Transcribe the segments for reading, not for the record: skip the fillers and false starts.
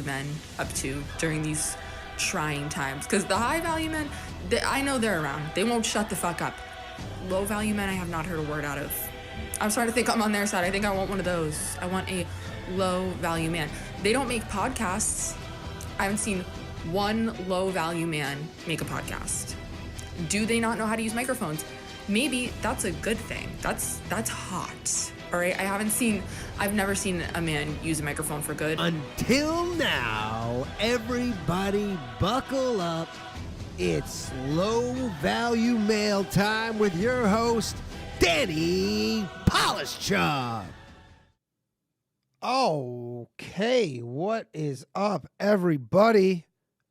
men up to during these trying times? Because the high value men, I know they're around. They won't shut the fuck up. Low value men, I have not heard a word out of. I'm starting to think I'm on their side. I think I want one of those. I want a low value man. They don't make podcasts. I haven't seen one low value man make a podcast. Do they not know how to use microphones? Maybe that's a good thing. That's hot. All right, I've never seen a man use a microphone for good. Until now, everybody buckle up. It's low value mail time with your host, Danny Polishchuk. Okay, what is up, everybody?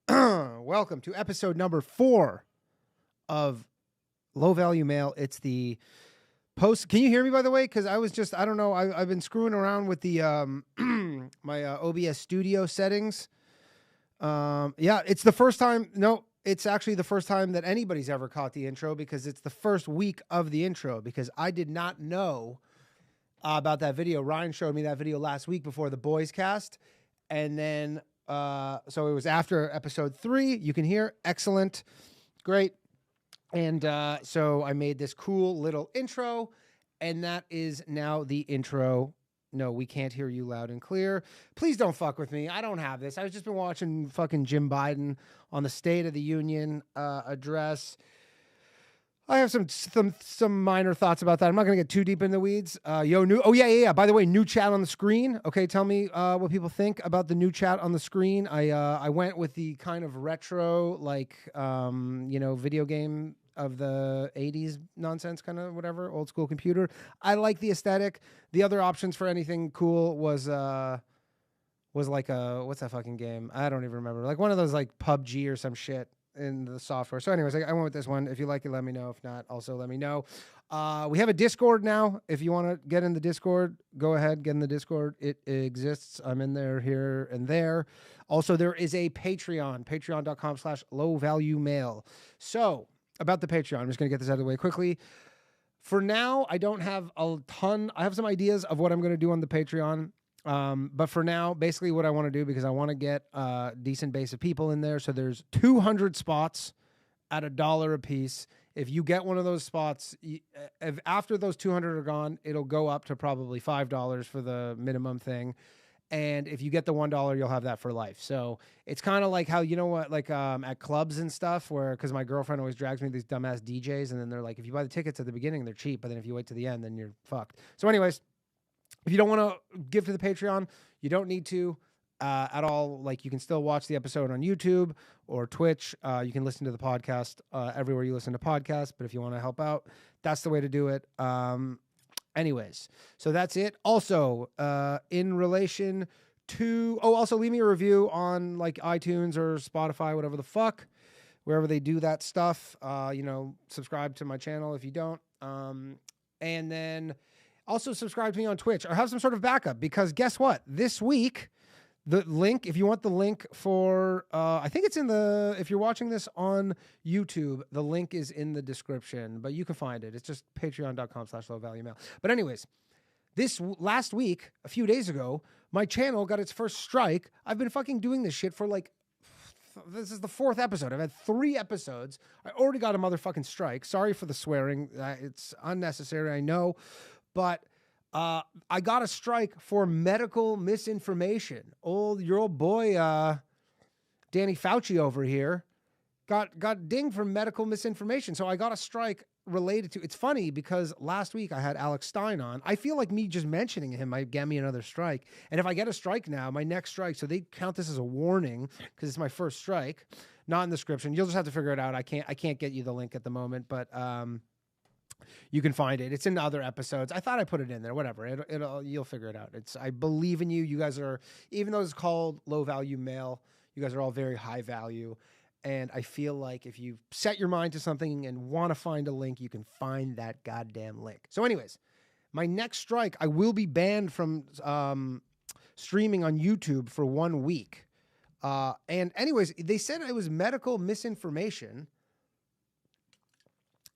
Welcome to episode number 4 of Low Value Mail. It's the post. Can you hear me, by the way? Because I don't know. I've been screwing around with the my OBS studio settings. Yeah, it's the first time. No, it's actually the first time that anybody's ever caught the intro because it's the first week of the intro because I did not know about that video. Ryan showed me that video last week before the boys cast. And then, so it was after episode 3. You can hear. Excellent. Great. And so I made this cool little intro, and that is now the intro. No, we can't hear you loud and clear. Please don't fuck with me. I don't have this. I've just been watching fucking Jim Biden on the State of the Union address. I have some minor thoughts about that. I'm not going to get too deep in the weeds. By the way, new chat on the screen. Okay, tell me what people think about the new chat on the screen. I went with the kind of retro, like video game of the 80s nonsense, kind of whatever, old school computer. I like the aesthetic. The other options for anything cool was like what's that fucking game? I don't even remember. Like one of those like PUBG or some shit in the software. So anyways, I went with this one. If you like it, let me know. If not, also let me know. We have a Discord now. If you want to get in the Discord, go ahead, get in the Discord. It exists. I'm in there, here, and there. Also, there is a Patreon, patreon.com/lowvaluemail. So about the Patreon, I'm just going to get this out of the way quickly. For now, I don't have a ton. I have some ideas of what I'm going to do on the Patreon. But for now, basically what I want to do, because I want to get a decent base of people in there. So there's 200 spots at $1 a piece. If you get one of those spots, if after those 200 are gone, it'll go up to probably $5 for the minimum thing. And if you get the $1, you'll have that for life. So it's kind of like how, at clubs and stuff where, because my girlfriend always drags me to these dumbass DJs. And then they're like, if you buy the tickets at the beginning, they're cheap. But then if you wait to the end, then you're fucked. So anyways, if you don't want to give to the Patreon, you don't need to at all. Like, you can still watch the episode on YouTube or Twitch. You can listen to the podcast everywhere you listen to podcasts. But if you want to help out, that's the way to do it. Anyways, so that's it. Also, in relation to... also leave me a review on, like, iTunes or Spotify, whatever the fuck, wherever they do that stuff. Subscribe to my channel if you don't. And then... also subscribe to me on Twitch or have some sort of backup because guess what? This week, the link, if you want the link for, I think it's if you're watching this on YouTube, the link is in the description, but you can find it. It's just patreon.com/lowvaluemail. But anyways, last week, a few days ago, my channel got its first strike. I've been fucking doing this shit for this is the 4th episode. I've had 3 episodes. I already got a motherfucking strike. Sorry for the swearing. It's unnecessary, I know. But I got a strike for medical misinformation. Your old boy, Danny Fauci over here, got dinged for medical misinformation. So I got a strike related to... It's funny because last week I had Alex Stein on. I feel like me just mentioning him might get me another strike. And if I get a strike now, my next strike, so they count this as a warning because it's my first strike, not in the description. You'll just have to figure it out. I can't get you the link at the moment, but... you can find it. It's in other episodes. I thought I put it in there. Whatever. You'll figure it out. I believe in you. You guys are, even though it's called low value mail, you guys are all very high value. And I feel like if you set your mind to something and want to find a link, you can find that goddamn link. So anyways, my next strike, I will be banned from streaming on YouTube for 1 week. And anyways, they said it was medical misinformation.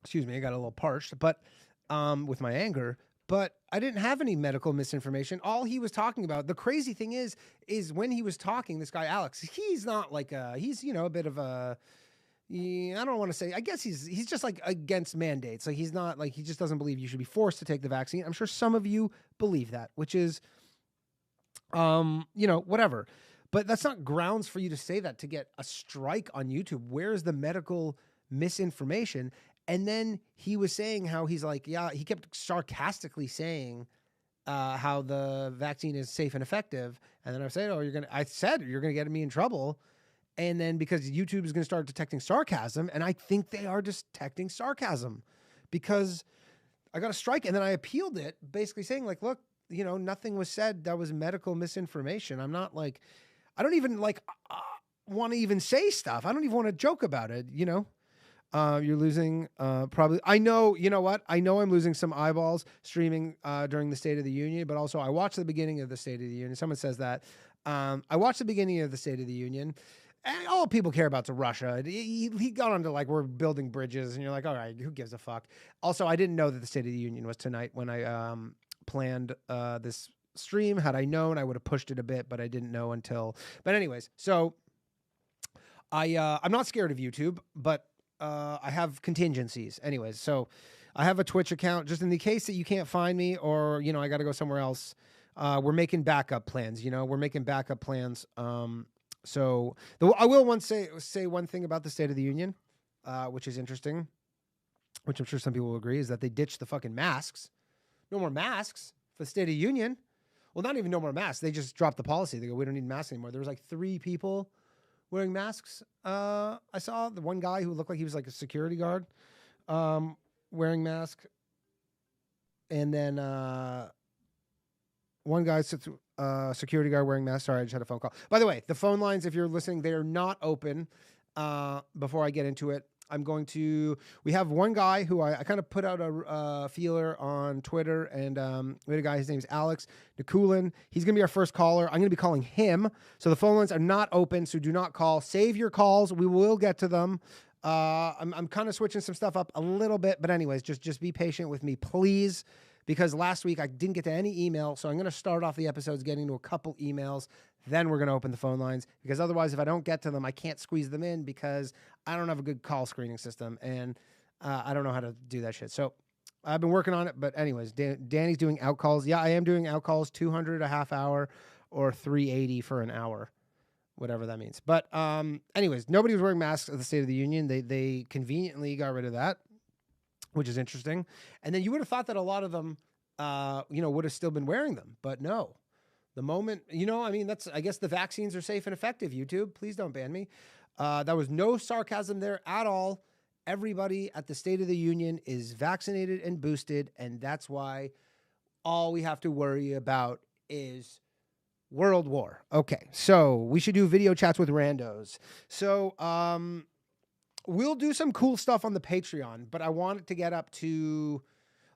Excuse me, I got a little parched, but with my anger. but I didn't have any medical misinformation. All he was talking about, the crazy thing is when he was talking, this guy Alex, he's not like he's a bit of a, I don't want to say, I guess he's just like against mandates. Like he's not like, he just doesn't believe you should be forced to take the vaccine. I'm sure some of you believe that, which is, whatever. But that's not grounds for you to say that, to get a strike on YouTube. Where is the medical misinformation? And then he was saying how he's like, yeah, he kept sarcastically saying how the vaccine is safe and effective. And then I said, I said, you're going to get me in trouble. And then because YouTube is going to start detecting sarcasm, and I think they are detecting sarcasm because I got a strike. And then I appealed it, basically saying like, look, nothing was said that was medical misinformation. I'm not like, I don't even like want to even say stuff. I don't even want to joke about it, You're losing probably. I know, you know what? I know I'm losing some eyeballs streaming during the State of the Union, but also I watched the beginning of the State of the Union. Someone says that. I watched the beginning of the State of the Union. And all people care about is Russia. He got on to like, we're building bridges, and you're like, all right, who gives a fuck? Also, I didn't know that the State of the Union was tonight when I planned this stream. Had I known, I would have pushed it a bit, but I didn't know until. But anyways, so I'm not scared of YouTube, but I have contingencies. Anyways, so I have a Twitch account just in the case that you can't find me, or I got to go somewhere else. We're making backup plans. We're making backup plans. So I will say one thing about the State of the Union, which is interesting, which I'm sure some people will agree, is that they ditched the fucking masks. No more masks for the State of the Union. Well, not even no more masks. They just dropped the policy. They go, we don't need masks anymore. There was like 3 people wearing masks. I saw the one guy who looked like he was like a security guard wearing mask. And then one guy sits security guard wearing mask. Sorry, I just had a phone call. By the way, the phone lines, if you're listening, they are not open. Before I get into it, we have one guy who I kind of put out a feeler on Twitter, and we had a guy, his name's Alex Nikulin. He's going to be our first caller. I'm going to be calling him. So the phone lines are not open, so do not call. Save your calls. We will get to them. I'm kind of switching some stuff up a little bit, but anyways, just be patient with me, please. Because last week I didn't get to any email, so I'm going to start off the episodes getting to a couple emails. Then we're going to open the phone lines, because otherwise, if I don't get to them, I can't squeeze them in because I don't have a good call screening system, and I don't know how to do that shit. So I've been working on it, but anyways, Danny's doing out calls. Yeah, I am doing out calls, 200 a half hour or 380 for an hour, whatever that means. But anyways, nobody was wearing masks at the State of the Union. They conveniently got rid of that, which is interesting. And then you would have thought that a lot of them, would have still been wearing them, but no. The moment, I guess the vaccines are safe and effective, YouTube. Please don't ban me. There was no sarcasm there at all. Everybody at the State of the Union is vaccinated and boosted, and that's why all we have to worry about is World War. Okay, so we should do video chats with randos. So we'll do some cool stuff on the Patreon, but I want it to get up to...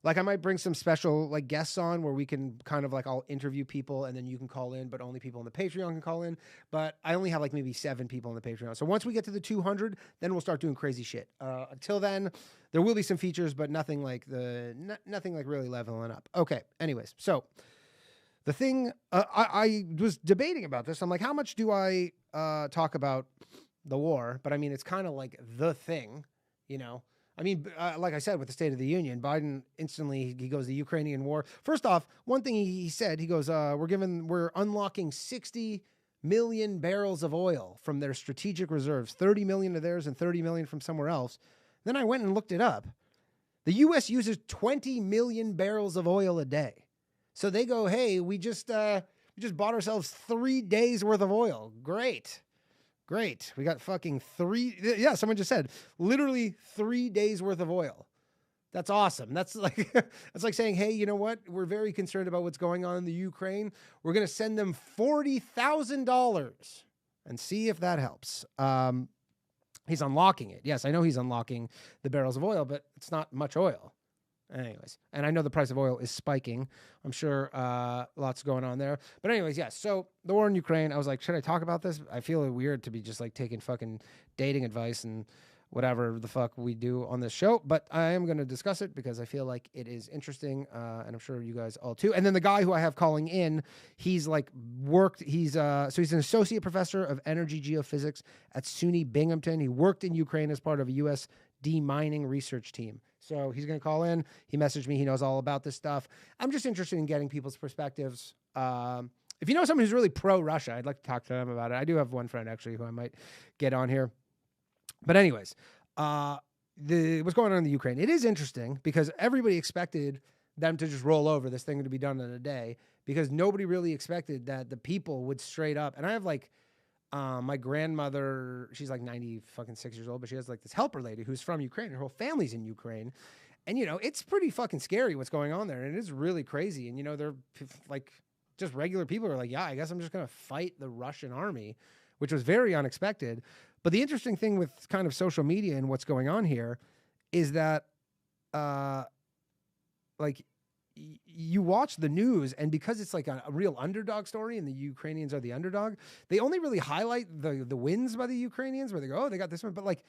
Like, I might bring some special, like, guests on where we can kind of, like, I'll interview people and then you can call in, but only people on the Patreon can call in. But I only have, like, maybe 7 people on the Patreon. So once we get to the 200, then we'll start doing crazy shit. Until then, there will be some features, but nothing like really leveling up. Okay, anyways. So the thing, I was debating about this. I'm like, how much do I talk about the war? But, I mean, it's kind of like the thing, like I said, with the State of the Union, Biden instantly, he goes, the Ukrainian war. First off, one thing he said, he goes, we're unlocking 60 million barrels of oil from their strategic reserves, 30 million of theirs and 30 million from somewhere else. Then I went and looked it up. The U.S. uses 20 million barrels of oil a day. So they go, hey, we just bought ourselves 3 days worth of oil. Great. We got fucking 3. Yeah, someone just said literally 3 days worth of oil. That's awesome. That's like saying, hey, you know what? We're very concerned about what's going on in the Ukraine. We're going to send them $40,000 and see if that helps. He's unlocking it. Yes, I know he's unlocking the barrels of oil, but it's not much oil. Anyways, and I know the price of oil is spiking. I'm sure lots going on there. But anyways, yes. So the war in Ukraine, I was like, should I talk about this? I feel weird to be just like taking fucking dating advice and whatever the fuck we do on this show, but I am going to discuss it because I feel like it is interesting, and I'm sure you guys all too. And then the guy who I have calling in, he's like worked, he's an associate professor of energy geophysics at SUNY Binghamton. He worked in Ukraine as part of a U.S. demining research team. So he's going to call in. He messaged me. He knows all about this stuff. I'm just interested in getting people's perspectives. If you know someone who's really pro-Russia, I'd like to talk to them about it. I do have one friend actually who I might get on here. But anyways, what's going on in the Ukraine? It is interesting because everybody expected them to just roll over, this thing to be done in a day, because nobody really expected that the people would straight up. And I have like my grandmother, she's like 96 years old, but she has like this helper lady who's from Ukraine. Her whole family's in Ukraine. And, you know, it's pretty fucking scary what's going on there. And it is really crazy. And, you know, they're like just regular people are like, yeah, I guess I'm just going to fight the Russian army, which was very unexpected. But the interesting thing with kind of social media and what's going on here is that, like, you watch the news, and because it's like a real underdog story and the Ukrainians are the underdog, they only really highlight the wins by the Ukrainians where they go, oh, they got this one. But like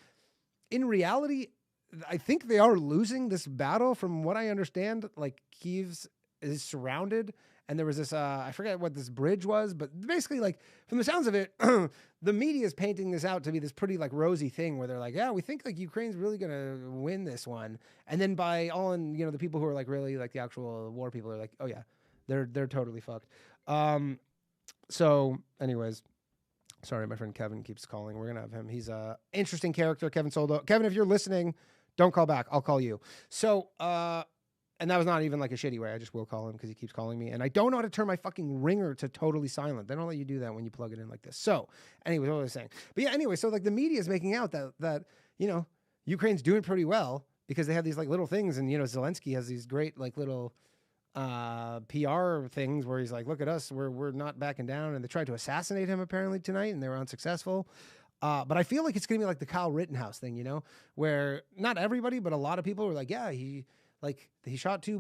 in reality, I think they are losing this battle from what I understand. Like Kyiv is surrounded, and there was this, I forget what this bridge was, but basically like from the sounds of it, the media is painting this out to be this pretty like rosy thing where they're like, yeah, we think like Ukraine's really going to win this one. And then by all in, you know, the people who are like really like the actual war people are like, oh yeah, they're totally fucked. So anyways, sorry, my friend Kevin keeps calling. We're going to have him. He's a interesting character, Kevin Soldo. Kevin, if you're listening, don't call back. I'll call you. So, and that was not even like a shitty way. I just will call him because he keeps calling me. And I don't know how to turn my fucking ringer to totally silent. They don't let you do that when you plug it in like this. So anyways, what was I saying? But yeah, anyway, so like the media is making out that, you know, Ukraine's doing pretty well because they have these like little things. And, you know, Zelensky has these great like little PR things where he's like, look at us, we're not backing down. And they tried to assassinate him apparently tonight and they were unsuccessful. But I feel like it's going to be like the Kyle Rittenhouse thing, you know, where not everybody, but a lot of people were like, yeah, he shot two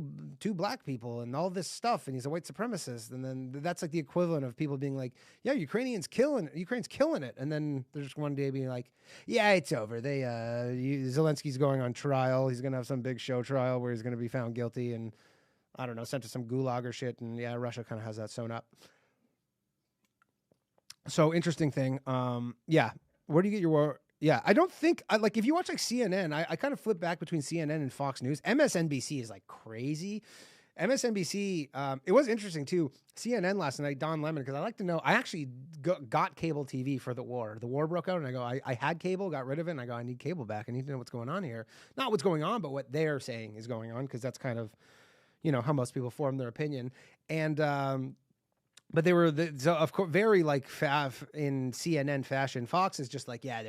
black people and all this stuff, and he's a white supremacist. And then that's like the equivalent of people being like, yeah, Ukraine's killing it. And then there's one day being like, yeah, it's over. Zelensky's going on trial. He's going to have some big show trial where he's going to be found guilty and, I don't know, sent to some gulag or shit. And yeah, Russia kind of has that sewn up. So interesting thing. Yeah. Where do you get your Yeah, I don't think like if you watch like CNN, I kind of flip back between CNN and Fox News. MSNBC is like crazy. MSNBC, it was interesting too. CNN last night, Don Lemon, because I like to know. I actually got cable TV for the war. The war broke out, and I go, I had cable, got rid of it, and I go, I need cable back. I need to know what's going on here. Not what's going on, but what they're saying is going on, because that's kind of, you know, how most people form their opinion. And but they were so of course very like in CNN fashion. Fox is just like, yeah,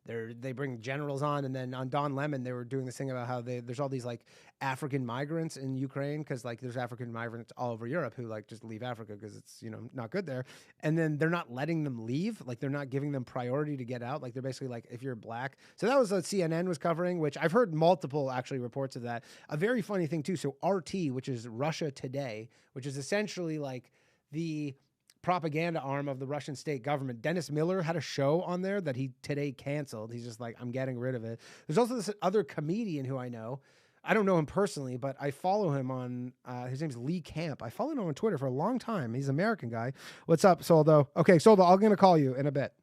they bring generals on, and then on Don Lemon they were doing this thing about how there's all these like African migrants in Ukraine, because like there's African migrants all over Europe who like just leave Africa because it's, you know, not good there, and then they're not letting them leave, like they're not giving them priority to get out, like they're basically like, if you're black. So that was what CNN was covering, which I've heard multiple actually reports of that. A very funny thing too, so RT, which is Russia Today, which is essentially like the propaganda arm of the Russian state government. Dennis Miller had a show on there that he today canceled. He's just like, I'm getting rid of it. There's also this other comedian who I know. I don't know him personally, but I follow him on, his name's Lee Camp. I followed him on Twitter for a long time. He's an American guy. What's up, Soldo? Okay, Soldo, I'm going to call you in a bit.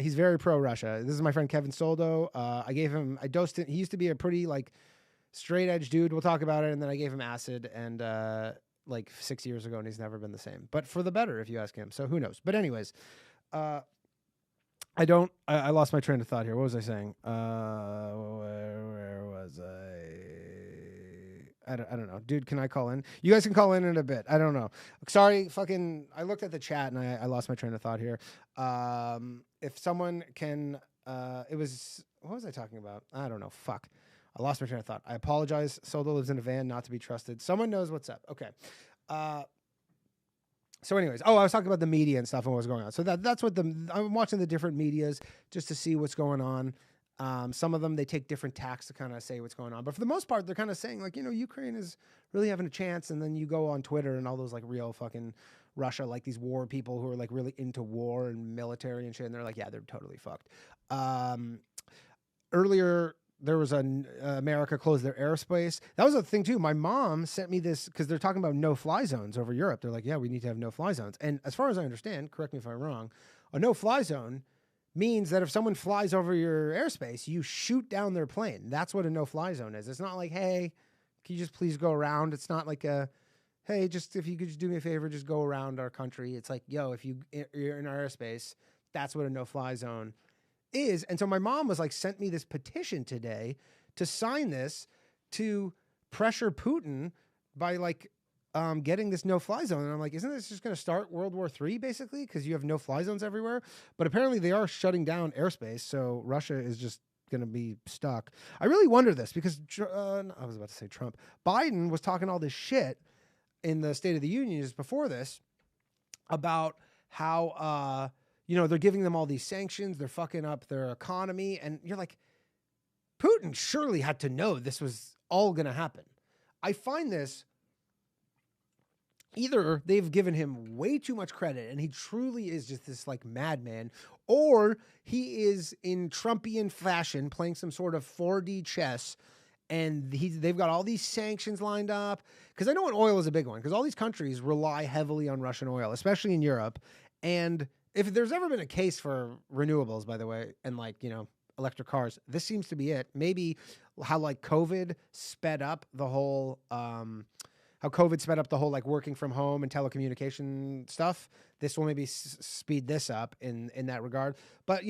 He's very pro-Russia. This is my friend Kevin Soldo. I dosed him. He used to be a pretty like straight edge dude. We'll talk about it. And then I gave him acid and, like 6 years ago, and he's never been the same, but for the better if you ask him. So who knows? But anyways, I lost my train of thought here. What was I saying? Where was I don't know. Dude, can I call in? You guys can call in a bit. I don't know. Sorry, I looked at the chat and I lost my train of thought here. If someone can, what was I talking about? I don't know. Fuck. I lost my train of thought. I apologize. Soldo lives in a van, not to be trusted. Someone knows what's up. Okay. So anyways, I was talking about the media and stuff and what's going on. So that's what I'm watching the different medias just to see what's going on. Some of them, they take different tacks to kind of say what's going on. But for the most part, they're kind of saying like, you know, Ukraine is really having a chance. And then you go on Twitter and all those like real fucking Russia, like these war people who are like really into war and military and shit. And they're like, yeah, they're totally fucked. earlier there was America closed their airspace. That was a thing too. My mom sent me this because they're talking about no-fly zones over Europe. They're like, yeah, we need to have no-fly zones. And as far as I understand, correct me if I'm wrong, a no-fly zone means that if someone flies over your airspace, you shoot down their plane. That's what a no-fly zone is. It's not like, hey, can you just please go around? It's not like a, hey, just if you could just do me a favor, just go around our country. It's like, yo, if you're in our airspace, that's what a no-fly zone is. And so my mom was like, sent me this petition today to sign this to pressure Putin by like getting this no-fly zone. And I'm like, isn't this just going to start World War III basically? Because you have no-fly zones everywhere. But apparently they are shutting down airspace. So Russia is just going to be stuck. I really wonder this because I was about to say Trump. Biden was talking all this shit in the State of the Union just before this about how, they're giving them all these sanctions. They're fucking up their economy. And you're like, Putin surely had to know this was all going to happen. I find this, either they've given him way too much credit and he truly is just this like madman, or he is in Trumpian fashion playing some sort of 4D chess and they've got all these sanctions lined up. Because I know oil is a big one because all these countries rely heavily on Russian oil, especially in Europe. And if there's ever been a case for renewables, by the way, and like, electric cars, this seems to be it. Maybe how like COVID sped up the whole, like working from home and telecommunication stuff. This will maybe speed this up in that regard. But,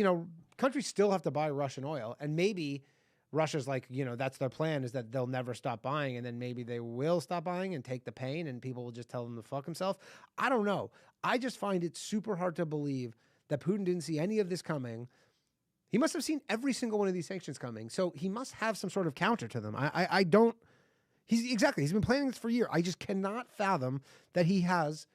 countries still have to buy Russian oil, and maybe Russia's like, that's their plan, is that they'll never stop buying, and then maybe they will stop buying and take the pain and people will just tell them to fuck himself. I don't know. I just find it super hard to believe that Putin didn't see any of this coming. He must have seen every single one of these sanctions coming. So he must have some sort of counter to them. I don't, he's been planning this for a year. I just cannot fathom that he has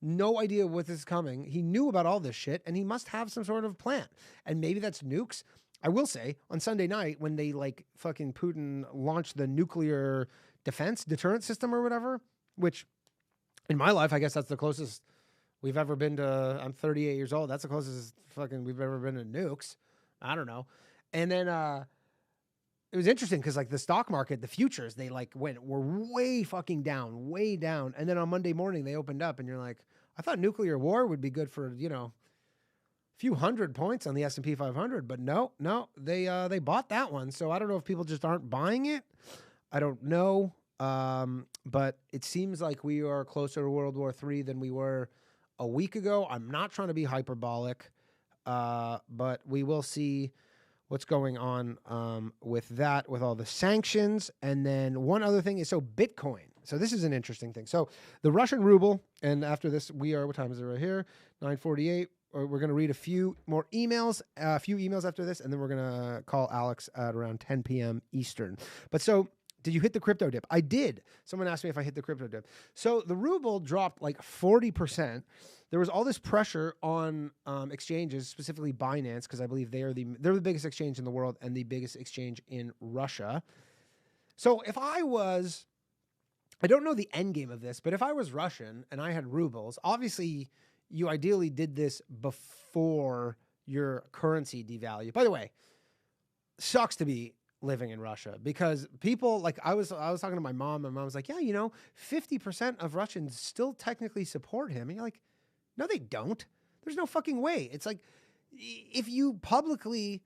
no idea what is coming. He knew about all this shit and he must have some sort of plan. And maybe that's nukes. I will say on Sunday night when they like fucking Putin launched the nuclear defense deterrent system or whatever, which in my life, I guess that's the closest we've ever been to. I'm 38 years old. That's the closest fucking we've ever been to nukes. I don't know. And then it was interesting because like the stock market, the futures, they like were way fucking down, way down. And then on Monday morning they opened up and you're like, I thought nuclear war would be good for, a few hundred points on the S&P 500, but no, they bought that one. So I don't know if people just aren't buying it. I don't know. But it seems like we are closer to World War III than we were a week ago. I'm not trying to be hyperbolic, but we will see what's going on with that, with all the sanctions. And then one other thing is, so Bitcoin. So this is an interesting thing. So the Russian ruble, and after this, what time is it right here? 9:48. We're going to read a few more emails, after this, and then we're going to call Alex at around 10 p.m. Eastern. But so, did you hit the crypto dip? I did. Someone asked me if I hit the crypto dip. So the ruble dropped like 40%. There was all this pressure on exchanges, specifically Binance, because I believe they're the biggest exchange in the world and the biggest exchange in Russia. So if I don't know the end game of this, but if I was Russian and I had rubles, obviously you ideally did this before your currency devalued. By the way, sucks to be living in Russia because people like I was talking to my mom and mom was like, yeah, 50% of Russians still technically support him. And you're like, no, they don't. There's no fucking way. It's like if you publicly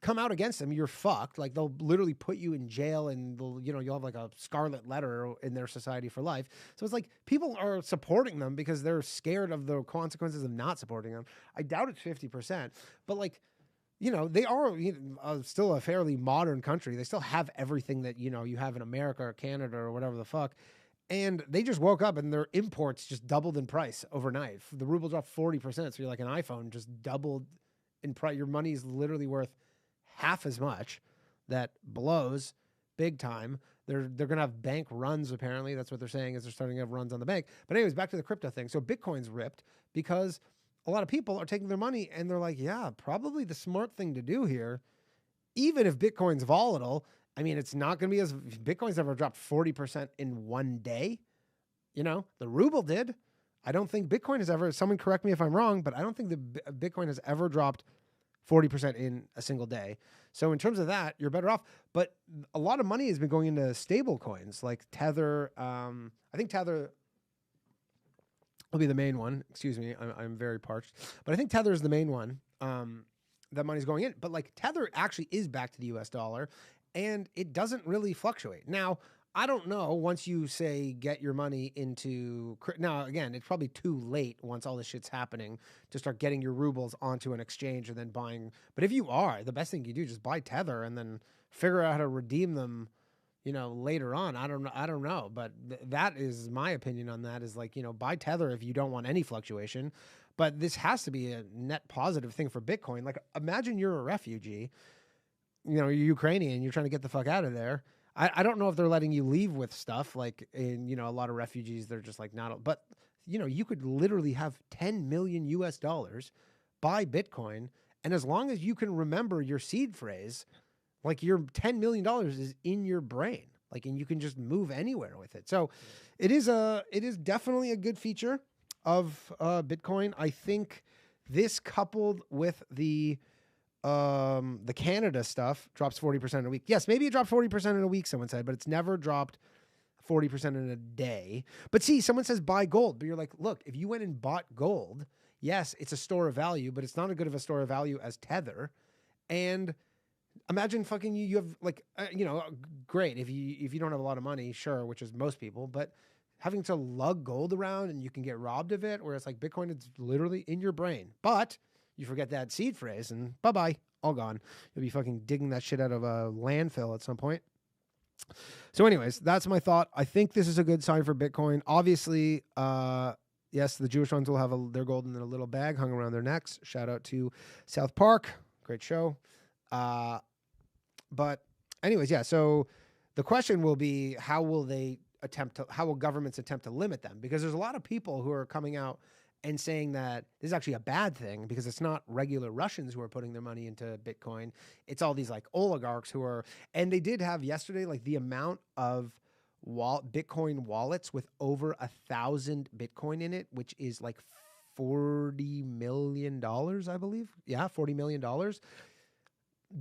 come out against them, you're fucked. Like they'll literally put you in jail and you'll have like a scarlet letter in their society for life. So it's like people are supporting them because they're scared of the consequences of not supporting them. I doubt it's 50%, but like, they are still a fairly modern country. They still have everything that, you have in America or Canada or whatever the fuck. And they just woke up and their imports just doubled in price overnight. The ruble dropped 40%. So you're like an iPhone just doubled in price. Your money is literally worth half as much. That blows big time. They're going to have bank runs, apparently. That's what they're saying, is they're starting to have runs on the bank. But anyways, back to the crypto thing. So Bitcoin's ripped because a lot of people are taking their money and they're like, yeah, probably the smart thing to do here, even if Bitcoin's volatile. I mean, it's not going to be Bitcoin's never dropped 40% in one day. The ruble did. I don't think Bitcoin has ever, someone correct me if I'm wrong, but I don't think the Bitcoin has ever dropped 40% in a single day. So in terms of that, you're better off. But a lot of money has been going into stable coins like Tether. I think Tether will be the main one. Excuse me, I'm very parched. But I think Tether is the main one that money's going in. But like Tether actually is back to the US dollar, and it doesn't really fluctuate. Now, I don't know, once you say get your money into, now again, it's probably too late once all this shit's happening to start getting your rubles onto an exchange and then buying. But if you are, the best thing you do, just buy Tether and then figure out how to redeem them, later on. I don't know. But that is my opinion on that, is like, buy Tether if you don't want any fluctuation. But this has to be a net positive thing for Bitcoin. Like, imagine you're a refugee, you're Ukrainian, you're trying to get the fuck out of there. I don't know if they're letting you leave with stuff, like in, a lot of refugees, they're just like not, but you could literally have 10 million US dollars, buy Bitcoin. And as long as you can remember your seed phrase, like your $10 million is in your brain, like, and you can just move anywhere with it. So it is definitely a good feature of Bitcoin. I think this, coupled with the Canada stuff, drops 40% in a week. Yes, maybe it dropped 40% in a week, someone said, but it's never dropped 40% in a day. But see, someone says buy gold, but you're like, look, if you went and bought gold, yes, it's a store of value, but it's not as good of a store of value as Tether. And imagine fucking you have like, great. If you don't have a lot of money, sure, which is most people, but having to lug gold around and you can get robbed of it, whereas like Bitcoin, it's literally in your brain. But you forget that seed phrase and bye-bye, all gone. You'll be fucking digging that shit out of a landfill at some point. So anyways, that's my thought. I think this is a good sign for Bitcoin. Obviously, yes, the Jewish ones will have their gold in a little bag hung around their necks. Shout out to South Park. Great show. But anyways, yeah, so the question will be, how will governments attempt to limit them? Because there's a lot of people who are coming out and saying that this is actually a bad thing, because it's not regular Russians who are putting their money into Bitcoin. It's all these like oligarchs who are, and they did have yesterday, like the amount of Bitcoin wallets with over 1,000 Bitcoin in it, which is like $40 million, I believe. Yeah, $40 million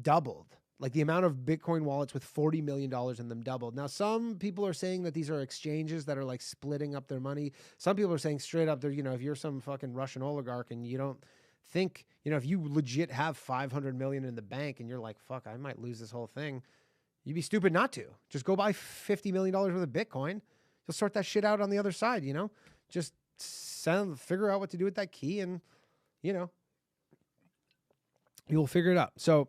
doubled. Like the amount of Bitcoin wallets with $40 million in them doubled. Now, some people are saying that these are exchanges that are like splitting up their money. Some people are saying straight up, they're, if you're some fucking Russian oligarch and you don't think, if you legit have 500 million in the bank and you're like, fuck, I might lose this whole thing, you'd be stupid not to. Just go buy $50 million worth of Bitcoin. You'll sort that shit out on the other side, Just figure out what to do with that key and, you'll figure it out. So,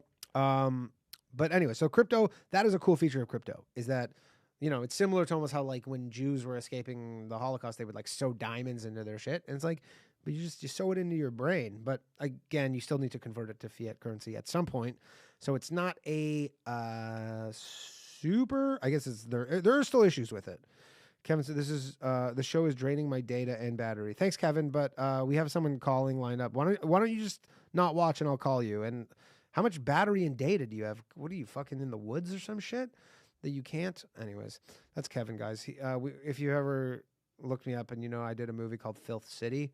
but anyway, so crypto, that is a cool feature of crypto, is that, it's similar to almost how like when Jews were escaping the Holocaust, they would like sew diamonds into their shit. And it's like, but you sew it into your brain. But again, you still need to convert it to fiat currency at some point. So it's not a super, I guess there are still issues with it. Kevin said, this is, the show is draining my data and battery. Thanks, Kevin. But we have someone calling lined up. Why don't you just not watch and I'll call you? And how much battery and data do you have? What are you, fucking in the woods or some shit that you can't? Anyways, that's Kevin, guys. If you ever looked me up and, I did a movie called Filth City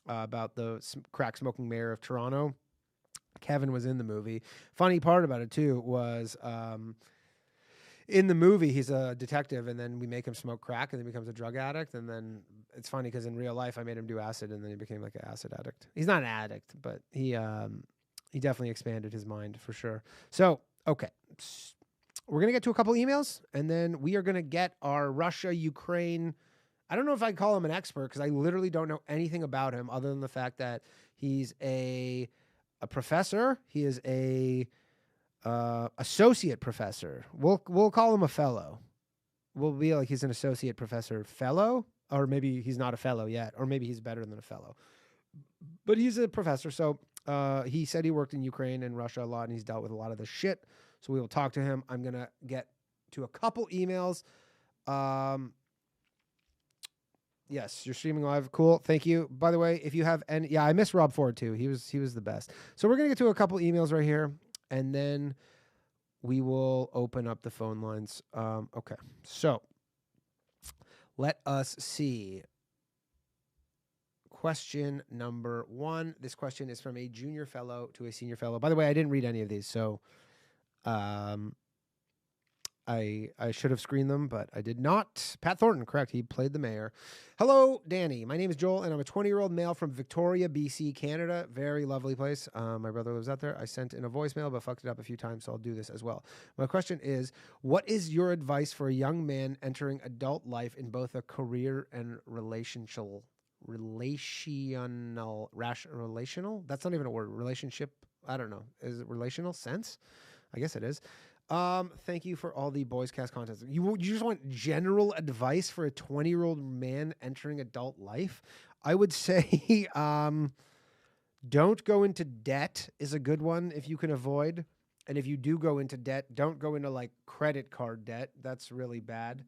about the crack smoking mayor of Toronto. Kevin was in the movie. Funny part about it, too, was in the movie, he's a detective, and then we make him smoke crack, and then he becomes a drug addict. And then it's funny because in real life, I made him do acid, and then he became like an acid addict. He's not an addict, but he definitely expanded his mind for sure. So, okay. We're going to get to a couple emails, and then we are going to get our Russia-Ukraine. I don't know if I call him an expert, because I literally don't know anything about him other than the fact that he's a professor. He is a associate professor. We'll call him a fellow. We'll be like he's an associate professor fellow, or maybe he's not a fellow yet, or maybe he's better than a fellow. But he's a professor, so he said he worked in Ukraine and Russia a lot, and he's dealt with a lot of this shit. So we will talk to him. I'm going to get to a couple emails. Yes, you're streaming live. Cool. Thank you. By the way, if you have any, yeah, I miss Rob Ford too. He was the best. So we're going to get to a couple emails right here, and then we will open up the phone lines. Okay. So let us see. question number 1. This question is from a junior fellow to a senior fellow. By the way, I didn't read any of these, so I should have screened them, but I did not. Pat Thornton, correct. He played the mayor. Hello, Danny. My name is Joel, and I'm a 20-year-old male from Victoria, BC, Canada. Very lovely place. My brother lives out there. I sent in a voicemail, but fucked it up a few times, so I'll do this as well. My question is, what is your advice for a young man entering adult life in both a career and relational? That's not even a word. Relationship? I don't know. Is it relational sense? I guess it is. Thank you for all the Boys Cast content. You just want general advice for a 20-year-old man entering adult life? I would say don't go into debt is a good one if you can avoid. And if you do go into debt, don't go into like credit card debt. That's really bad.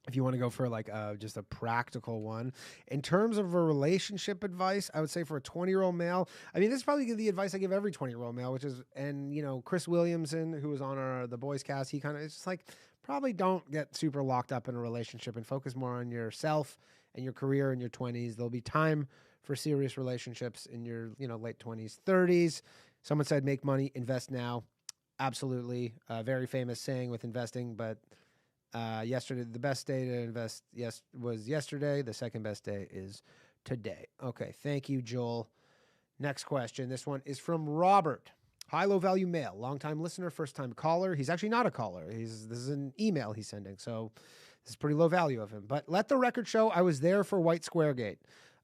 If you want to go for like just a practical one. In terms of a relationship advice, I would say for a 20-year-old male, I mean, this is probably the advice I give every 20-year-old male, which is, and you know, Chris Williamson, who was on the Boys Cast, he kind of, it's just like, probably don't get super locked up in a relationship and focus more on yourself and your career in your 20s. There'll be time for serious relationships in your, you know, late 20s, 30s. Someone said, make money, invest now. Absolutely. Very famous saying with investing, but yesterday, the best day to invest was yesterday. The second best day is today. Okay, thank you, Joel. Next question. This one is from Robert. High low value male, longtime listener, first time caller. He's actually not a caller. This is an email he's sending, so this is pretty low value of him. But let the record show I was there for White Square Gate.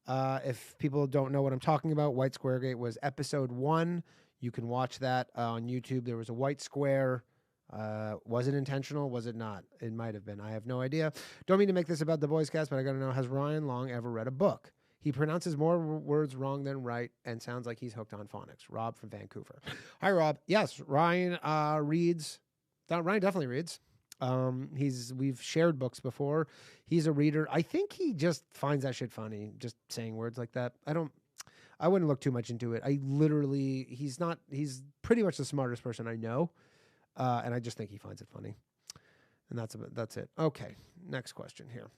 If people don't know what I'm talking about, White Square Gate was episode 1. You can watch that on YouTube. There was a white square. Was it intentional? Was it not? It might have been. I have no idea. Don't mean to make this about the Boys Cast, but I got to know, has Ryan Long ever read a book? He pronounces more words wrong than right and sounds like he's hooked on phonics. Rob from Vancouver. Hi, Rob. Yes, Ryan reads. Ryan definitely reads. We've shared books before. He's a reader. I think he just finds that shit funny, just saying words like that. I wouldn't look too much into it. He's pretty much the smartest person I know. And I just think he finds it funny. And that's it. Okay, next question here.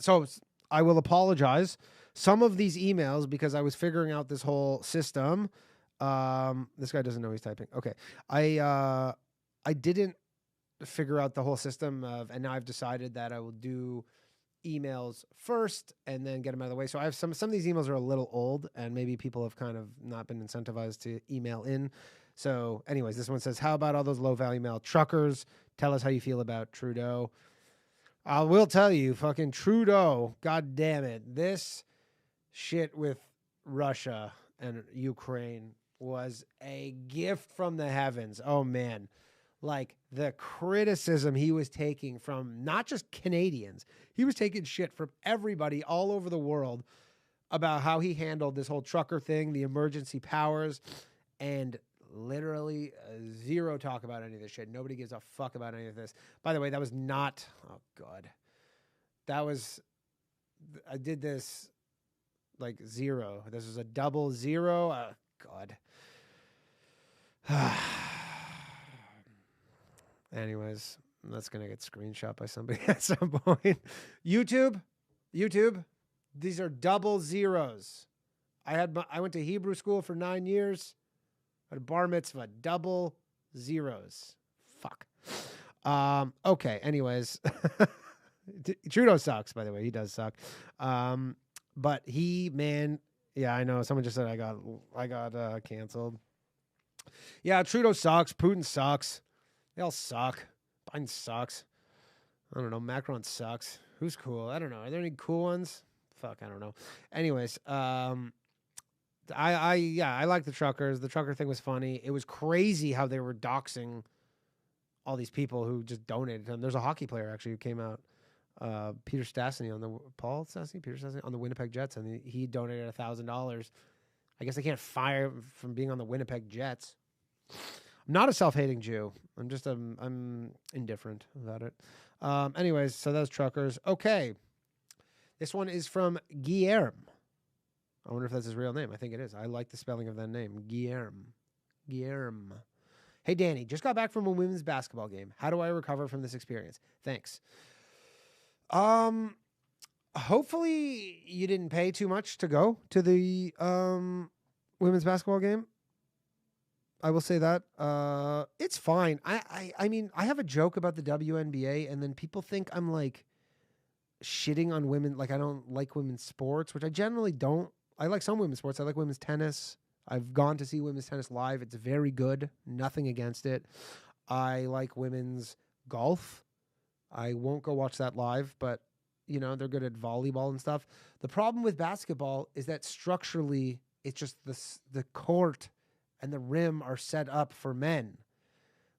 So I will apologize. Some of these emails, because I was figuring out this whole system. This guy doesn't know he's typing. Okay. I didn't figure out the whole system and now I've decided that I will do emails first and then get them out of the way. So I have some of these emails are a little old and maybe people have kind of not been incentivized to email in. So anyways, this one says, how about all those low value male truckers? Tell us how you feel about Trudeau. I will tell you, fucking Trudeau, god damn it. This shit with Russia and Ukraine was a gift from the heavens. Oh man. Like the criticism he was taking from not just Canadians, he was taking shit from everybody all over the world about how he handled this whole trucker thing, the emergency powers, and literally zero talk about any of this shit. Nobody gives a fuck about any of this. By the way, that was not, oh God. I did this like 0. This was a 00. Oh God. Anyways, that's going to get screenshot by somebody at some point. YouTube, these are 00s. I went to Hebrew school for 9 years. At a bar mitzvah, 00s. Fuck. Okay. Anyways, Trudeau sucks. By the way, he does suck. But yeah, I know. Someone just said I got canceled. Yeah, Trudeau sucks. Putin sucks. They all suck. Biden sucks. I don't know. Macron sucks. Who's cool? I don't know. Are there any cool ones? Fuck, I don't know. Anyways, I like the truckers. The trucker thing was funny. It was crazy how they were doxing all these people who just donated to them. There's a hockey player actually who came out, Peter Stastny on the Winnipeg Jets, and he donated $1,000. I guess they can't fire him from being on the Winnipeg Jets. I'm not a self-hating Jew. I'm just I'm indifferent about it. Anyways, so those truckers. Okay, this one is from Guillermo. I wonder if that's his real name. I think it is. I like the spelling of that name. Guillermo. Hey, Danny, just got back from a women's basketball game. How do I recover from this experience? Thanks. Hopefully you didn't pay too much to go to the women's basketball game. I will say that. It's fine. I mean, I have a joke about the WNBA, and then people think I'm like shitting on women. Like I don't like women's sports, which I generally don't. I like some women's sports. I like women's tennis. I've gone to see women's tennis live. It's very good. Nothing against it. I like women's golf. I won't go watch that live, but you know, they're good at volleyball and stuff. The problem with basketball is that structurally, it's just the court and the rim are set up for men.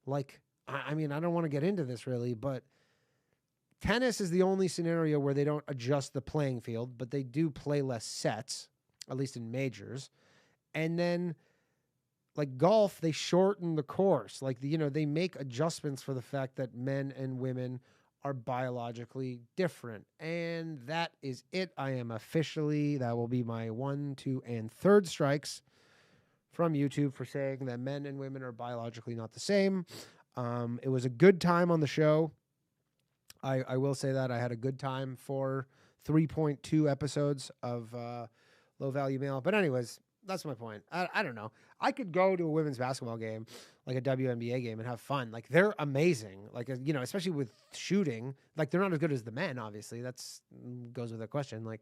Like, I mean, I don't want to get into this really, but tennis is the only scenario where they don't adjust the playing field, but they do play less sets, at least in majors. And then, like golf, they shorten the course. Like, they make adjustments for the fact that men and women are biologically different. And that is it. I am officially, that will be my 1, 2, and 3rd strikes from YouTube for saying that men and women are biologically not the same. It was a good time on the show. I will say that I had a good time for 3.2 episodes of Low Value Mail. But anyways, that's my point. I don't know. I could go to a women's basketball game, like a WNBA game, and have fun. Like, they're amazing. Like, especially with shooting. Like, they're not as good as the men, obviously. That's goes with the question. Like,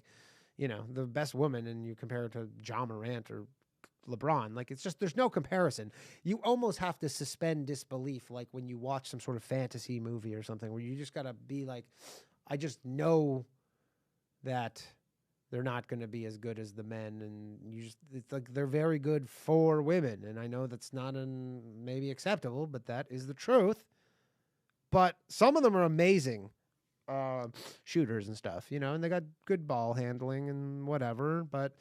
the best woman, and you compare it to Ja Morant or LeBron. Like, it's just, there's no comparison. You almost have to suspend disbelief, like when you watch some sort of fantasy movie or something, where you just got to be like, I just know that they're not going to be as good as the men, and it's like they're very good for women. And I know that's not maybe acceptable, but that is the truth. But some of them are amazing shooters and stuff, and they got good ball handling and whatever, but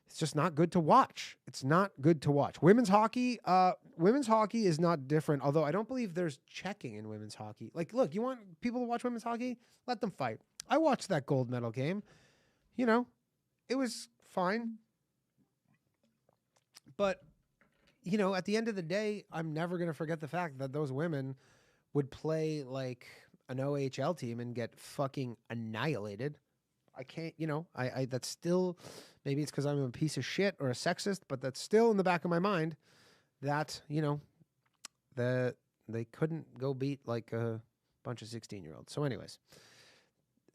it's just not good to watch. It's not good to watch. Women's hockey is not different, although I don't believe there's checking in women's hockey. Like, look, you want people to watch women's hockey? Let them fight. I watched that gold medal game. It was fine. But, at the end of the day, I'm never going to forget the fact that those women would play like an OHL team and get fucking annihilated. I can't, I that's still, maybe it's because I'm a piece of shit or a sexist, but that's still in the back of my mind that, that they couldn't go beat like a bunch of 16-year-olds. So anyways,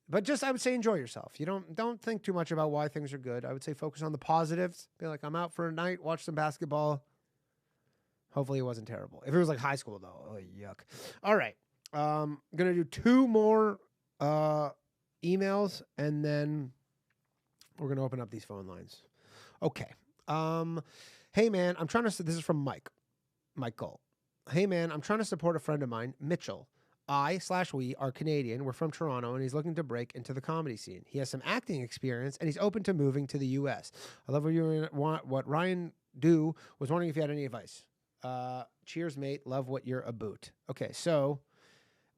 but just, I would say, enjoy yourself. You don't think too much about why things are good. I would say focus on the positives. Be like, I'm out for a night, watch some basketball. Hopefully it wasn't terrible. If it was like high school though, oh, yuck. All right. I'm going to do 2 more, emails, and then we're going to open up these phone lines. Okay. Hey man, this is from Michael. Hey man, I'm trying to support a friend of mine, Mitchell. We are Canadian. We're from Toronto, and he's looking to break into the comedy scene. He has some acting experience, and he's open to moving to the U.S. I love what Ryan do. Was wondering if you had any advice. Cheers, mate. Love what you're about. Okay, so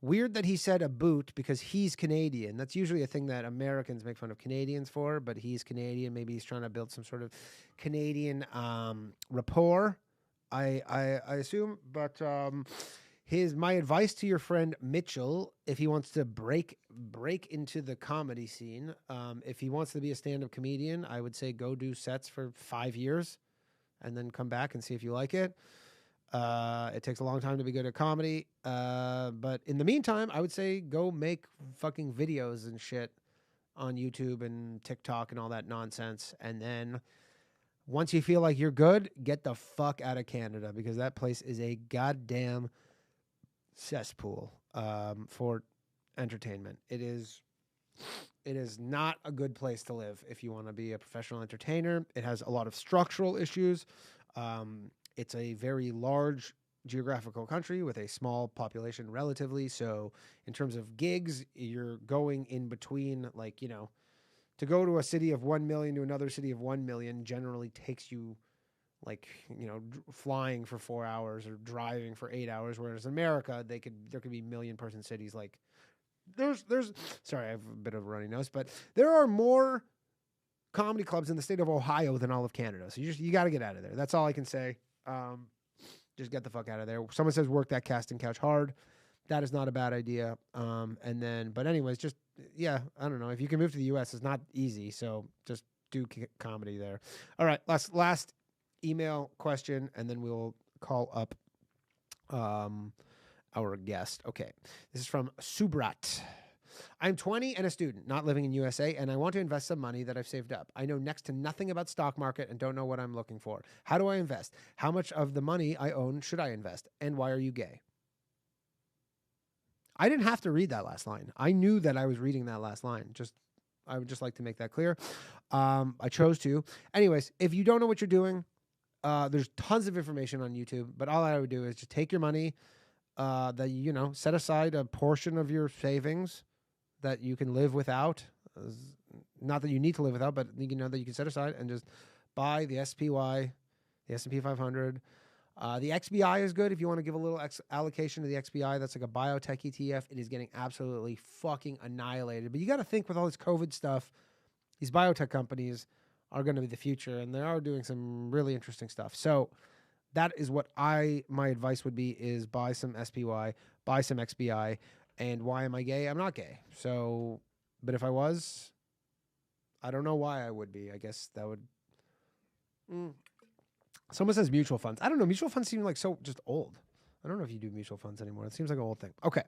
weird that he said a boot because he's Canadian. That's usually a thing that Americans make fun of Canadians for, but he's Canadian. Maybe he's trying to build some sort of Canadian rapport, I assume. But my advice to your friend Mitchell, if he wants to break into the comedy scene, if he wants to be a stand-up comedian, I would say go do sets for 5 years and then come back and see if you like it. It takes a long time to be good at comedy. But in the meantime, I would say go make fucking videos and shit on YouTube and TikTok and all that nonsense. And then once you feel like you're good, get the fuck out of Canada, because that place is a goddamn cesspool for entertainment. It is not a good place to live if you want to be a professional entertainer. It has a lot of structural issues. It's a very large geographical country with a small population relatively. So in terms of gigs, you're going in between, like, to go to a city of 1 million to another city of 1 million generally takes you like, flying for 4 hours or driving for 8 hours. Whereas in America, there could be million-person cities. Like there's sorry, I have a bit of a runny nose, but there are more comedy clubs in the state of Ohio than all of Canada. So you got to get out of there. That's all I can say. Just get the fuck out of there. Someone says work that casting couch hard. that is not a bad idea. But anyways, just, yeah, I don't know. If you can move to the U.S., it's not easy. So just do comedy there. All right. Last email question, and then we'll call up our guest. Okay. This is from Subrat. I'm 20 and a student, not living in USA, and I want to invest some money that I've saved up. I know next to nothing about stock market and don't know what I'm looking for. How do I invest? How much of the money I own should I invest? And why are you gay? I didn't have to read that last line. I knew that I was reading that last line. I would just like to make that clear. I chose to. Anyways, if you don't know what you're doing, there's tons of information on YouTube, but all I would do is just take your money, set aside a portion of your savings that you can live without. Not that you need to live without, but that you can set aside and just buy the SPY, the S&P 500. The XBI is good if you want to give a little allocation to the XBI. That's like a biotech ETF. It is getting absolutely fucking annihilated. But you got to think, with all this COVID stuff, these biotech companies are going to be the future, and they are doing some really interesting stuff. So that is what my advice would be, is buy some SPY, buy some XBI. And why am I gay? I'm not gay. So, but if I was, I don't know why I would be. I guess that would. Someone says mutual funds. I don't know. Mutual funds seem like so just old. I don't know if you do mutual funds anymore. It seems like an old thing. Okay.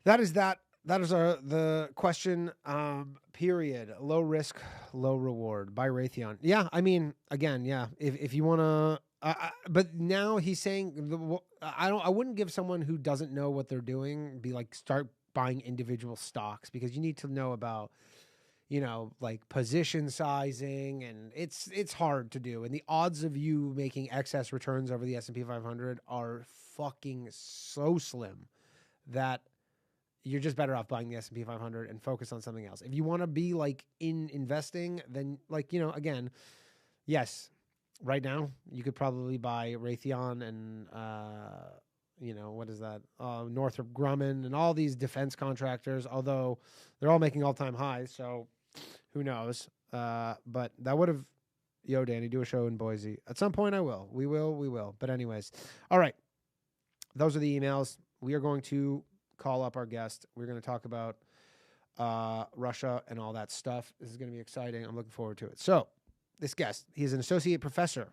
That is that. That is the question, period. Low risk, low reward by Raytheon. Yeah, I mean, again, yeah. If you want to. But now he's saying I wouldn't give someone who doesn't know what they're doing start buying individual stocks, because you need to know about like position sizing, and it's hard to do, and the odds of you making excess returns over the S&P 500 are fucking so slim that you're just better off buying the S&P 500 and focus on something else. If you want to be in investing, then again, yes. Right now, you could probably buy Raytheon and, what is that? Northrop Grumman and all these defense contractors, although they're all making all-time highs, so who knows? But that would have, Danny, do a show in Boise. At some point I will. We will. But anyways, all right. Those are the emails. We are going to call up our guest. We're going to talk about Russia and all that stuff. This is going to be exciting. I'm looking forward to it. So, this guest, he is an associate professor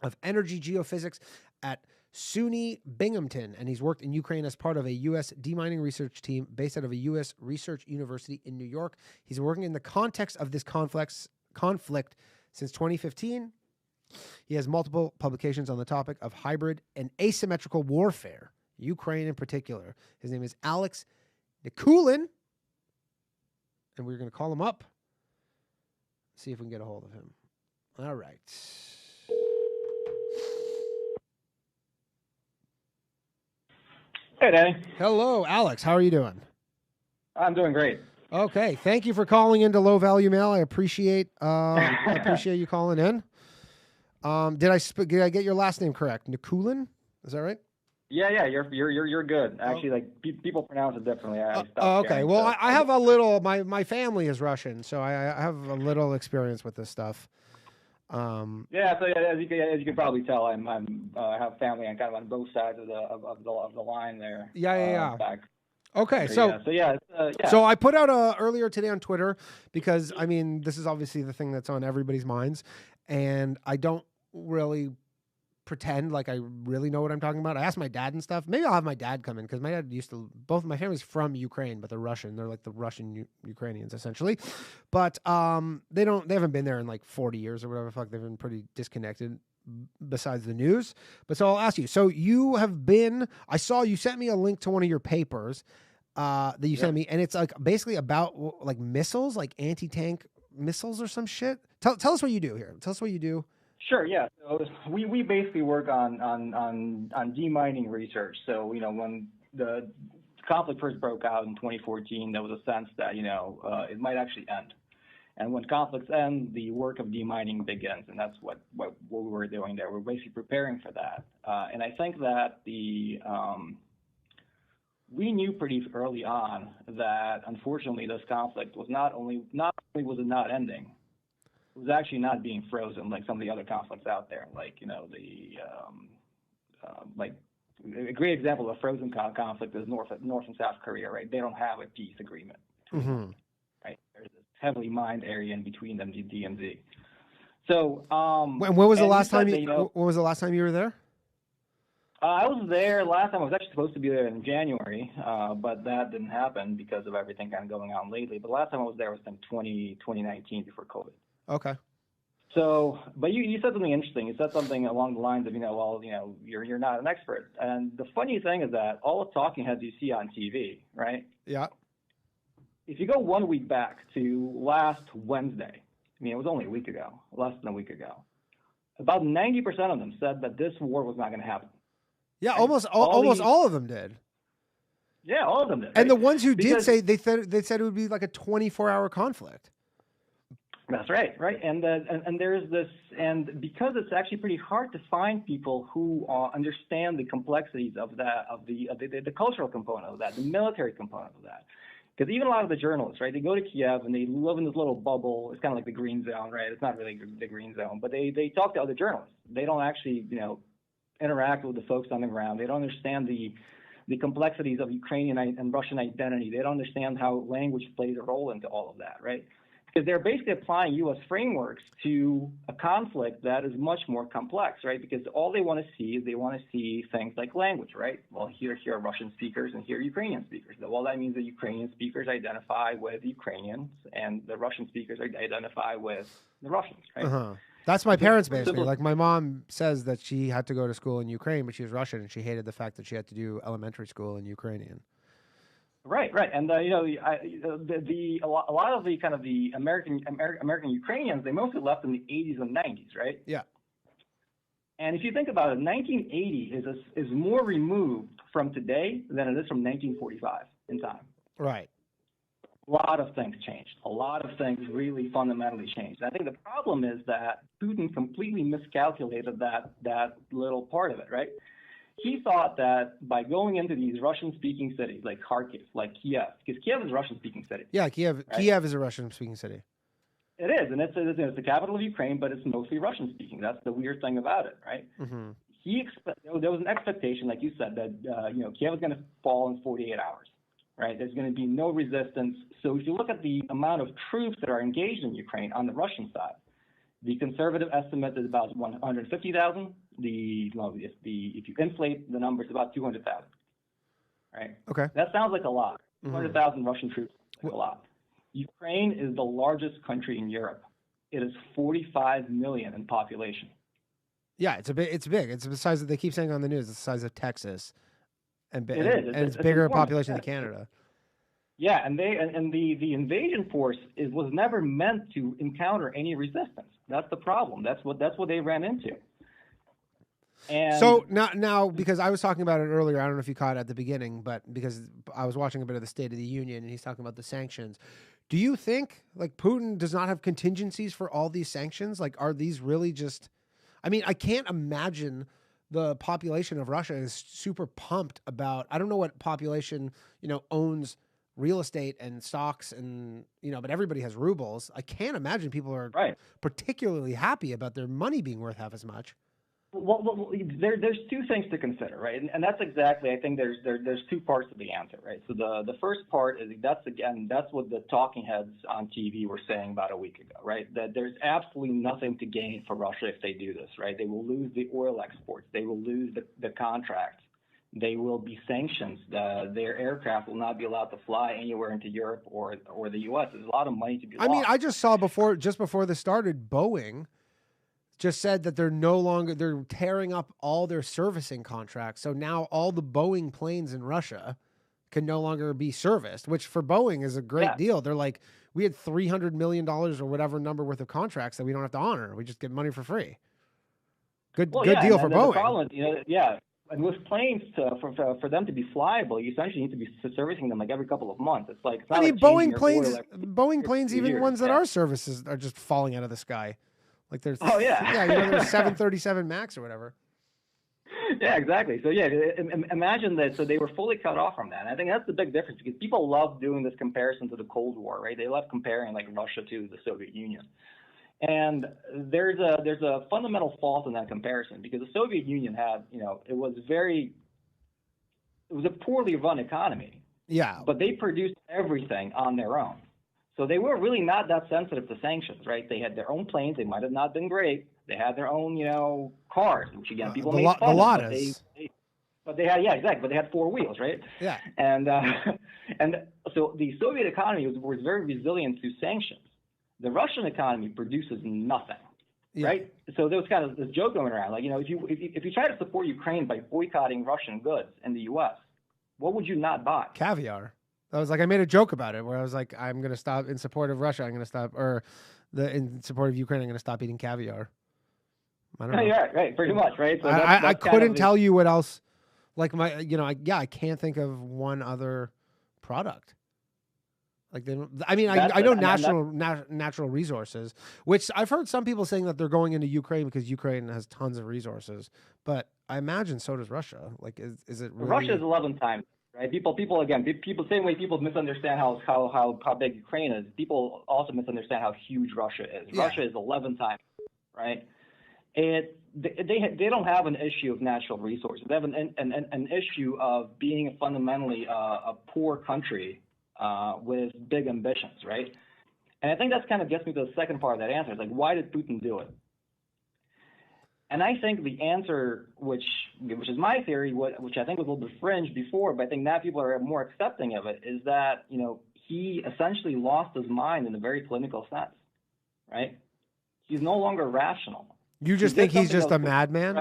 of energy geophysics at SUNY Binghamton, and he's worked in Ukraine as part of a U.S. demining research team based out of a U.S. research university in New York. He's working in the context of this conflict since 2015. He has multiple publications on the topic of hybrid and asymmetrical warfare, Ukraine in particular. His name is Alex Nikulin, and we're going to call him up. See if we can get a hold of him. All right. Hey, Danny. Hello, Alex. How are you doing? I'm doing great. Okay. Thank you for calling into Low Value Mail. I appreciate you calling in. Did I get your last name correct? Nikulin? Is that right? Yeah, you're good. Actually, people pronounce it differently. Okay. Well, I have a little. My family is Russian, so I have a little experience with this stuff. Yeah. So as you can probably tell, I have family on both sides of the line there. Yeah. Back. Okay. So I put out earlier today on Twitter, because I mean, this is obviously the thing that's on everybody's minds, and I don't really pretend like I really know what I'm talking about. I asked my dad and stuff. Maybe I'll have my dad come in, because my dad both my family's from Ukraine, but they're Russian. They're like the Russian Ukrainians essentially. But they haven't been there in like 40 years or whatever the fuck. They've been pretty disconnected besides the news. But so I'll ask you. So you have been, I saw you sent me a link to one of your papers that you sent me, and it's like basically about like missiles, like anti-tank missiles or some shit. Tell us what you do here. Tell us what you do. Sure. Yeah. So we basically work on demining research. So when the conflict first broke out in 2014, there was a sense that it might actually end. And when conflicts end, the work of demining begins, and that's what we were doing there. We're basically preparing for that. And I think that we knew pretty early on that unfortunately this conflict was not only was it not ending. It was actually not being frozen like some of the other conflicts out there, like a great example of a frozen conflict is North and South Korea, right? They don't have a peace agreement between them, right? There's this heavily mined area in between them, the DMZ. So, when was the last time when was the last time you were there? I was there last time. I was actually supposed to be there in January, but that didn't happen because of everything kind of going on lately. But the last time I was there was in 2019 before COVID. Okay. So, but you said something interesting. You said something along the lines of, you're not an expert. And the funny thing is that all the talking heads you see on TV, right? Yeah. If you go 1 week back to last Wednesday, it was only a week ago, less than a week ago, about 90% of them said that this war was not going to happen. Yeah, almost all of them did. Yeah, all of them did. And right? The ones who did say they said it would be like a 24-hour conflict. That's right, right, and there's this, and because it's actually pretty hard to find people who understand the complexities of that, of the cultural component of that, the military component of that, because even a lot of the journalists, right, they go to Kiev and they live in this little bubble. It's kind of like the green zone, right? It's not really the green zone, but they talk to other journalists. They don't actually, interact with the folks on the ground. They don't understand the complexities of Ukrainian and Russian identity. They don't understand how language plays a role into all of that, right? Because they're basically applying U.S. frameworks to a conflict that is much more complex, right? Because all they want to see is they want to see things like language, right? Well, here are Russian speakers and here are Ukrainian speakers. Well, that means the Ukrainian speakers identify with Ukrainians and the Russian speakers identify with the Russians, right? Uh-huh. That's my parents, basically. Like, my mom says that she had to go to school in Ukraine, but she was Russian, and she hated the fact that she had to do elementary school in Ukrainian. Right, and a lot of the kind of the American Ukrainians, they mostly left in the 80s and 90s, right? Yeah. And if you think about it, 1980 is more removed from today than it is from 1945 in time. Right. A lot of things changed. A lot of things really fundamentally changed. I think the problem is that Putin completely miscalculated that little part of it, right? He thought that by going into these Russian-speaking cities like Kharkiv, like Kiev, because Kiev is a Russian-speaking city. Yeah, Kiev. Right? Kiev is a Russian-speaking city. It is, and it's the capital of Ukraine, but it's mostly Russian-speaking. That's the weird thing about it, right? Mm-hmm. There was an expectation, like you said, that Kiev was going to fall in 48 hours, right? There's going to be no resistance. So if you look at the amount of troops that are engaged in Ukraine on the Russian side, the conservative estimate is about 150,000. If you inflate the numbers, about 200,000. Right. Okay. That sounds like a lot. 200,000 Russian troops is like a lot. Ukraine is the largest country in Europe. It is 45 million in population. Yeah, it's big. It's the size that they keep saying on the news. It's the size of Texas, and it is. It's bigger population than Canada. Yeah, and the invasion force was never meant to encounter any resistance. That's the problem. That's what they ran into. And so now, because I was talking about it earlier, I don't know if you caught it at the beginning, but because I was watching a bit of the State of the Union, and he's talking about the sanctions. Do you think like Putin does not have contingencies for all these sanctions? Like, are these really just? I mean, I can't imagine the population of Russia is super pumped about. I don't know what population owns real estate and stocks and but everybody has rubles. I can't imagine people are particularly happy about their money being worth half as much. Well, there's two things to consider, right? And that's exactly, I think there's two parts to the answer, right? So the first part is that's what the talking heads on TV were saying about a week ago, right? That there's absolutely nothing to gain for Russia if they do this, right? They will lose the oil exports. They will lose the contracts. They will be sanctions. Their aircraft will not be allowed to fly anywhere into Europe or the U.S. There's a lot of money to be lost. I mean, I just saw just before this started, Boeing just said that they're tearing up all their servicing contracts. So now all the Boeing planes in Russia can no longer be serviced, which for Boeing is a great deal. They're like, we had $300 million or whatever number worth of contracts that we don't have to honor. We just get money for free. Good deal for Boeing. The problem, and with planes, for them to be flyable, you essentially need to be servicing them like every couple of months. It's like Boeing planes, even ones that are services, are just falling out of the sky. Like there's there's 737 Max or whatever. Yeah, exactly. So imagine that. So they were fully cut off from that. And I think that's the big difference because people love doing this comparison to the Cold War, right? They love comparing like Russia to the Soviet Union. And there's a fundamental fault in that comparison because the Soviet Union had, it was very it was a poorly run economy. Yeah. But they produced everything on their own. So they were really not that sensitive to sanctions, right? They had their own planes. They might have not been great. They had their own, cars, which again, people made fun of. But they had, yeah, exactly. But they had four wheels, right? Yeah. And so the Soviet economy was very resilient to sanctions. The Russian economy produces nothing, right? So there was kind of this joke going around, like, if you try to support Ukraine by boycotting Russian goods in the U.S., what would you not buy? Caviar. I was like, I made a joke about it where I was like, I'm going to stop in support of Russia. I'm going to stop, in support of Ukraine, I'm going to stop eating caviar. I don't know. Yeah, right, pretty much, right? So I couldn't tell you what else. Like I can't think of one other product. Like I know natural resources, which I've heard some people saying that they're going into Ukraine because Ukraine has tons of resources, but I imagine so does Russia. Like, is it really? Russia is 11 times, right? People same way people misunderstand how big Ukraine is. People also misunderstand how huge Russia is. Yeah. Russia is 11 times, right? They don't have an issue of natural resources. They have an issue of being fundamentally a poor country with big ambitions, right? And I think that kind of gets me to the second part of that answer. It's like, why did Putin do it? And I think the answer, which is my theory, which I think was a little bit fringe before, but I think now people are more accepting of it, is that he essentially lost his mind in a very clinical sense, right? He's no longer rational. You just think he's just a madman?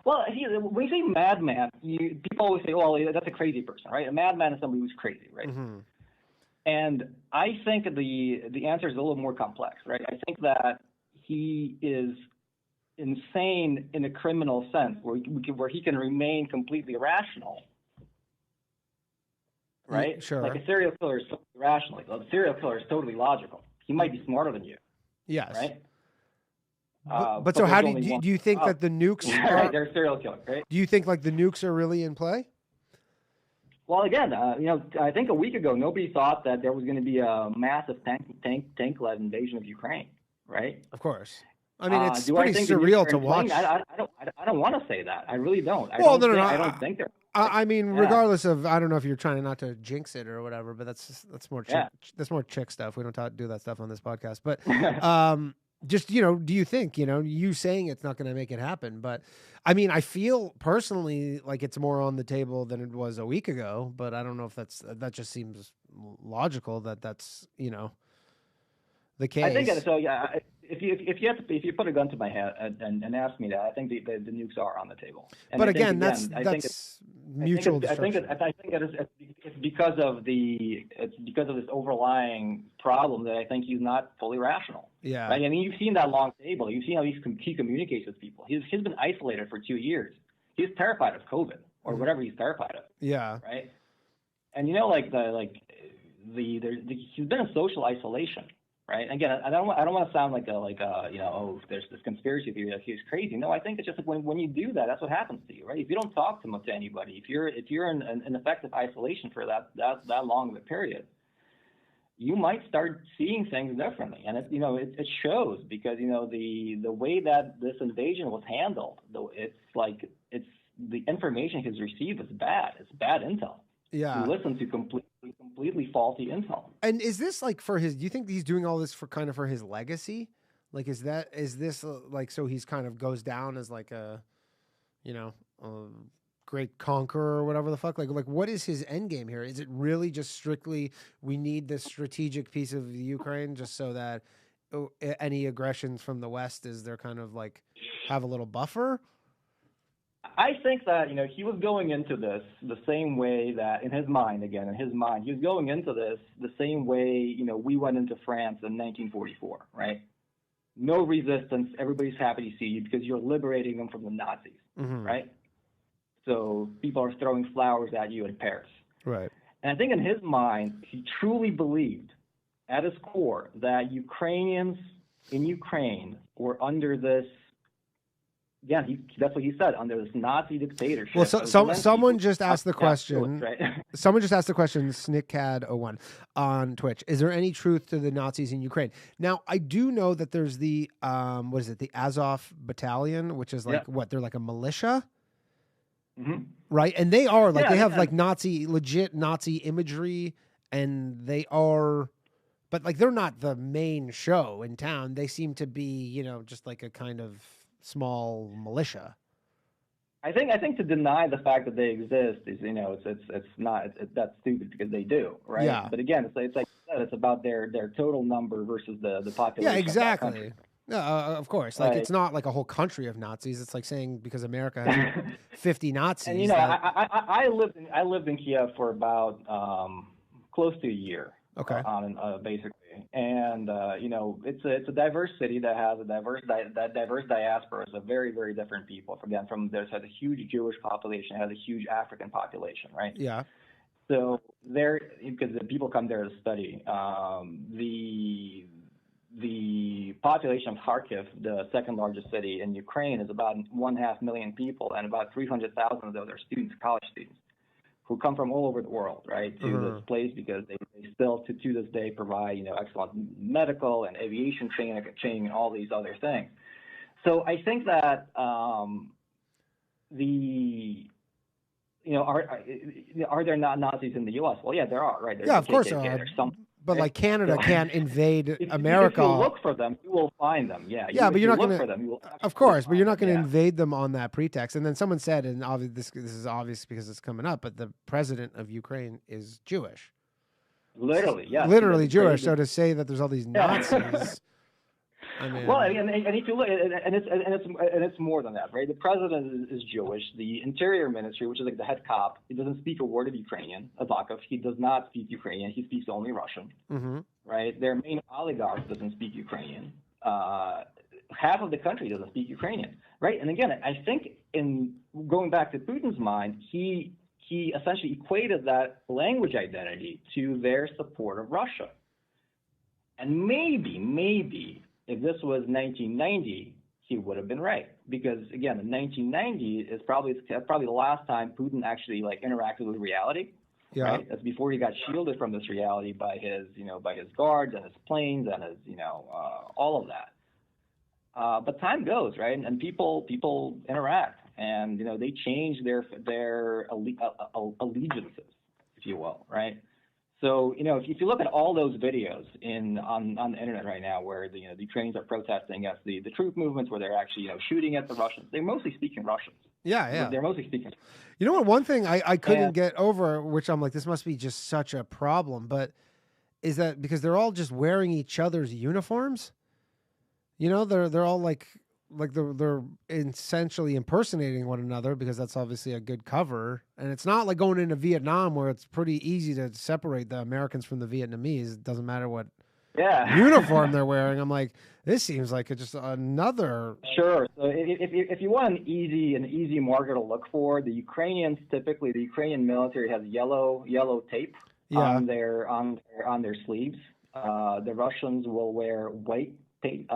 Well, when you say madman, people always say, "Oh, that's a crazy person," right? A madman is somebody who's crazy, right? Mm-hmm. And I think the answer is a little more complex, right? I think that he is insane in a criminal sense, where he can remain completely irrational, right? Sure. Like a serial killer is totally irrational. Like a serial killer is totally logical. He might be smarter than you. Yes. Right. But so how do you think that the nukes? Right, they're serial killers, right? Do you think like the nukes are really in play? Well, again, I think a week ago nobody thought that there was going to be a massive tank-led invasion of Ukraine, right? Of course. I mean, it's pretty surreal to watch. I don't want to say that. I really don't. I don't think they're. I mean, regardless of, I don't know if you're trying not to jinx it or whatever, but that's more that's more chick stuff. We don't do that stuff on this podcast. But just, do you think, you saying it's not going to make it happen? But I mean, I feel personally like it's more on the table than it was a week ago, but I don't know if that just seems logical that's, the case. I think so. Yeah. If you put a gun to my head and ask me that, I think the nukes are on the table. And but again, that's mutual destruction. I think it's because of this overlying problem that I think he's not fully rational. Yeah. Right? I mean, you've seen that long table. You've seen how he communicates with people. He's been isolated for 2 years. He's terrified of COVID or whatever he's terrified of. Yeah. Right. And he's been in social isolation. Right. Again, I don't want to sound like there's this conspiracy theory that he's crazy. No, I think it's just like when you do that, that's what happens to you, right? If you don't talk to anybody, if you're in effective isolation for that long of a period, you might start seeing things differently, and it shows because the way that this invasion was handled, though, it's the information he's received is bad. It's bad intel. Yeah. To listen to completely faulty intel. And is this like do you think he's doing all this for his legacy? Like, is this like, so he's kind of goes down as like a great conqueror or whatever the fuck? Like what is his end game here? Is it really just strictly, we need this strategic piece of the Ukraine just so that any aggressions from the West they're kind of like have a little buffer? I think that, he was going into this the same way that he was going into this the same way, we went into France in 1944, right? No resistance. Everybody's happy to see you because you're liberating them from the Nazis, mm-hmm. right? So people are throwing flowers at you in Paris. Right. And I think in his mind, he truly believed at his core that Ukrainians in Ukraine were under this. Yeah, that's what he said, under this Nazi dictatorship. Well, someone just asked the question. Right? Someone just asked the question, SnickCad01 on Twitch. Is there any truth to the Nazis in Ukraine? Now, I do know that there's the, the Azov Battalion, which is like, they're like a militia? right? And they are like, Yeah, they have like legit Nazi imagery, and they are, but like they're not the main show in town. They seem to be, you know, just like a kind of small militia. I think to deny the fact that they exist is, you know, that's stupid, because they do, right? Yeah. But again, it's like you said, it's about their total number versus the population. Yeah, of that country. exactly. Of course. Like, Right. it's not like a whole country of Nazis. It's like saying because America has 50 Nazis. And you know, I lived in Kiev for about close to a year. Okay. Basically, and you know, it's a diverse city that has a diverse diaspora of very, very different people. There's a huge Jewish population, it has a huge African population, right? Yeah. So because the people come there to study. The population of Kharkiv, the second largest city in Ukraine, is about 1.5 million people, and about 300,000 of those are students, college students, who come from all over the world, right, to this place, because they still, to this day, provide, you know, excellent medical and aviation training and all these other things. So I think that are there not Nazis in the U.S.? Well, yeah, there are, right? There's of course KKK, there are. There's some, but like Canada can't invade America. If you look for them, you will find them. Yeah. But you're not going to. Of course, but you're not going to invade them on that pretext. And then someone said, and this is obvious because it's coming up, but the president of Ukraine is Jewish. Literally, yeah. Literally Jewish. So to say that there's all these Nazis. I mean, well, and if you look, and it's more than that, right? The president is Jewish. The Interior Ministry, which is like the head cop, he doesn't speak a word of Ukrainian. Avakov, he does not speak Ukrainian. He speaks only Russian, right? Their main oligarch doesn't speak Ukrainian. Half of the country doesn't speak Ukrainian, right? And again, I think in going back to Putin's mind, he essentially equated that language identity to their support of Russia. And maybe if this was 1990, he would have been right, because again, in 1990 is probably the last time Putin actually like interacted with reality. Yeah. Right? That's before he got shielded from this reality by his guards and his planes and his all of that. But time goes, right, and people interact, and they change their allegiances, if you will, right? So, if you look at all those videos on the internet right now where the Ukrainians are protesting against the troop movements, where they're actually, shooting at the Russians, they're mostly speaking Russian. Yeah. They're mostly speaking. You know what? One thing I couldn't get over, which I'm like, this must be just such a problem, but is that because they're all just wearing each other's uniforms? They're all like they're essentially impersonating one another, because that's obviously a good cover. And it's not like going into Vietnam where it's pretty easy to separate the Americans from the Vietnamese. It doesn't matter what uniform they're wearing. I'm like, this seems like it's just another. Sure. So if you want an easy marker to look for, the Ukrainians, typically the Ukrainian military has yellow tape on their sleeves. The Russians will wear white tape.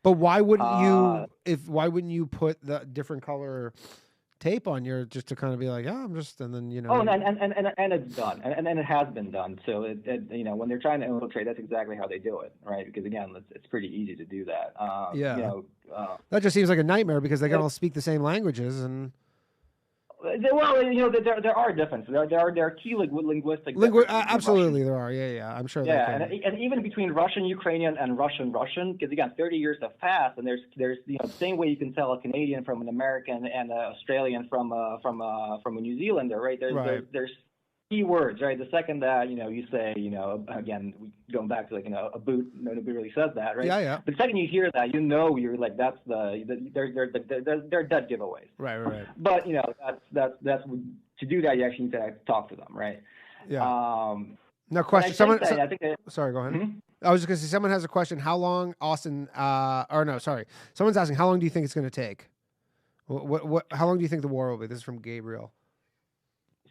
But why wouldn't you put the different color tape on your, just to kind of be like, I'm just, and then Oh, and it's done, and it has been done. So when they're trying to infiltrate, that's exactly how they do it, right? Because again, it's pretty easy to do that. That just seems like a nightmare, because they can all speak the same languages and. Well, there are differences. There are key linguistic absolutely, there are. Yeah, I'm sure. Yeah, and even between Russian Ukrainian and Russian, because again, 30 years have passed, and there's the same way you can tell a Canadian from an American and an Australian from a New Zealander, right? There's key words, right? The second that you say, again, going back to a boot, nobody really says that, right? Yeah. But the second you hear that, you're like, that's they're dead giveaways. Right. But that's to do that, you actually need to talk to them, right? Yeah. No question. Sorry, go ahead. Mm-hmm. I was just gonna say, someone has a question. How long, Austin? Someone's asking, how long do you think it's gonna take? What? How long do you think the war will be? This is from Gabriel.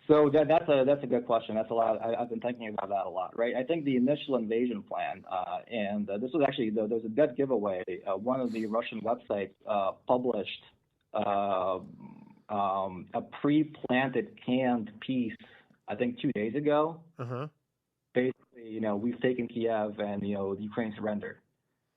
So that's a good question. That's a lot. I've been thinking about that a lot, right? I think the initial invasion plan, and this was actually there was a dead giveaway. One of the Russian websites published a pre-planted canned piece, I think 2 days ago. Uh-huh. Basically, we've taken Kiev, and Ukraine surrendered.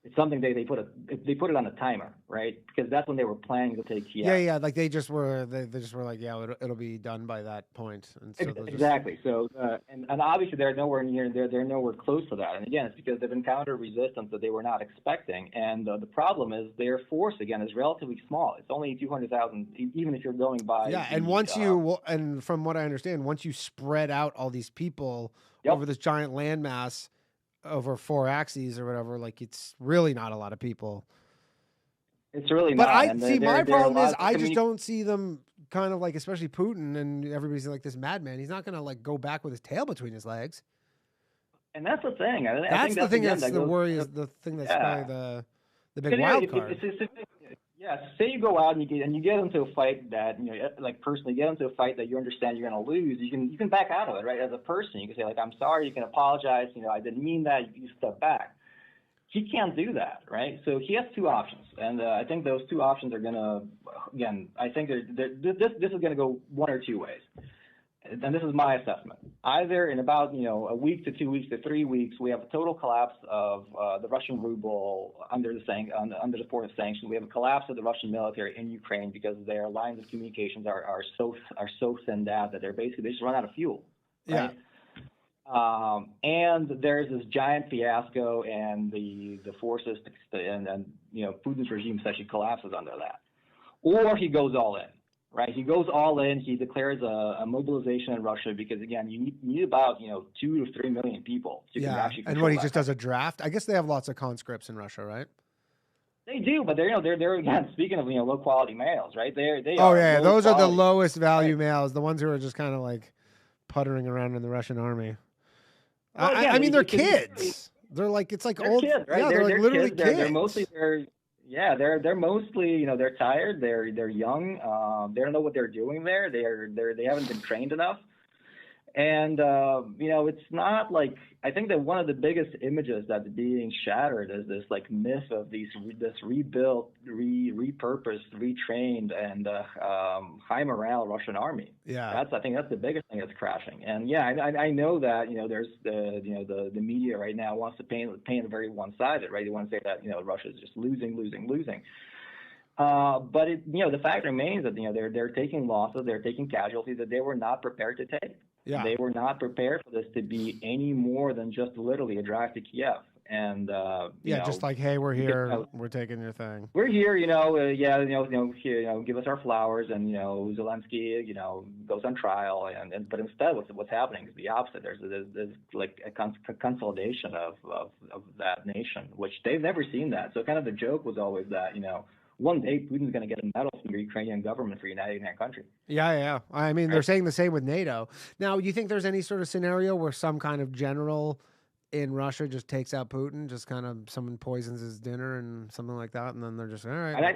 It's something they put it on a timer, right? Because that's when they were planning to take Kiev. Yeah. Like they just were like, yeah, it'll be done by that point. And so exactly. So and obviously they're nowhere near they're nowhere close to that. And again, it's because they've encountered resistance that they were not expecting. And the problem is their force again is relatively small. It's only 200,000, even if you're going by. Yeah, and and from what I understand, once you spread out all these people over this giant landmass over 4 axes or whatever, like it's really not a lot of people. It's really not. But my problem is I just don't see them kind of like, especially Putin, and everybody's like this madman. He's not going to like go back with his tail between his legs. And that's the thing. I think that's the thing that's the worry, is the thing that's probably the big wild card. Say you go out and you get into a fight that, like personally get into a fight that you understand you're going to lose. You can back out of it, right? As a person, you can say like, I'm sorry. You can apologize. I didn't mean that. You step back. He can't do that, right? So he has 2 options, and I think those 2 options are going to, again, I think this is going to go 1 or 2 ways. And this is my assessment. Either in about a week to 2 weeks to 3 weeks, we have a total collapse of the Russian ruble under the force of sanctions. We have a collapse of the Russian military in Ukraine because their lines of communications are so thinned out that they just run out of fuel. Right? Yeah. And there's this giant fiasco, and the forces and Putin's regime essentially collapses under that, or he goes all in. Right, he goes all in. He declares a mobilization in Russia because, again, you need about 2 to 3 million people to actually control. And what, he just does a draft? I guess they have lots of conscripts in Russia, right? They do, but they're again, speaking of low quality males, right? Those are the lowest value males, the ones who are just kind of like puttering around in the Russian army. Well, again, I mean, they're kids. They're like old kids, right? Yeah, they're like literally kids. They're mostly they're mostly they're tired. They're young. They don't know what they're doing there. They haven't been trained enough. And it's not like, I think that one of the biggest images that's being shattered is this like myth of this rebuilt, repurposed, retrained, and high morale Russian army. Yeah, I think that's the biggest thing that's crashing. And I know that there's the media right now wants to paint it very one-sided, right? They want to say that Russia's just losing. But the fact remains that they're taking losses, they're taking casualties that they were not prepared to take. Yeah. They were not prepared for this to be any more than just literally a drive to Kiev. And just like, hey, we're here, we're taking your thing. We're here, give us our flowers, and Zelensky, goes on trial, but instead, what's happening is the opposite. There's like a consolidation of that nation, which they've never seen that. So kind of the joke was always that one day Putin's going to get a medal from the Ukrainian government for uniting that country. Yeah. I mean, they're saying the same with NATO. Now, do you think there's any sort of scenario where some kind of general in Russia just takes out Putin, just kind of someone poisons his dinner and something like that, and then they're just all right?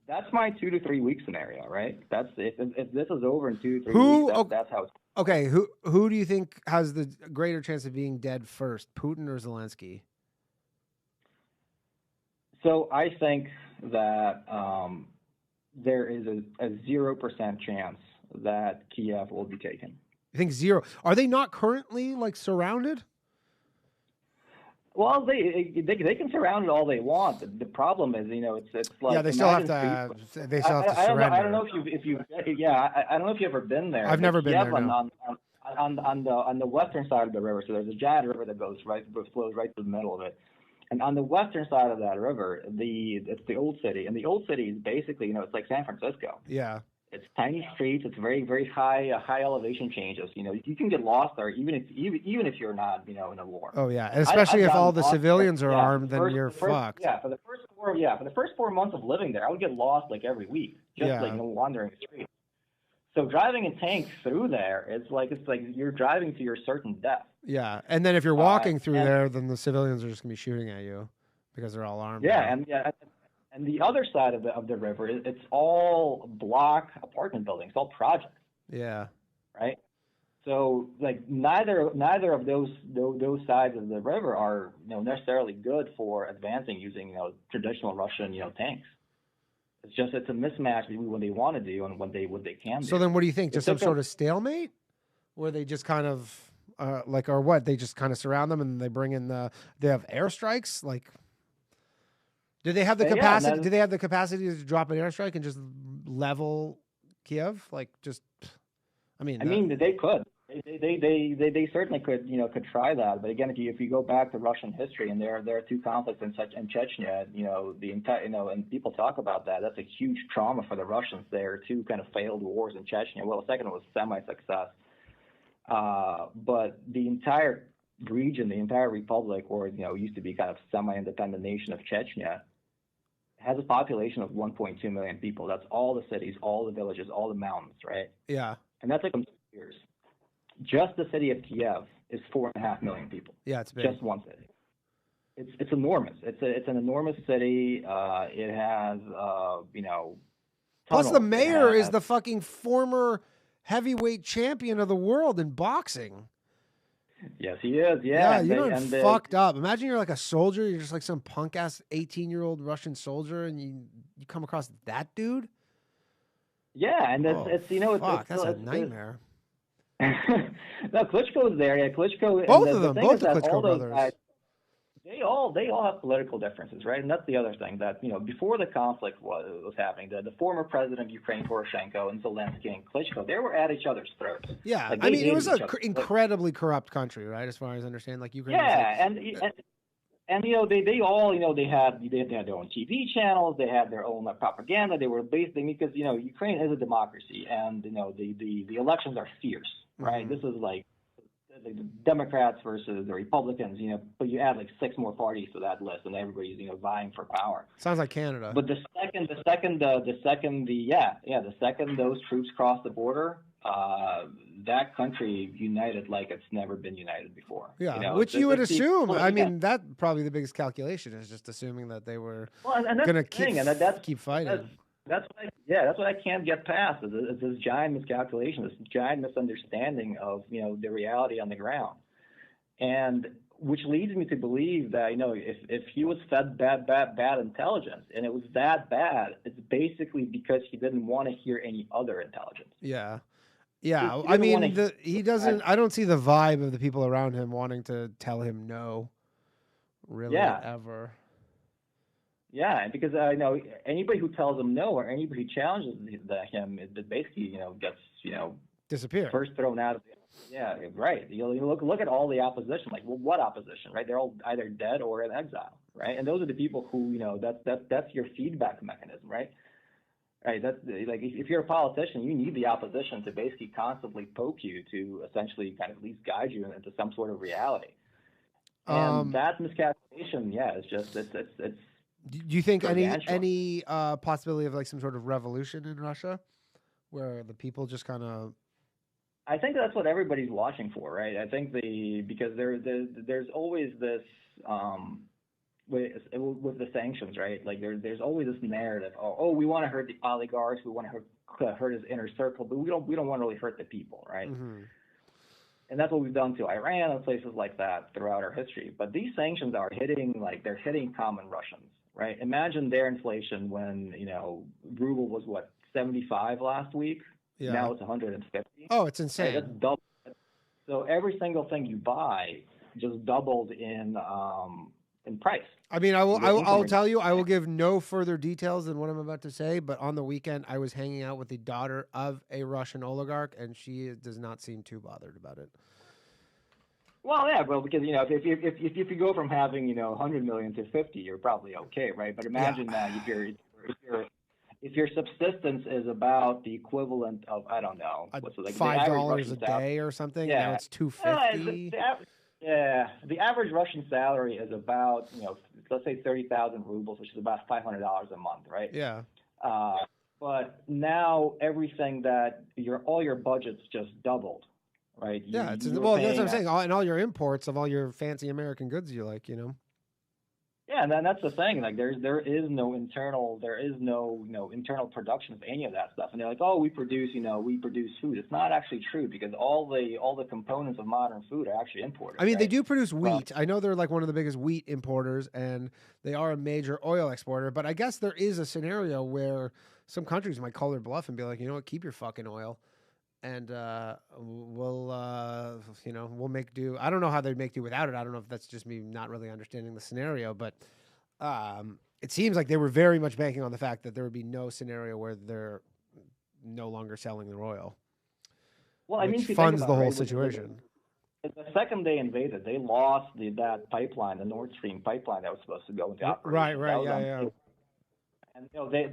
That's my 2 to 3 week scenario, right? That's if this is over in 2 to 3 weeks. That's how it's. Okay, who do you think has the greater chance of being dead first, Putin or Zelensky? So I think that there is a 0% chance that Kiev will be taken. You think 0? Are they not currently like surrounded? Well, they can surround it all they want. The problem is, it's like they still have to. They still have to surrender. I don't know if you I don't know if you've ever been there. I've never been there. No. On the western side of the river, so there's a giant river that flows right through the middle of it. And on the western side of that river, it's the old city, and the old city is basically, it's like San Francisco. Yeah. It's tiny streets. It's very, very high elevation changes. You can get lost there, even if you're not, in a war. Oh yeah, and especially if all the civilians are armed, then you're fucked. Yeah, for the first 4 months of living there, I would get lost like every week, just wandering the streets. So driving in tanks through there, it's like you're driving to your certain death. Yeah, and then if you're walking through there, then the civilians are just gonna be shooting at you because they're all armed. Yeah, and the other side of the river, it's all block apartment buildings, all projects. Yeah. Right. So like neither of those sides of the river are necessarily good for advancing using traditional Russian tanks. It's a mismatch between what they want to do and what they can do. So then what do you think? Just some sort of stalemate? Where they just kind of or what? They just kind of surround them and they bring in they have airstrikes? Like Do they have the Yeah, capacity? and Do they have the capacity to drop an airstrike and just level Kiev? Like, just, I mean, they could. They certainly could, could try that. But again, if you go back to Russian history, and there are two conflicts in Chechnya, the entire, and people talk about that. That's a huge trauma for the Russians. There are two kind of failed wars in Chechnya. Well, the second one was semi-success. But the entire region, the entire republic, or used to be kind of semi-independent nation of Chechnya, has a population of 1.2 million people. That's all the cities, all the villages, all the mountains, right? Yeah. And that's like 2 years. Just the city of Kiev is 4.5 million people. Yeah, it's big. Just one city. It's enormous. It's an enormous city. It has Plus, the tunnels. mayor is the fucking former heavyweight champion of the world in boxing. Yes, he is. Yeah, you know, fucked up. Imagine you're like a soldier. You're just like some punk ass 18-year-old Russian soldier, and you come across that dude. Yeah, and that's a nightmare. No, Klitschko is there. Yeah, Klitschko. Both of them, both the Klitschko brothers. Guys, they all have political differences, right? And that's the other thing that before the conflict was happening, the former president of Ukraine, Poroshenko, and Zelensky and Klitschko, they were at each other's throats. Yeah, like, I mean, it was an incredibly corrupt country, right? As far as I understand, like Ukraine. Yeah, and they all they had their own TV channels, they had their own propaganda. They were basically because Ukraine is a democracy, and the elections are fierce, right? Mm-hmm. This is like the Democrats versus the Republicans, but you add like 6 more parties to that list, and everybody's vying for power. Sounds like Canada. But the second those troops cross the border, that country united like it's never been united before. Yeah, which you would assume. I mean, that probably the biggest calculation is just assuming that they were going to keep fighting. That's what I can't get past is this giant miscalculation, this giant misunderstanding of the reality on the ground, and which leads me to believe that if he was fed bad intelligence and it was that bad, it's basically because he didn't want to hear any other intelligence. Yeah. Yeah, I mean, he doesn't. I don't see the vibe of the people around him wanting to tell him no. Really, ever. Yeah, because I know anybody who tells him no or anybody who challenges him, it basically gets disappear. First thrown out of right. You look at all the opposition. Like, well, what opposition, right? They're all either dead or in exile, right? And those are the people who that's your feedback mechanism, right? Right. That's like if you're a politician, you need the opposition to basically constantly poke you to essentially kind of at least guide you into some sort of reality. And that miscalculation, it's. Do you think any possibility of like some sort of revolution in Russia, where the people just kind of? I think that's what everybody's watching for, right? I think because there's always this. With the sanctions, right? Like there's always this narrative. Oh, we want to hurt the oligarchs, we want to hurt his inner circle, but we don't want to really hurt the people, right? Mm-hmm. And that's what we've done to Iran and places like that throughout our history. But these sanctions are hitting common Russians, right? Imagine their inflation when ruble was 75 last week. Yeah. Now it's 150. Oh, it's insane. Right? That's double. So every single thing you buy just doubled in price. I mean, I'll tell you, I will give no further details than what I'm about to say, but on the weekend, I was hanging out with the daughter of a Russian oligarch, and she does not seem too bothered about it. Well, yeah, because if you go from having 100 million to 50, you're probably okay, right? But imagine that if your subsistence is about the equivalent of $5 a day or something, now it's $2.50. The average Russian salary is about let's say 30,000 rubles, which is about $500 a month, right? Yeah. But now everything that all your budgets just doubled, right? Yeah, that's what I'm saying. And all your imports of all your fancy American goods you like, Yeah, and then that's the thing. Like, there is no internal production of any of that stuff. And they're like, oh, we produce food. It's not actually true because all the components of modern food are actually imported. I mean, right? they do produce wheat. I know they're like one of the biggest wheat importers, and they are a major oil exporter. But I guess there is a scenario where some countries might call their bluff and be like, you know what, keep your fucking oil, and we'll make do. I don't know how they'd make do without it. I don't know if that's just me not really understanding the scenario, but it seems like they were very much banking on the fact that there would be no scenario where they're no longer selling their oil. Well, I mean, which if you funds think the about it, whole right, situation. the second they invaded, they lost that pipeline, the Nord Stream pipeline that was supposed to go into operation. Right, yeah. And they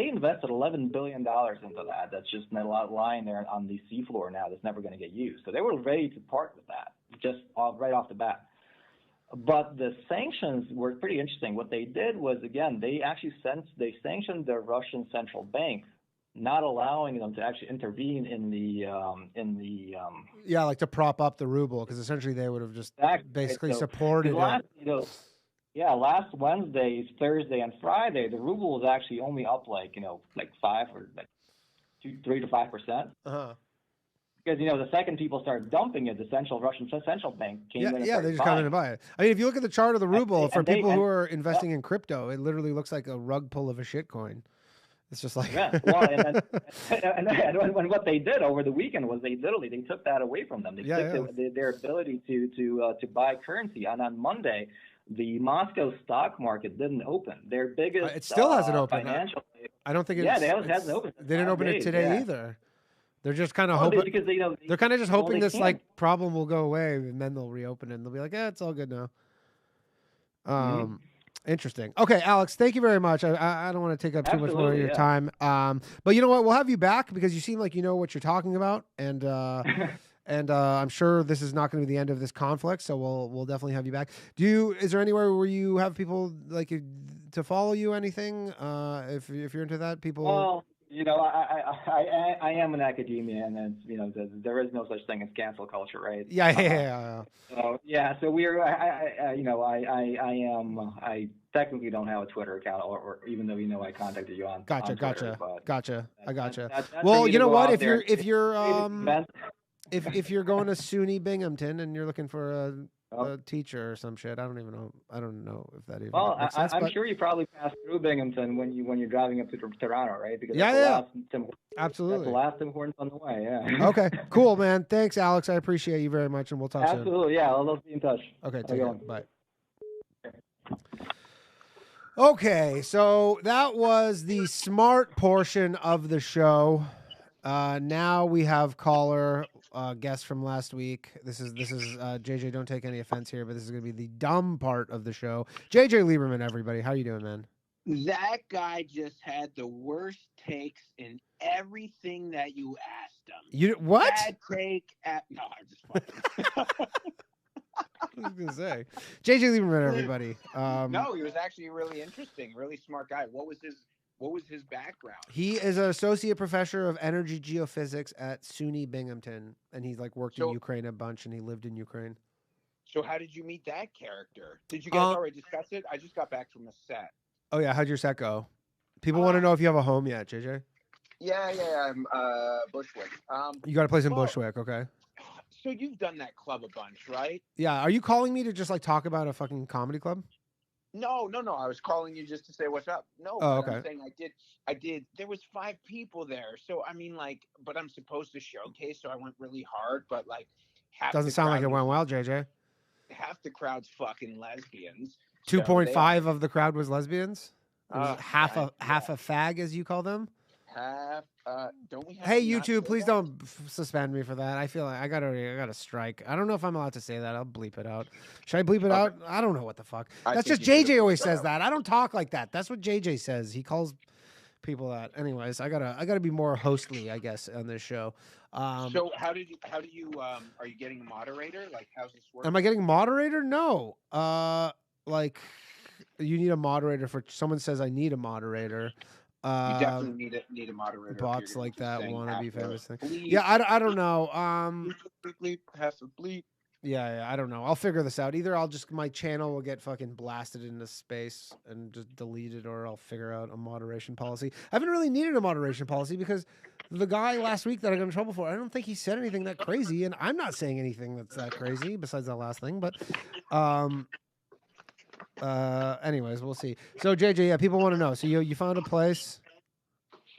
invested $11 billion into that. That's just lying there on the seafloor now. That's never going to get used. So they were ready to part with that right off the bat. But the sanctions were pretty interesting. What they did was, again, they sanctioned the Russian central bank, not allowing them to actually intervene in the like to prop up the ruble, because essentially they would have just basically supported it. Last Wednesday, Thursday, and Friday, the ruble was actually only up like 5 or 3 to 5%. Because the second people started dumping it, the Russian central bank came in. They just come in and buy it. I mean, if you look at the chart of the ruble, for people who are investing in crypto, it literally looks like a rug pull of a shit coin. It's just like and what they did over the weekend was they took that away from them. They took their ability to buy currency. And on Monday, the Moscow stock market didn't open. Their biggest it still hasn't opened. Financial. I don't think it hasn't opened. They didn't open it today either. They're just kind of hoping. Because they're kind of just hoping this problem will go away, and then they'll reopen it, and they'll be like, "Yeah, it's all good now." Interesting. Okay, Alex, thank you very much. I don't want to take up too much more of your time. But you know what? We'll have you back because you seem like you know what you're talking about, and and I'm sure this is not going to be the end of this conflict. So we'll definitely have you back. Is there anywhere where you have people like to follow you? Anything? If you're into that, people. Well, I am in academia, and there is no such thing as cancel culture, right? Yeah. So we're, I technically don't have a Twitter account, or even though I contacted you on. Gotcha. I gotcha. Well, you know what? If you're if you're going to SUNY Binghamton and you're looking for a teacher or some shit, I don't know if that even makes sense. I'm sure you probably pass through Binghamton when you're driving up to Toronto, right? Because absolutely. That's the last Tim Hortons on the way. Yeah. Okay, cool, man. Thanks, Alex. I appreciate you very much, and we'll talk soon. Absolutely, yeah. I'll be in touch. Okay, take care. Bye. Okay, so that was the smart portion of the show. Now we have caller guest from last week. This is JJ. Don't take any offense here, but this is going to be the dumb part of the show. JJ Lieberman, everybody, how you doing, man? That guy just had the worst takes in everything that you asked him. You what? Bad take at no, I'm just fucking. I was going to say, JJ Lieberman, everybody. No, he was actually really interesting, really smart guy. What was his background? He is an associate professor of energy geophysics at SUNY Binghamton, and he's worked in Ukraine a bunch, and he lived in Ukraine. So how did you meet that character? Did you guys already discuss it? I just got back from a set. Oh yeah, how'd your set go? People want to know if you have a home yet, JJ. Yeah, I'm Bushwick. You got a place in Bushwick, okay? So you've done that club a bunch, right? Yeah. Are you calling me to just talk about a fucking comedy club? No. I was calling you just to say what's up. No. Oh, okay. I'm saying I did. There was 5 people there, so I mean, but I'm supposed to showcase, so I went really hard, but half. Doesn't sound like it went well, JJ. Half the crowd's fucking lesbians. 2.5 of the crowd was lesbians. Half a yeah. fag, as you call them. Half. Don't we have? Hey, YouTube, please don't suspend me for that. I feel like I got a strike. I don't know if I'm allowed to say that. I'll bleep it out. Should I bleep it out? I don't know what the fuck. That's just JJ always says that. I don't talk like that. That's what JJ says. He calls people that. Anyways, I gotta be more hostly, I guess, on this show. So how do you are you getting a moderator? How's this work? Am I getting a moderator? No. You need a moderator for someone says I need a moderator. You definitely need a moderator. Bots like that want to be famous thing. Bleep. Yeah, I don't know. Bleep, have to bleep. Yeah, I don't know. I'll figure this out. Either my channel will get fucking blasted into space and just delete it, or I'll figure out a moderation policy. I haven't really needed a moderation policy because the guy last week that I got in trouble for, I don't think he said anything that crazy, and I'm not saying anything that's that crazy besides that last thing. But anyways, we'll see. So JJ, yeah, people want to know. So you found a place?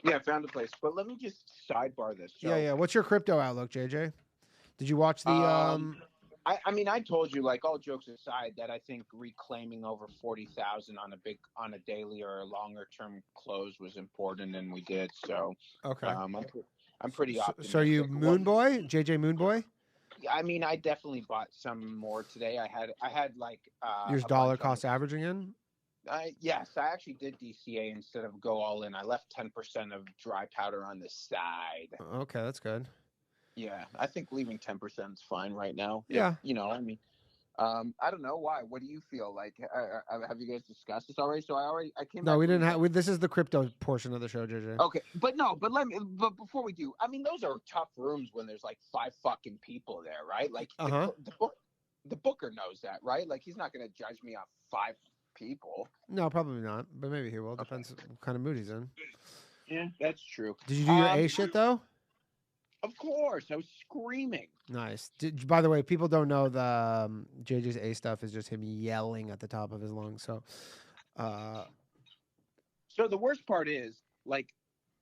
Yeah, I found a place. But let me just sidebar this. So, yeah. What's your crypto outlook, JJ? Did you watch the I mean, I told you, like, all jokes aside, that I think reclaiming over 40,000 on a daily or a longer term close was important, and we did. So, Okay. I'm pretty optimistic. So are you Moon Boy, JJ Moon Boy? I mean, I definitely bought some more today. I had like Your dollar cost averaging in? Yes, I actually did DCA instead of go all in. I left 10% of dry powder on the side. Okay, that's good. Yeah, I think leaving 10% is fine right now. Yeah. I mean, I don't know why. What do you feel like? Have you guys discussed this already? So I came. No, back we didn't have. This is the crypto portion of the show, JJ. Okay, but before we do, I mean, those are tough rooms when there's like 5 fucking people there, right? Like the booker knows that, right? Like he's not going to judge me off 5 people. No, probably not. But maybe he will. Depends what kind of mood he's in. Yeah, that's true. Did you do your A shit though? Of course, I was screaming. Nice. By the way, people don't know the JJ's A stuff is just him yelling at the top of his lungs. So, so the worst part is, like,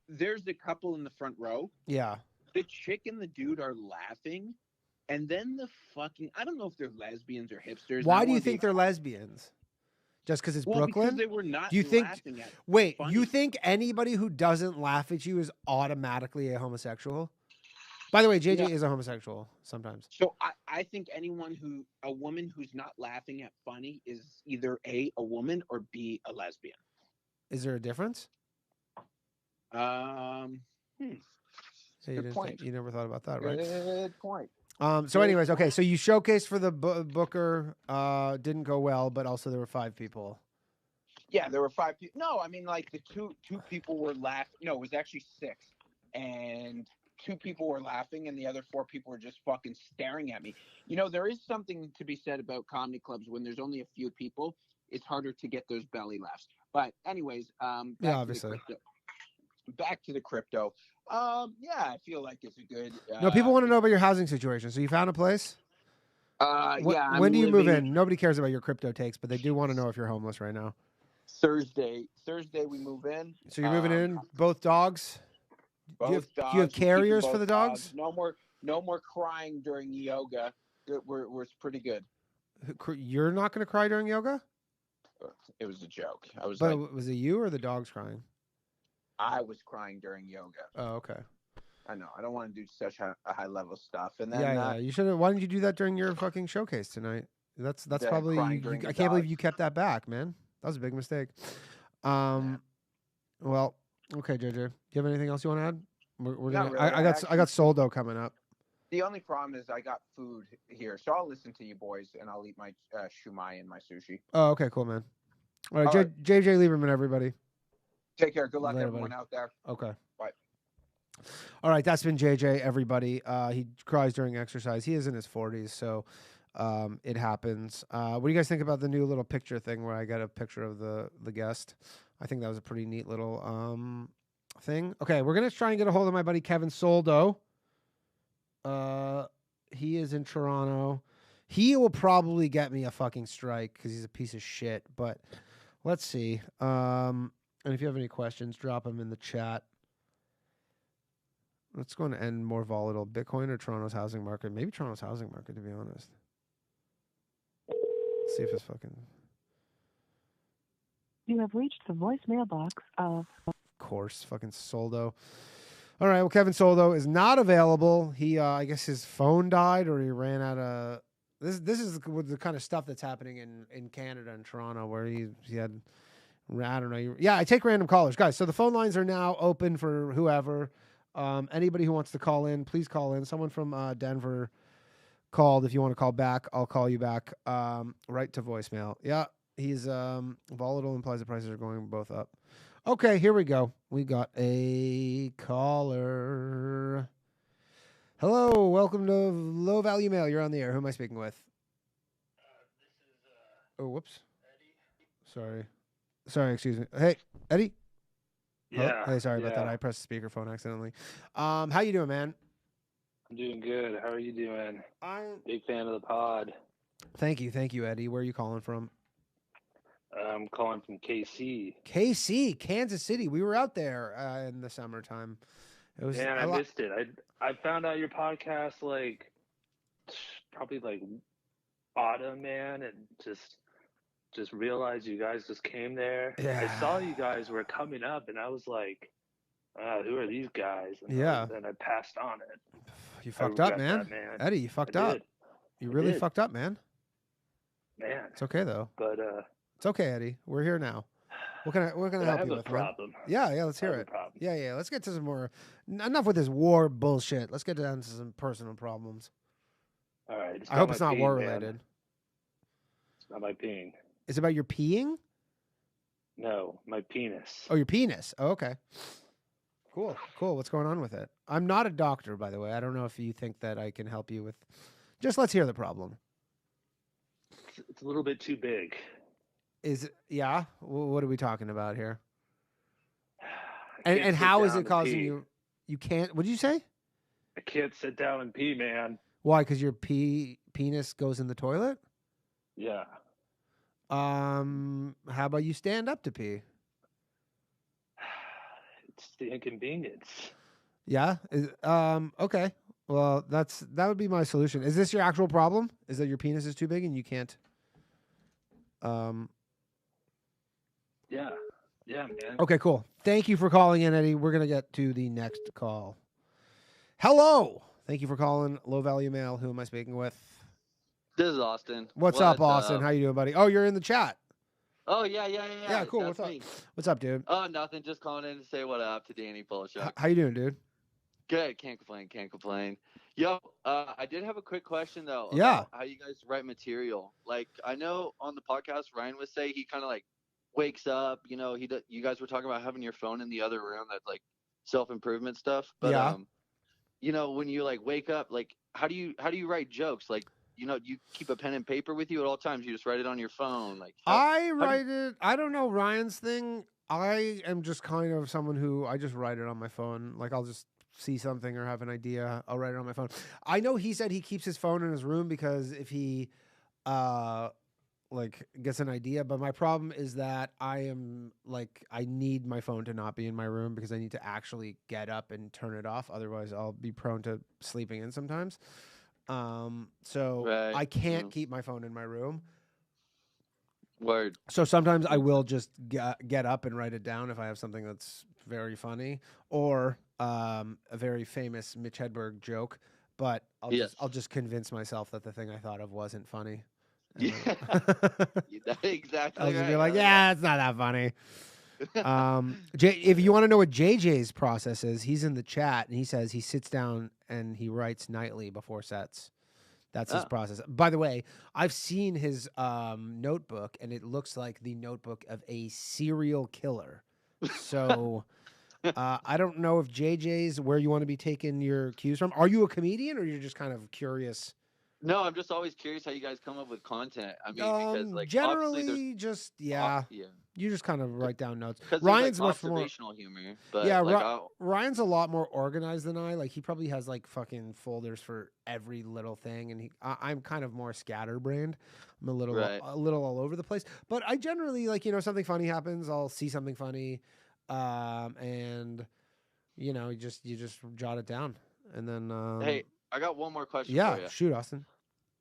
there's a couple in the front row. Yeah. The chick and the dude are laughing, and then the fucking, I don't know if they're lesbians or hipsters. Why do you think they're lesbians? Just because it's Brooklyn? Because they were not do you think, laughing at wait, funny. You think anybody who doesn't laugh at you is automatically a homosexual? By the way, JJ is a homosexual sometimes. So I think a woman who's not laughing at funny is either A, a woman, or B, a lesbian. Is there a difference? Good point. You never thought about that, right? Good point. So anyways, okay, so you showcased for the Booker, didn't go well, but also there were 5 people. Yeah, there were 5 people. No, I mean, like, the two people were laughing. No, it was actually 6. And 2 people were laughing, and the other 4 people were just fucking staring at me. You know, there is something to be said about comedy clubs. When there's only a few people, it's harder to get those belly laughs. But anyways, obviously. Back to the crypto. I feel like it's a good. No, people want to know about your housing situation. So you found a place? When do you move in? Nobody cares about your crypto takes, but they do want to know if you're homeless right now. Thursday we move in. So you're moving in, both dogs? Do you have carriers for the dogs? No more crying during yoga. We're pretty good. You're not going to cry during yoga? It was a joke. Was it you or the dogs crying? I was crying during yoga. Oh, okay. I know. I don't want to do such a high level stuff. And then you should. Why didn't you do that during your fucking showcase tonight? That's probably. I can't believe you kept that back, man. That was a big mistake. Well, okay, JJ. Do you have anything else you want to add? We're gonna. Really. I got Soldo coming up. The only problem is I got food here, so I'll listen to you boys and I'll eat my shumai and my sushi. Oh, okay, cool, man. All right, JJ Lieberman, everybody. Take care. Good luck, everyone out there. Okay. Bye. All right, that's been JJ, everybody. He cries during exercise. He is in his 40s, so it happens. What do you guys think about the new little picture thing where I got a picture of the guest? I think that was a pretty neat little thing. Okay, we're going to try and get a hold of my buddy Kevin Soldo. He is in Toronto. He will probably get me a fucking strike because he's a piece of shit, but let's see. And if you have any questions, drop them in the chat. Let's go and end more volatile. Bitcoin or Toronto's housing market? Maybe Toronto's housing market, to be honest. Let's see if it's fucking... You have reached the voicemail box of course, fucking Soldo. All right, well, Kevin Soldo is not available. He, I guess his phone died or he ran out of... This is the kind of stuff that's happening in Canada and Toronto where he had... I don't know. Yeah, I take random callers. Guys, so the phone lines are now open for whoever. Anybody who wants to call in, please call in. Someone from Denver called. If you want to call back, I'll call you back. Right to voicemail. Yeah, he's volatile implies the prices are going both up. Okay, here we go. We got a caller. Hello, welcome to Low Value Mail. You're on the air. Who am I speaking with? Oh, whoops. Sorry, excuse me. Hey, Eddie? Yeah. Oh, hey, sorry about that. I pressed the speakerphone accidentally. How you doing, man? I'm doing good. How are you doing? I'm big fan of the pod. Thank you, Eddie. Where are you calling from? I'm calling from KC. KC, Kansas City. We were out there in the summertime. It was. Man, I missed it. I found out your podcast probably autumn, man, and just realized you guys just came there. Yeah. I saw you guys were coming up, and I was like, who are these guys? And Yeah. then I passed on it. You fucked up, regret man. that, man. Eddie, you fucked I up. did. You I really did. fucked up, man. Man. It's okay though. But it's okay, Eddie. We're here now. What can I help I have you a with, problem. man? Yeah, let's I hear have a it. problem. Yeah, let's get to some more. Enough with this war bullshit. Let's get down to some personal problems. All right. I hope it's my not peeing, war man. related. It's not my peeing. It's about your peeing? No, my penis. Oh, your penis. Oh, okay. Cool. What's going on with it? I'm not a doctor, by the way. I don't know if you think that I can help you with. Just let's hear the problem. It's a little bit too big. Is it? Yeah. What are we talking about here? I can't And sit how is down it and causing pee. you? You can't. What did you say? I can't sit down and pee, man. Why? Because your penis goes in the toilet? Yeah. How about you stand up to pee? It's the inconvenience. Yeah. Okay. Well, that would be my solution. Is this your actual problem? Is that your penis is too big and you can't? Yeah. Yeah, man. Okay, cool. Thank you for calling in, Eddie. We're gonna get to the next call. Hello. Thank you for calling Low Value Mail. Who am I speaking with? This is Austin. What's up, Austin? How you doing, buddy? Oh, you're in the chat. Oh, yeah. Yeah, cool. That's What's up? me. What's up, dude? Oh, nothing. Just calling in to say what up to Danny Polishchuk. How you doing, dude? Good. Can't complain. Yo, I did have a quick question, though. Yeah. About how you guys write material. Like, I know on the podcast, Ryan would say he kind of like wakes up, you guys were talking about having your phone in the other room. That's like self-improvement stuff. But, yeah. When you like wake up, like, how do you write jokes? Like, you keep a pen and paper with you at all times. You just write it on your phone. Like I write it. I don't know Ryan's thing. I am just kind of someone who I just write it on my phone. Like I'll just see something or have an idea, I'll write it on my phone. I know he said he keeps his phone in his room because if he like gets an idea, but my problem is that I need my phone to not be in my room because I need to actually get up and turn it off. Otherwise I'll be prone to sleeping in sometimes. So Right. I can't keep my phone in my room. Word. So sometimes I will just get up and write it down if I have something that's very funny or a very famous Mitch Hedberg joke. But I'll just convince myself that the thing I thought of wasn't funny. Yeah. Exactly. I'll just be right. like, yeah, it's not that funny. If you want to know what JJ's process is, he's in the chat and he says he sits down and he writes nightly before sets. That's his process. By the way, I've seen his notebook and it looks like the notebook of a serial killer. So I don't know if JJ's where you want to be taking your cues from. Are you a comedian or you're just kind of curious? No, I'm just always curious how you guys come up with content. I mean, because like generally just you just kind of write down notes. Ryan's much more observational humor, but Ryan's a lot more organized than I. Like he probably has like fucking folders for every little thing, and I'm kind of more scatterbrained. I'm a little all over the place, but I generally like something funny happens, I'll see something funny, and you just jot it down, and then hey, I got one more question. Yeah, for you. Shoot, Austin.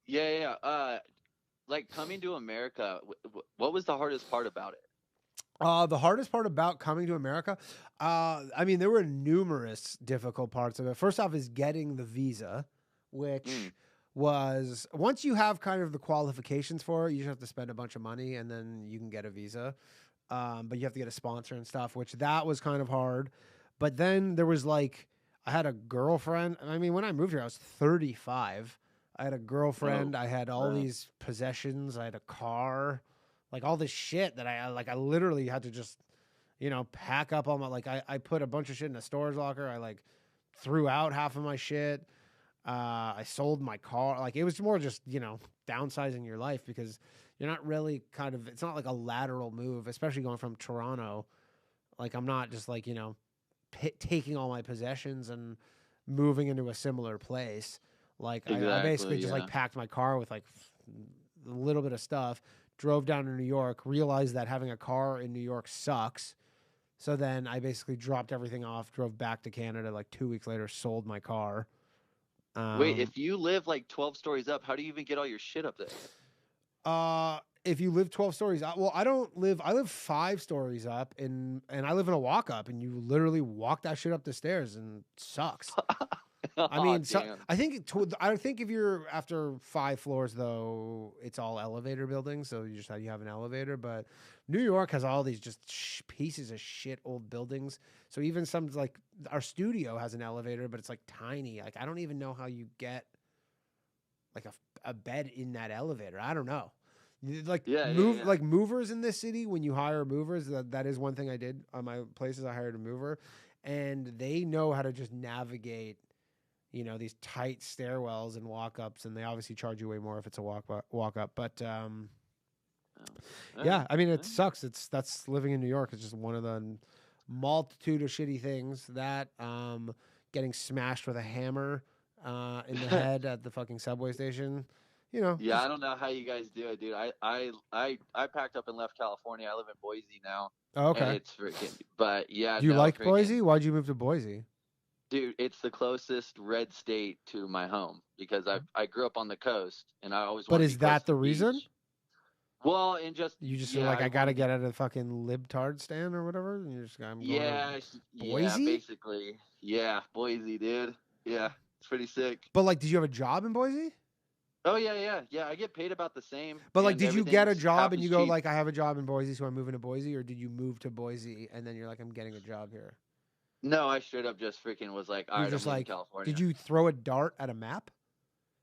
Yeah. Like coming to America, what was the hardest part about it? The hardest part about coming to America, I mean, there were numerous difficult parts of it. First off is getting the visa, which was, once you have kind of the qualifications for it, you just have to spend a bunch of money and then you can get a visa. But you have to get a sponsor and stuff, which that was kind of hard. But then there was like, I had a girlfriend. I mean, when I moved here, I was 35. I had a girlfriend. I had all these possessions. I had a car, like all this shit that I literally had to just, pack up all my, I put a bunch of shit in a storage locker. I threw out half of my shit. I sold my car. Like it was more just, downsizing your life because you're not really it's not like a lateral move, especially going from Toronto. Like I'm not just taking all my possessions and moving into a similar place. Like I basically just packed my car with a little bit of stuff, drove down to New York, realized that having a car in New York sucks. So then I basically dropped everything off, drove back to Canada 2 weeks later, sold my car. Wait, if you live 12 stories up, how do you even get all your shit up there? If you live 12 stories up, well, I live 5 stories up and I live in a walk up, and you literally walk that shit up the stairs, and it sucks. I mean, I think if you're after 5 floors though, it's all elevator buildings, so you have an elevator. But New York has all these just pieces of shit old buildings. So even some, like our studio has an elevator, but it's like tiny. Like I don't even know how you get like a bed in that elevator. I don't know. Like like movers in this city, when you hire movers, that is one thing I did on my places. I hired a mover, and they know how to just navigate, you know, these tight stairwells and walk ups, and they obviously charge you way more if it's a walk up. But yeah, I mean, it sucks. That's living in New York. It's just one of the multitude of shitty things. That getting smashed with a hammer in the head at the fucking subway station. You know. Yeah, I don't know how you guys do it, dude. I packed up and left California. I live in Boise now. Oh, okay. And it's freaking. But yeah. Do you like Boise? Why'd you move to Boise? Dude, it's the closest red state to my home because I grew up on the coast and I always. But is that the reason? Well, and you just feel like I gotta get out of the fucking libtard stand or whatever, and you're just Boise? Basically, yeah, Boise, dude. Yeah, it's pretty sick. But like, did you have a job in Boise? Oh yeah. I get paid about the same. But like, did you get a job and you go like, I have a job in Boise, so I'm moving to Boise, or did you move to Boise and then you're like, I'm getting a job here? No, I straight up just freaking was like, all right, just I'm like, in California. Did you throw a dart at a map?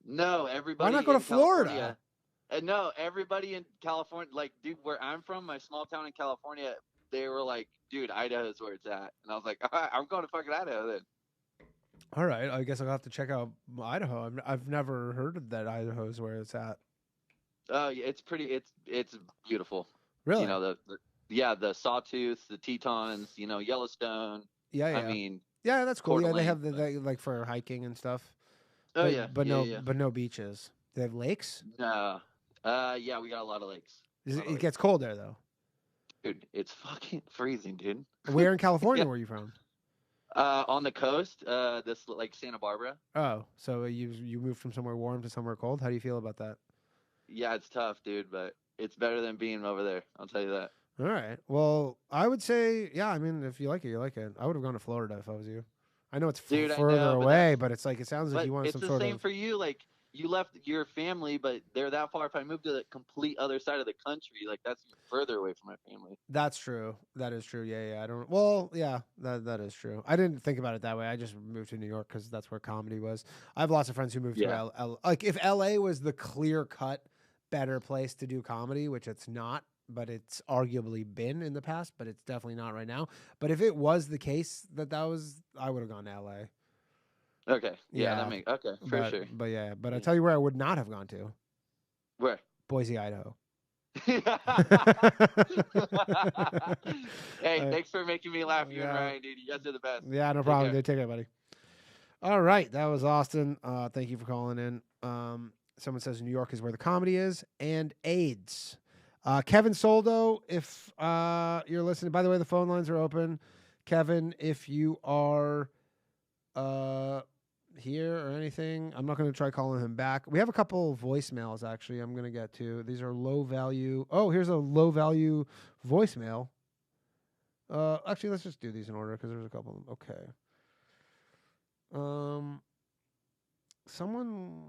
No, everybody. Why not go to Florida? No, everybody in California, like, dude, where I'm from, my small town in California, they were like, dude, Idaho's where it's at. And I was like, all right, I'm going to fucking Idaho then. All right, I guess I'll have to check out Idaho. I've never heard of that Idaho's where it's at. Oh, yeah, it's pretty. It's beautiful. Really? You know the Sawtooth, the Tetons. You know, Yellowstone. Yeah. I mean, yeah, that's cool. Yeah, they have they like for hiking and stuff. Oh yeah, but no beaches. They have lakes. No. Yeah, we got a lot of lakes. It gets cold there though. Dude, it's fucking freezing, dude. Where in California were you from? On the coast, this like Santa Barbara. Oh, so you moved from somewhere warm to somewhere cold. How do you feel about that? Yeah, it's tough, dude, but it's better than being over there. I'll tell you that. All right. Well, I would say, yeah. I mean, if you like it, you like it. I would have gone to Florida if I was you. I know it's further away, but it's like it sounds like you want some sort of. It's the same for you. Like you left your family, but they're that far. If I moved to the complete other side of the country, like that's further away from my family. That's true. That is true. Yeah. I don't. Well, yeah. That is true. I didn't think about it that way. I just moved to New York because that's where comedy was. I have lots of friends who moved to L. Like if LA was the clear cut better place to do comedy, which it's not. But it's arguably been in the past, but it's definitely not right now. But if it was the case that was, I would have gone to LA. Okay. Yeah. That makes for sure. But yeah, but I tell you where I would not have gone to. Where? Boise, Idaho. Hey, thanks for making me laugh. You and Ryan, dude. You guys are the best. Yeah, no problem, dude. Take care, buddy. All right, that was Austin. Thank you for calling in. Someone says New York is where the comedy is, and AIDS. Kevin Soldo, if you're listening, by the way, the phone lines are open. Kevin, if you are here or anything, I'm not going to try calling him back. We have a couple of voicemails, actually, I'm going to get to. These are low value. Oh, here's a low value voicemail. Actually, let's just do these in order because there's a couple of them. Okay. Someone.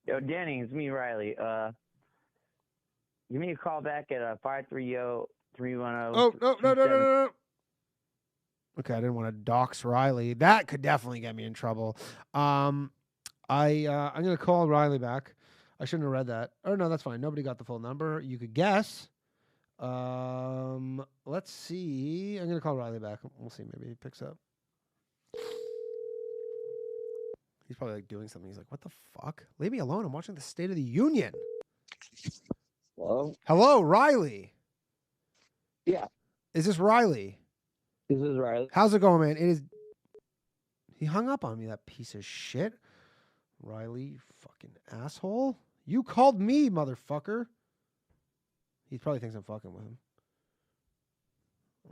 Yo, Danny, it's me, Riley. Give me a call back at 530-310. Oh, no. Okay, I didn't want to dox Riley. That could definitely get me in trouble. I'm going to call Riley back. I shouldn't have read that. Oh, no, that's fine. Nobody got the full number. You could guess. Let's see. I'm going to call Riley back. We'll see. Maybe he picks up. He's probably like doing something. He's like, what the fuck? Leave me alone. I'm watching the State of the Union. Hello, Riley. Yeah. Is this Riley? This is Riley. How's it going, man? It is. He hung up on me, that piece of shit. Riley, you fucking asshole. You called me, motherfucker. He probably thinks I'm fucking with him.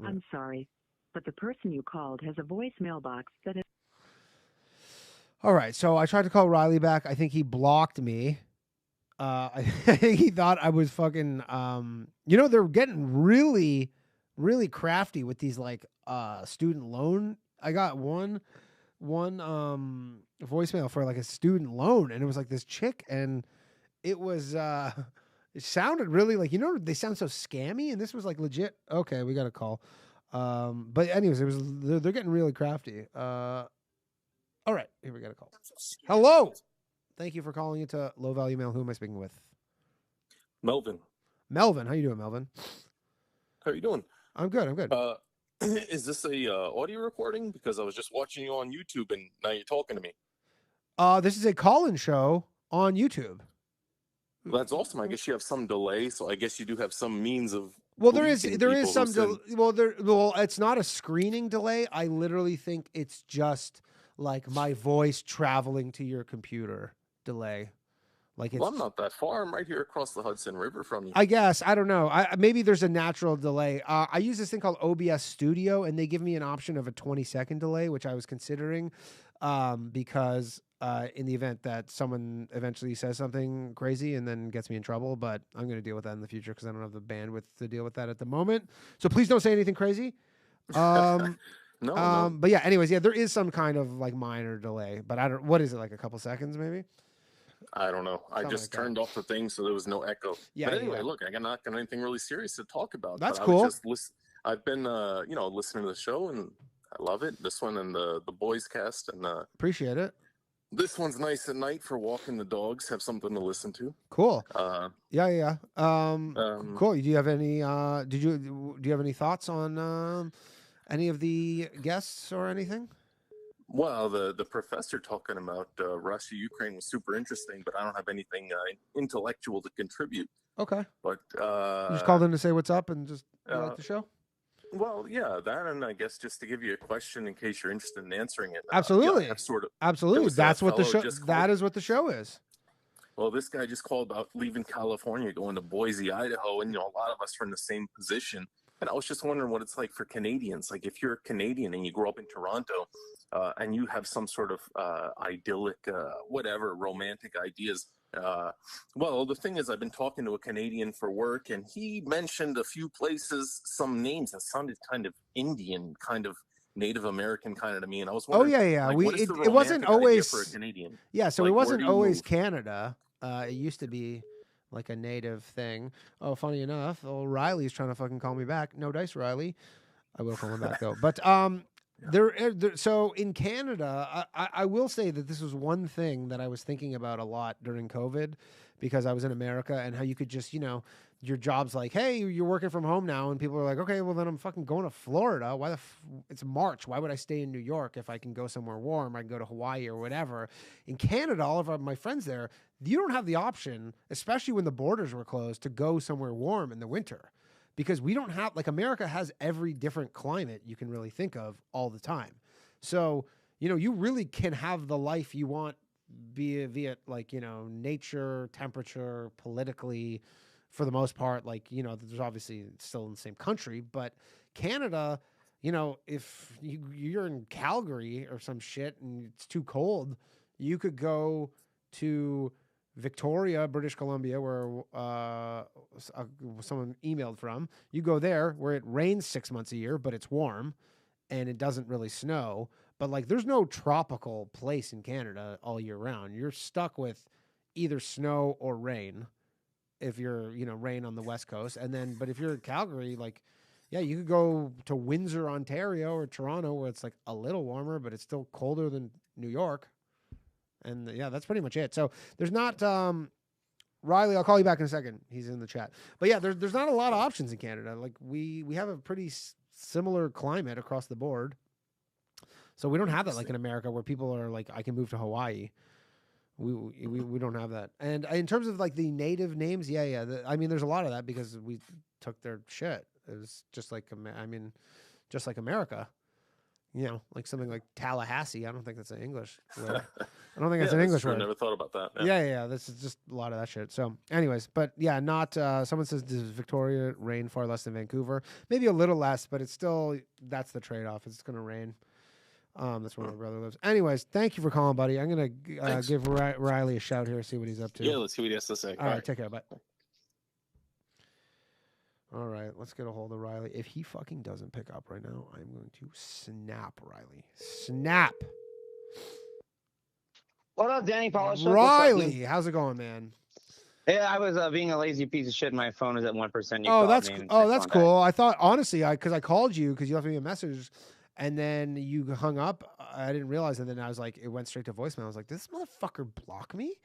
I'm sorry, but the person you called has a voicemail box that is. All right, so I tried to call Riley back. I think he blocked me. I think he thought I was fucking. They're getting really, really crafty with these like student loan. I got one voicemail for like a student loan, and it was like this chick, and it was it sounded really like they sound so scammy, and this was like legit. Okay, we got a call. But anyways, they're getting really crafty. All right, here we got a call. Hello. Thank you for calling into Low Value Mail. Who am I speaking with? Melvin. Melvin. How you doing, Melvin? How are you doing? I'm good. I'm good. Is this a audio recording? Because I was just watching you on YouTube, and now you're talking to me. This is a call-in show on YouTube. Well, that's awesome. I guess you have some delay, so I guess you do have some means of. Well, there is some well, it's not a screening delay. I literally think it's just like my voice traveling to your computer delay. Like it's, well, I'm not that far. I'm right here across the Hudson River from you. I guess. I don't know. Maybe there's a natural delay. I use this thing called OBS Studio, and they give me an option of a 20-second delay, which I was considering because in the event that someone eventually says something crazy and then gets me in trouble. But I'm going to deal with that in the future because I don't have the bandwidth to deal with that at the moment. So please don't say anything crazy. No. But yeah, anyways, yeah, there is some kind of like minor delay, but I don't. What is it, like a couple seconds, maybe? I don't know. I just turned off the thing so there was no echo. Yeah. But anyway, look, I not got anything really serious to talk about. That's cool. I've been, listening to the show, and I love it. This one and the Boys Cast, and appreciate it. This one's nice at night for walking the dogs. Have something to listen to. Cool. Yeah. Cool. Do you have any? Do you have any thoughts on any of the guests or anything? Well, the professor talking about Russia, Ukraine was super interesting, but I don't have anything intellectual to contribute. Okay. But you just called in to say what's up and just like the show? Well, yeah, that, and I guess just to give you a question in case you're interested in answering it. Absolutely. Absolutely. That's what the show. That is what the show is. Well, this guy just called about leaving California, going to Boise, Idaho, and a lot of us are in the same position. And I was just wondering what it's like for Canadians. Like if you're a Canadian and you grow up in Toronto, and you have some sort of idyllic, romantic ideas. Well, the thing is, I've been talking to a Canadian for work, and he mentioned a few places, some names that sounded kind of Indian, kind of Native American kind of to me. And I was wondering, it wasn't always for a Canadian. Yeah, so it wasn't always Canada. It used to be like a native thing. Oh, funny enough, old Riley's trying to fucking call me back. No dice, Riley. I will call him back though. But so in Canada, I will say that this was one thing that I was thinking about a lot during COVID because I was in America, and how you could just, your job's like, hey, you're working from home now, and people are like, okay, well then I'm fucking going to Florida. It's March. Why would I stay in New York if I can go somewhere warm? I can go to Hawaii or whatever. In Canada, all of my friends there, you don't have the option, especially when the borders were closed, to go somewhere warm in the winter. Because we don't have, like, America has every different climate you can really think of all the time. So, you really can have the life you want via like, nature, temperature, politically, for the most part. Like, there's obviously still in the same country, but Canada, if you're in Calgary or some shit and it's too cold, you could go to Victoria, British Columbia, where someone emailed from. You go there where it rains 6 months a year, but it's warm and it doesn't really snow. But like, there's no tropical place in Canada all year round. You're stuck with either snow or rain if you're, rain on the West Coast. But if you're in Calgary, like, yeah, you could go to Windsor, Ontario, or Toronto, where it's like a little warmer, but it's still colder than New York. And yeah, that's pretty much it. So there's not, Riley, I'll call you back in a second. He's in the chat. But yeah, there's not a lot of options in Canada. Like we have a pretty similar climate across the board. So we don't have that like in America where people are like, I can move to Hawaii. We don't have that. And in terms of like the native names, there's a lot of that because we took their shit. It was just like, just like America. Like something like Tallahassee. I don't think that's an English word. I don't think that's an English word. I never thought about that. Yeah. This is just a lot of that shit. So anyways, but yeah, not, someone says, does Victoria rain far less than Vancouver? Maybe a little less, but it's still, that's the trade-off. It's going to rain. That's where my brother lives. Anyways, thank you for calling, buddy. I'm gonna give Riley a shout here, see what he's up to. Yeah, let's see what he has to say. All right, take care. Bye. All right, let's get a hold of Riley. If he fucking doesn't pick up right now, I'm going to snap Riley. Snap. What up, Danny Polishchuk? Riley, how's it going, man? Yeah, I was being a lazy piece of shit. My phone was at 1%. That's cool. I thought honestly, because I called you because you left me a message, and then you hung up. I didn't realize, and then I was like, it went straight to voicemail. I was like, this motherfucker block me?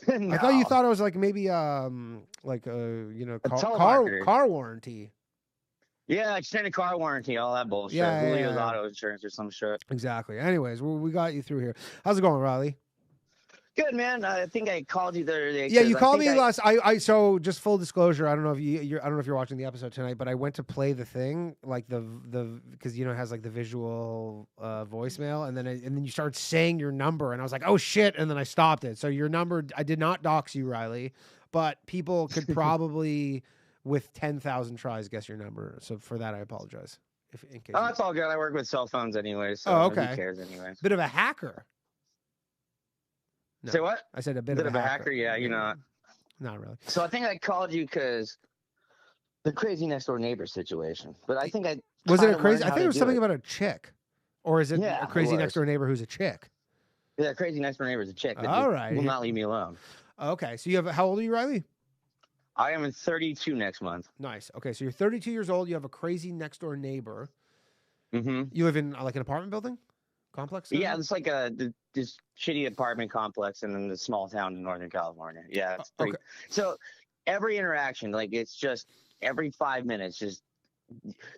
No. I thought you thought it was like maybe car warranty. Yeah, extended car warranty, all that bullshit. Julio's auto insurance or some shit. Exactly. Anyways, we got you through here. How's it going, Riley? Good, man. I think I called you the other day. Yeah, you called me last. So just full disclosure, I don't know if I don't know if you're watching the episode tonight, but I went to play the thing, like the because it has like the visual voicemail, and then you started saying your number, and I was like, oh shit, and then I stopped it. So your number, I did not dox you, Riley, but people could probably with 10,000 tries guess your number. So for that, I apologize. In case that's all good. I work with cell phones anyway, so okay. Who cares anyway? Bit of a hacker. No. Say what? I said a bit of a hacker. Yeah, Not really. So I think I called you because the crazy next door neighbor situation. But I think was it a crazy? I think it was something about a chick, or is it a crazy next door neighbor who's a chick? Yeah, crazy next door neighbor is a chick. All right, will not leave me alone. Okay, so you have how old are you, Riley? I am 32 next month. Nice. Okay, so you're 32 years old. You have a crazy next door neighbor. Mm-hmm. You live in like an apartment building complex? Yeah, it's like this shitty apartment complex in a small town in Northern California. Yeah, it's pretty. Okay. So every interaction, like it's just every 5 minutes, just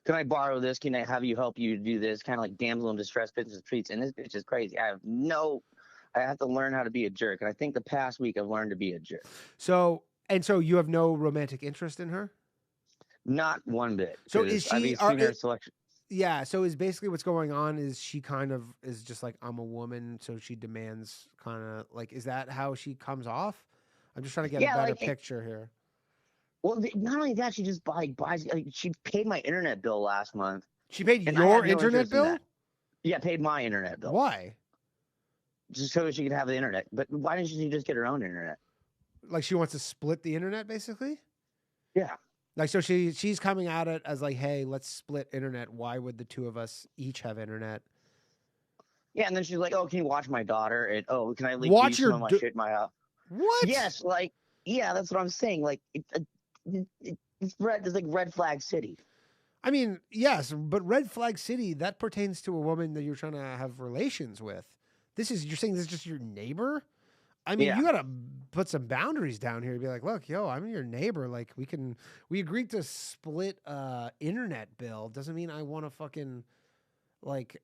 can I borrow this? Can I have you help you do this? Kind of like damsel in distress business treats. And this bitch is crazy. I have to learn how to be a jerk. And I think the past week I've learned to be a jerk. So you have no romantic interest in her? Not one bit. So is she selection? Yeah, so is basically what's going on is she kind of is just like, I'm a woman, so she demands kind of like, is that how she comes off? I'm just trying to get a better picture here. Well, not only that, she just buys. She paid my internet bill last month. She paid your internet bill? Yeah, paid my internet bill. Why? Just so she could have the internet. But why didn't she just get her own internet? Like she wants to split the internet, basically? Yeah. Like, so she's coming at it as like, hey, let's split internet. Why would the two of us each have internet? Yeah, and then she's like, oh, can you watch my daughter? And, oh, can I leave some of my shit in my house? What? Yes, like, yeah, that's what I'm saying. Like, it's like red flag city. I mean, yes, but red flag city, that pertains to a woman that you're trying to have relations with. You're saying this is just your neighbor? I mean, you got to put some boundaries down here to be like, look, yo, I'm your neighbor. Like, we agreed to split internet bill. Doesn't mean I want to fucking, like,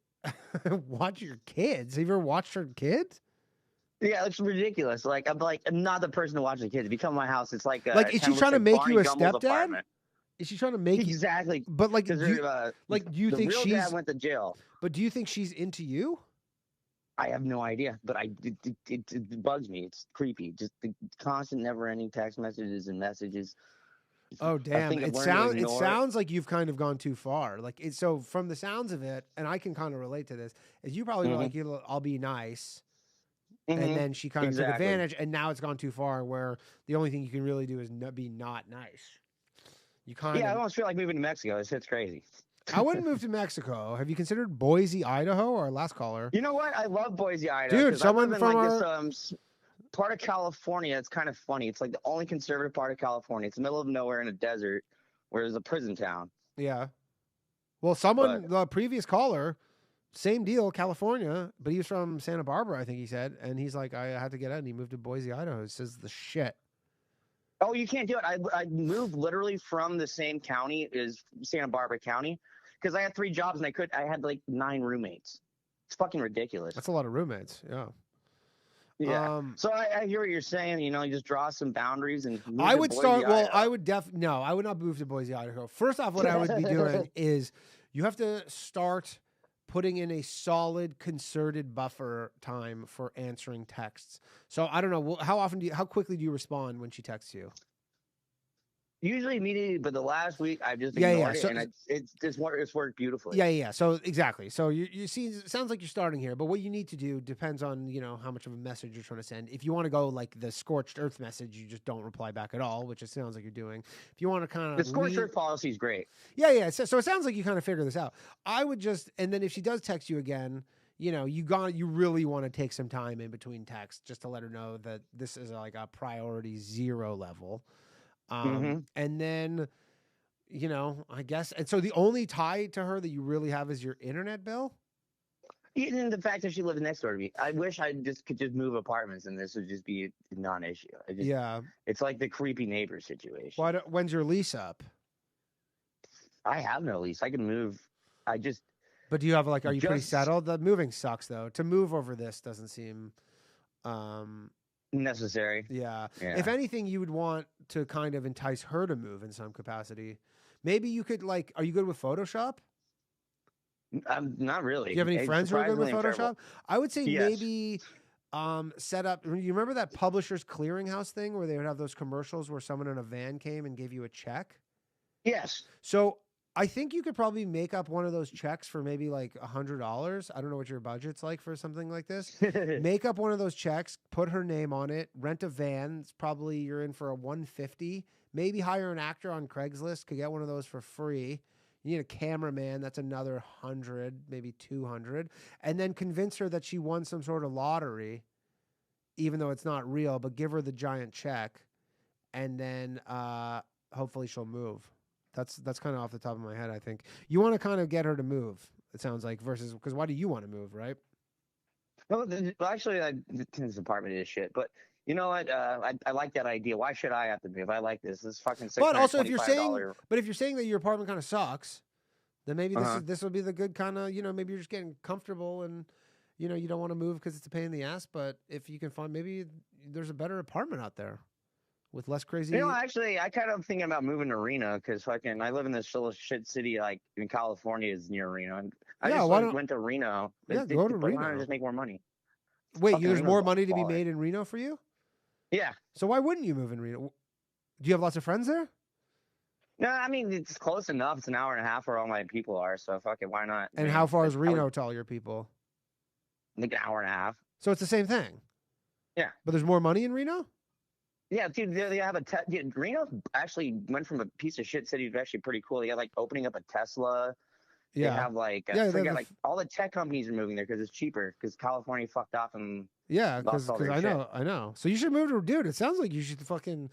watch your kids. Have you ever watched her kids? Yeah, it's ridiculous. Like, I'm not the person to watch the kids. If you come to my house, it's like, is she trying to make you a stepdad? Apartment. Is she trying to make exactly? But like, do you think real dad went to jail? But do you think she's into you? I have no idea, but it bugs me. It's creepy. Just the constant, never-ending text messages and messages. Oh damn! It sounds like you've kind of gone too far. Like so from the sounds of it, and I can kind of relate to this. Is you probably were like, I'll be nice, and then she kind of took advantage, and now it's gone too far where the only thing you can really do is be not nice. I almost feel like moving to Mexico. This shit's crazy. I wouldn't move to Mexico. Have you considered Boise, Idaho? Our last caller. You know what? I love Boise, Idaho. Dude, someone from this part of California. It's kind of funny. It's like the only conservative part of California. It's the middle of nowhere in a desert, where there's a prison town. Yeah. Well, the previous caller, same deal, California, but he was from Santa Barbara, I think he said, and he's like, I had to get out, and he moved to Boise, Idaho. It says the shit. Oh, you can't do it. I moved literally from the same county as Santa Barbara County. Because I had 3 jobs and I had like 9 roommates. It's fucking ridiculous. That's a lot of roommates. Yeah. Yeah. So I hear what you're saying. You just draw some boundaries and. I would start. Well, I would no, I would not move to Boise, Idaho. First off, what I would be doing is you have to start putting in a solid, concerted buffer time for answering texts. So I don't know how quickly do you respond when she texts you? Usually immediately, but the last week I've just ignored it, and it's worked beautifully. Yeah. So exactly. So you see, it sounds like you're starting here, but what you need to do depends on how much of a message you're trying to send. If you want to go like the scorched earth message, you just don't reply back at all, which it sounds like you're doing. If you want to kind of the scorched earth policy is great. Yeah. So it sounds like you kind of figure this out. I would just, and then if she does text you again, you really want to take some time in between texts just to let her know that this is like a priority 0 level. And then, I guess, and so the only tie to her that you really have is your internet bill. Even the fact that she lives next door to me, I wish I could just move apartments and this would just be a non-issue. It's like the creepy neighbor situation. When's your lease up? I have no lease. I can move. But do you have are you pretty settled? The moving sucks though. To move over this doesn't seem necessary. Yeah. If anything, you would want to kind of entice her to move in some capacity. Maybe you could are you good with Photoshop? Not really. Do you have any friends who are good with Photoshop? I would say maybe set up. You remember that Publishers Clearinghouse thing where they would have those commercials where someone in a van came and gave you a check? Yes. So I think you could probably make up one of those checks for maybe like $100. I don't know what your budget's like for something like this. Make up one of those checks, put her name on it, rent a van. It's probably you're in for a $150. Maybe hire an actor on Craigslist, could get one of those for free. You need a cameraman, that's another $100, maybe $200. And then convince her that she won some sort of lottery, even though it's not real, but give her the giant check. And then hopefully she'll move. That's kind of off the top of my head, I think. You want to kind of get her to move, it sounds like, versus, because why do you want to move, right? Well, actually, this apartment is shit, but you know what? I like that idea. Why should I have to move? I like this. This is fucking $625. But also, if you're saying that your apartment kind of sucks, then maybe this will be the good kind of, maybe you're just getting comfortable and, you don't want to move because it's a pain in the ass. But if you can find, maybe there's a better apartment out there with less crazy. Actually, I kind of thinking about moving to Reno because I live in this little shit city like in California is near Reno. And I went to Reno. Yeah, go to Reno. Why not just make more money? Wait, there's more money to be made in Reno for you? Yeah. So why wouldn't you move in Reno? Do you have lots of friends there? No, I mean, it's close enough. It's an hour and a half where all my people are. So fuck it, why not? And how far is Reno to all your people? Like an hour and a half. So it's the same thing? Yeah. But there's more money in Reno? Yeah, dude, they have Reno actually went from a piece of shit city to actually pretty cool. They got opening up a Tesla. Yeah. They have all the tech companies are moving there because it's cheaper because California fucked off and because I know. So you should move to, dude, it sounds like you should fucking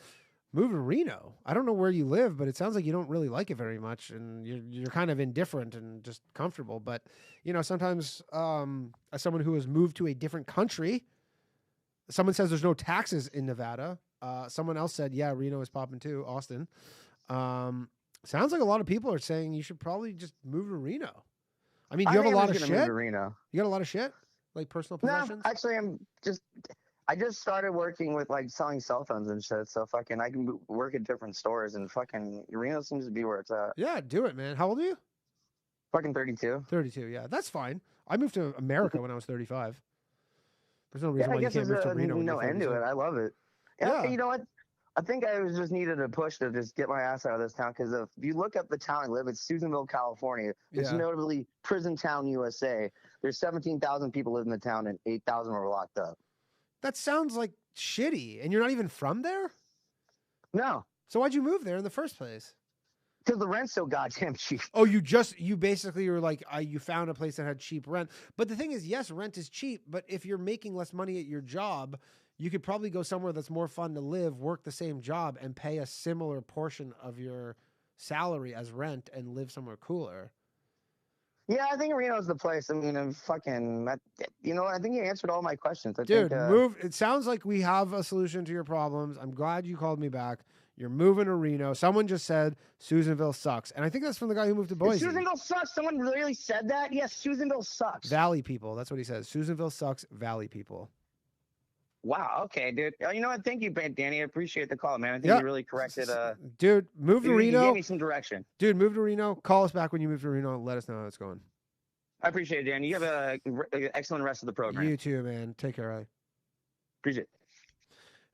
move to Reno. I don't know where you live, but it sounds like you don't really like it very much and you're kind of indifferent and just comfortable. But, sometimes as someone who has moved to a different country, someone says there's no taxes in Nevada. Someone else said, yeah, Reno is popping too, Austin. Sounds like a lot of people are saying you should probably just move to Reno. I mean, do you have a lot of shit? Move to Reno. You got a lot of shit? Like personal possessions? No, actually, I just started working with selling cell phones and shit. So I can work at different stores and fucking Reno seems to be where it's at. Yeah, do it, man. How old are you? Fucking 32. 32, yeah. That's fine. I moved to America when I was 35. There's no reason why you can't move to Reno. No end to it. I love it. Yeah. You know what? I think I just needed a push to just get my ass out of this town because if you look up the town I live, it's Susanville, California. It's notably prison town, USA. There's 17,000 people live in the town and 8,000 were locked up. That sounds like shitty. And you're not even from there? No. So why'd you move there in the first place? Because the rent's so goddamn cheap. Oh, you basically were like, you found a place that had cheap rent. But the thing is, yes, rent is cheap. But if you're making less money at your job, you could probably go somewhere that's more fun to live, work the same job, and pay a similar portion of your salary as rent and live somewhere cooler. Yeah, I think Reno's the place. I mean, I think you answered all my questions. Move. It sounds like we have a solution to your problems. I'm glad you called me back. You're moving to Reno. Someone just said Susanville sucks. And I think that's from the guy who moved to Boise. Susanville sucks? Someone really said that? Yes, Susanville sucks. Valley people. That's what he says. Susanville sucks. Valley people. Wow. Okay, dude. You know what? Thank you, Danny. I appreciate the call, man. I think you really corrected. Dude, move to Reno. You gave me some direction. Dude, move to Reno. Call us back when you move to Reno. Let us know how it's going. I appreciate it, Danny. You have an excellent rest of the program. You too, man. Take care, Riley. Appreciate it.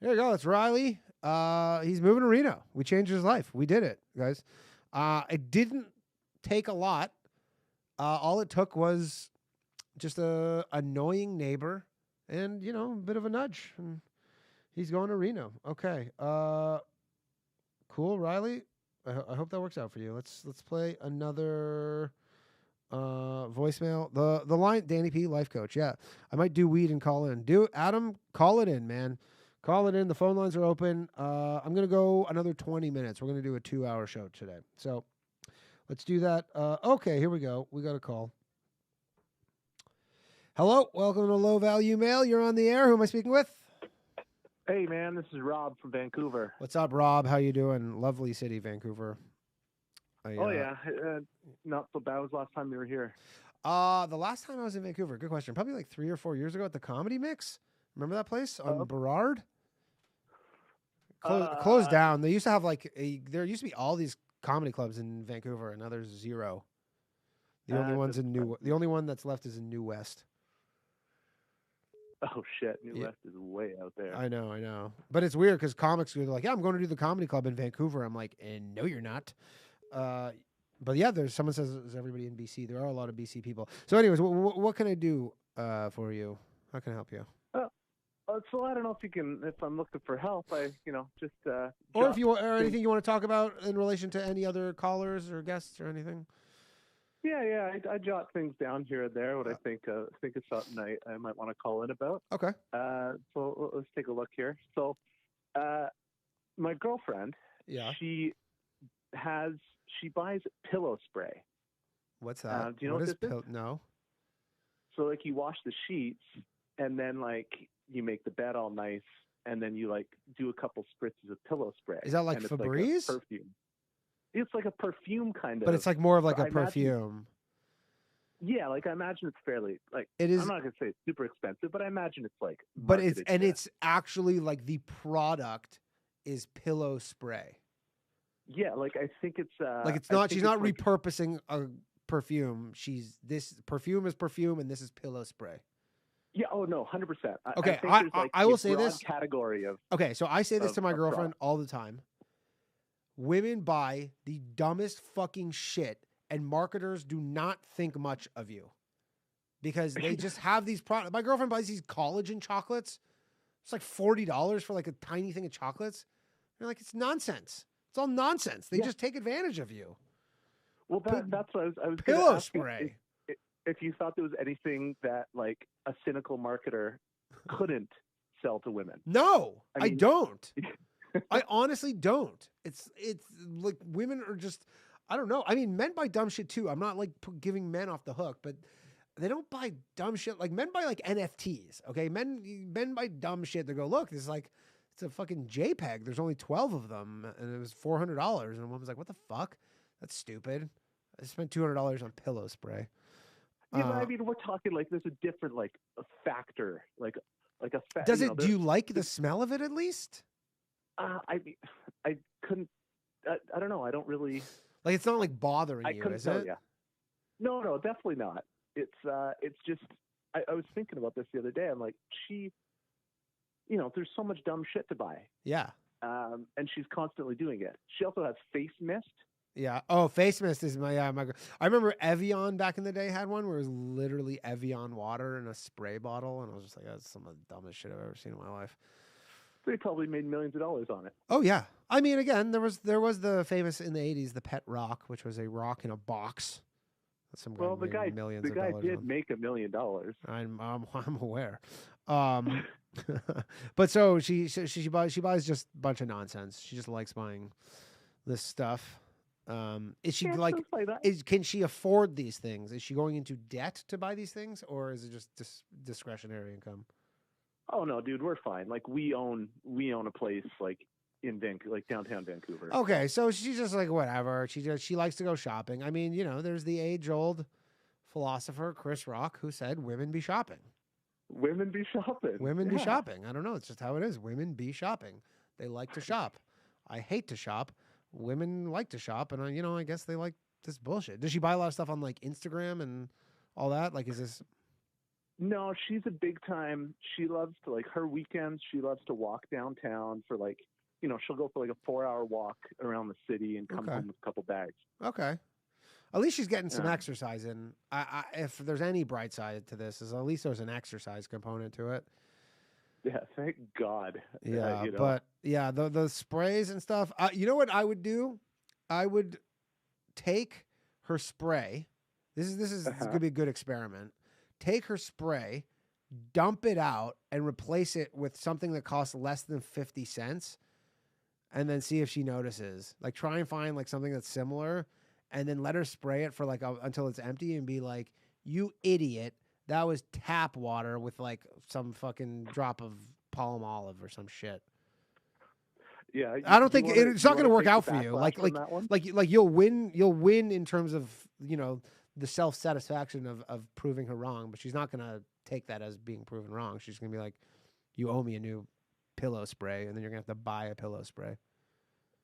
There you go. It's Riley. He's moving to Reno. We changed his life. We did it, guys. It didn't take a lot. All it took was just a annoying neighbor and, you know, a bit of a nudge. And he's going to Reno. Okay. Cool, Riley. I hope that works out for you. Let's play another voicemail. The line, Danny P, life coach. Yeah, I might do weed and call in. Adam, call it in, man. Call it in. The phone lines are open. I'm gonna go another 20 minutes. We're gonna do a 2-hour show today. So let's do that. Okay, here we go. We got a call. Hello, welcome to Low Value Mail. You're on the air. Who am I speaking with? Hey, man, this is Rob from Vancouver. What's up, Rob? How you doing? Lovely city, Vancouver. Yeah, not so bad. Was the last time you were here? The last time I was in Vancouver, good question. Probably like 3 or 4 years ago at the Comedy Mix. Remember that place on Burrard? Closed down. They used to have there used to be all these comedy clubs in Vancouver, and now there's zero. The only one that's left is in New West. Oh shit, New West is way out there. I know. But it's weird because comics are like, yeah, I'm going to do the comedy club in Vancouver. I'm like, no, you're not. But yeah, someone says there's everybody in BC. There are a lot of BC people. So anyways, what can I do for you? How can I help you? So I don't know if I'm looking for help, or anything you want to talk about in relation to any other callers or guests or anything. Yeah, I jot things down here and there. What I think is something I might want to call in about. Okay. So let's take a look here. So, my girlfriend, she buys pillow spray. What's that? Do you know what this is? No. So like you wash the sheets and then like you make the bed all nice and then you like do a couple spritzes of pillow spray. Is that like Febreze? Like perfume. It's like a perfume kind of. But it's like more of like a perfume. Yeah, like I imagine it's fairly like it is. I'm not gonna say it's super expensive, but I imagine it's like. But it's actually like the product is pillow spray. Yeah, like I think it's like it's not. She's not repurposing a perfume. This perfume is perfume, and this is pillow spray. Yeah. Oh no, 100%. Okay, I will say this category of. Okay, so I say this to my girlfriend all the time. Women buy the dumbest fucking shit, and marketers do not think much of you because they just have these products. My girlfriend buys these collagen chocolates. It's like $40 for like a tiny thing of chocolates. You're like, it's nonsense. It's all nonsense. They just take advantage of you. Well, that's what I was pillow spray. If you thought there was anything that like a cynical marketer couldn't sell to women. No, I don't. I honestly don't. It's like women are just, I don't know. I mean, men buy dumb shit too. I'm not like giving men off the hook, but they don't buy dumb shit. Like men buy like NFTs. Okay, men buy dumb shit. They go, look, this is like, it's a fucking JPEG. There's only 12 of them, and it was $400. And a woman's like, what the fuck? That's stupid. I spent $200 on pillow spray. Yeah, I mean, we're talking like there's a different like a factor, like a. Does it? Do you like the smell of it at least? I couldn't. I don't know. I don't really. Like it's not like bothering you, is it? Yeah. No, definitely not. It's just. I was thinking about this the other day. I'm like, there's so much dumb shit to buy. Yeah. And she's constantly doing it. She also has face mist. Yeah. Oh, face mist is my. I remember Evian back in the day had one where it was literally Evian water in a spray bottle, and I was just like, that's some of the dumbest shit I've ever seen in my life. They probably made millions of dollars on it. Oh yeah. I mean, again, there was the famous in the 80s, the pet rock, which was a rock in a box. The guy did make $1 million. I'm aware. But so she buys just a bunch of nonsense. She just likes buying this stuff. Is she can she afford these things? Is she going into debt to buy these things, or is it just discretionary income? Oh no, dude, we're fine. Like we own a place like in downtown Vancouver. Okay, so she's just like whatever. She likes to go shopping. I mean, there's the age-old philosopher Chris Rock who said women be shopping. Women be shopping. Women be shopping. I don't know. It's just how it is. Women be shopping. They like to shop. I hate to shop. Women like to shop, and I guess they like this bullshit. Does she buy a lot of stuff on like Instagram and all that? Like, is this? No, she's a big time. She loves to her weekends. She loves to walk downtown for like she'll go for like a 4-hour walk around the city and come Okay. home with a couple bags. Okay. At least she's getting some Yeah. exercise in. If there's any bright side to this, is at least there's an exercise component to it. Yeah, thank God. Yeah, you know. but yeah, the sprays and stuff. You know what I would do? I would take her spray. This is gonna be a good experiment. Take her spray, dump it out, and replace it with something that costs less than 50 cents, and then see if she notices. Like, try and find like something that's similar, and then let her spray it for like until it's empty, and be like, "You idiot! That was tap water with like some fucking drop of palm olive or some shit." Yeah, I don't think it's not going to work out for you. Like you'll win in terms of, the self-satisfaction of proving her wrong, but she's not going to take that as being proven wrong. She's going to be like, "You owe me a new pillow spray," and then you're going to have to buy a pillow spray.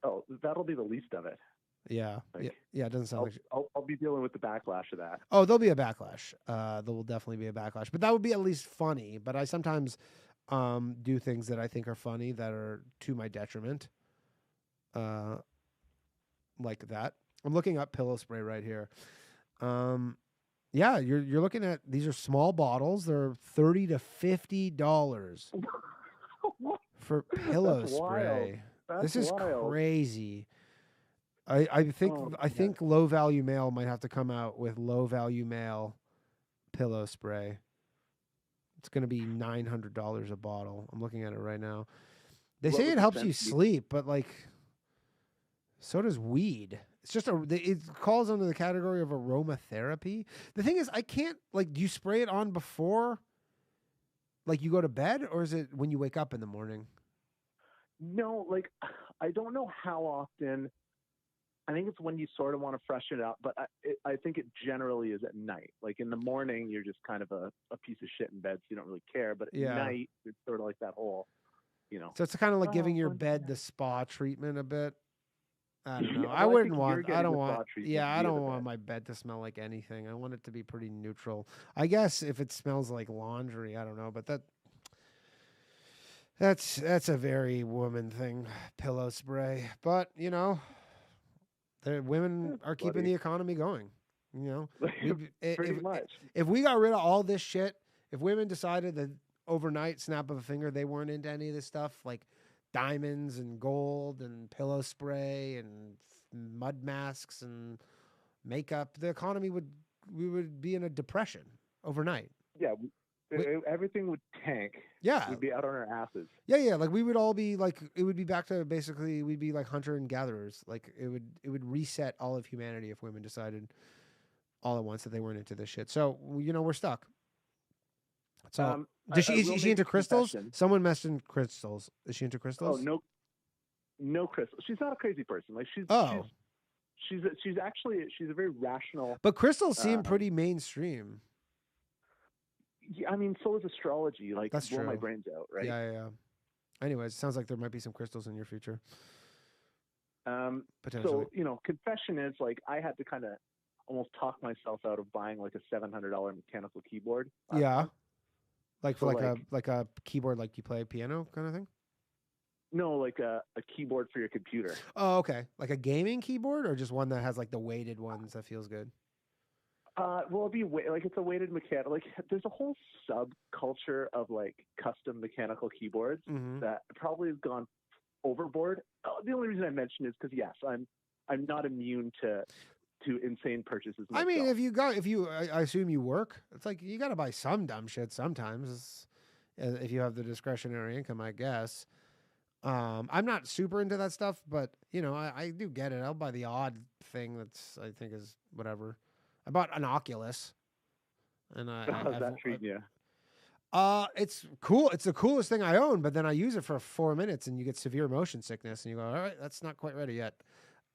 Oh, that'll be the least of it. Yeah. Yeah. It doesn't sound like. I'll be dealing with the backlash of that. Oh, there'll be a backlash. There will definitely be a backlash, but that would be at least funny. But I sometimes do things that I think are funny that are to my detriment. Like that. I'm looking up pillow spray right here. Yeah, you're looking at, these are small bottles. They're $30 to $50 for pillow That's spray. wild. This is wild. crazy. I think Low Value Mail might have to come out with Low Value Mail pillow spray. It's going to be $900 a bottle. I'm looking at it right now. They say it helps you sleep, but like, so does weed. It's just it calls under the category of aromatherapy. The thing is, I can't, like, do you spray it on before, like, you go to bed, or is it when you wake up in the morning? No, like, I don't know how often. I think it's when you sort of want to freshen it up, but I think it generally is at night. Like, in the morning, you're just kind of a piece of shit in bed, so you don't really care. But at night, it's sort of like that whole, So it's kind of like giving your bed the spa treatment a bit. I don't know. Yeah, well, I wouldn't want. I don't want my bed to smell like anything. I want it to be pretty neutral. I guess if it smells like laundry, I don't know, but that's a very woman thing, pillow spray. But the women are keeping the economy going. Pretty much. If we got rid of all this shit, if women decided that overnight, snap of a finger, they weren't into any of this stuff, like diamonds and gold and pillow spray and mud masks and makeup, the economy we would be in a depression overnight. Yeah, everything would tank. Yeah, we'd be out on our asses. Yeah. Like, we would all be like, it would be back to basically, we'd be like hunter and gatherers. Like, it would reset all of humanity if women decided all at once that they weren't into this shit. So we're stuck. So is she into crystals? Someone mentioned crystals. Is she into crystals? Oh, no crystals. She's not a crazy person. Like, she's a very rational. But crystals seem pretty mainstream. Yeah, I mean, so is astrology. Like, that's blow true. my brains out, right? Yeah. Anyways, it sounds like there might be some crystals in your future. Potentially. So, confession is, like, I had to kind of almost talk myself out of buying like a $700 mechanical keyboard. Yeah. Like for like a keyboard, like you play piano kind of thing? No, like a keyboard for your computer. Oh, okay. Like a gaming keyboard, or just one that has like the weighted ones that feels good? Well, it'd be it's a weighted mechanical. Like, there's a whole subculture of like custom mechanical keyboards that probably has gone overboard. The only reason I mention is because yes, I'm not immune to insane purchases myself. I mean, I assume you work. It's like you got to buy some dumb shit sometimes, if you have the discretionary income, I guess. I'm not super into that stuff, but I do get it. I'll buy the odd thing that's, I think, is whatever. I bought an Oculus, and how's that treat you? It's cool. It's the coolest thing I own, but then I use it for 4 minutes, and you get severe motion sickness, and you go, all right, that's not quite ready yet.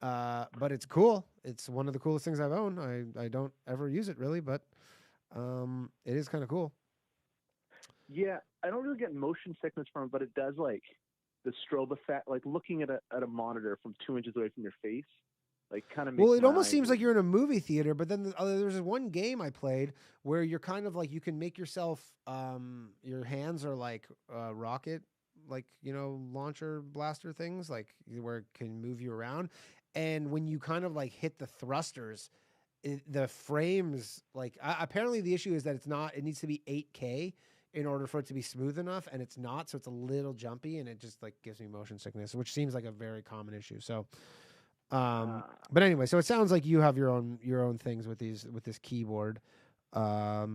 But it's cool. It's one of the coolest things I've owned. I don't ever use it really, but it is kind of cool. Yeah, I don't really get motion sickness from it, but it does like the strobe effect, like looking at a monitor from 2 inches away from your face, like kind of. Well, it almost seems like you're in a movie theater, but then there's this one game I played where you're kind of like, you can make yourself, your hands are like rocket like, launcher blaster things, like where it can move you around. And when you kind of like hit the thrusters, the frames, like apparently the issue is that it needs to be 8K in order for it to be smooth enough, and it's not, so it's a little jumpy, and it just like gives me motion sickness, which seems like a very common issue. So, but anyway, so it sounds like you have your own things with this keyboard. I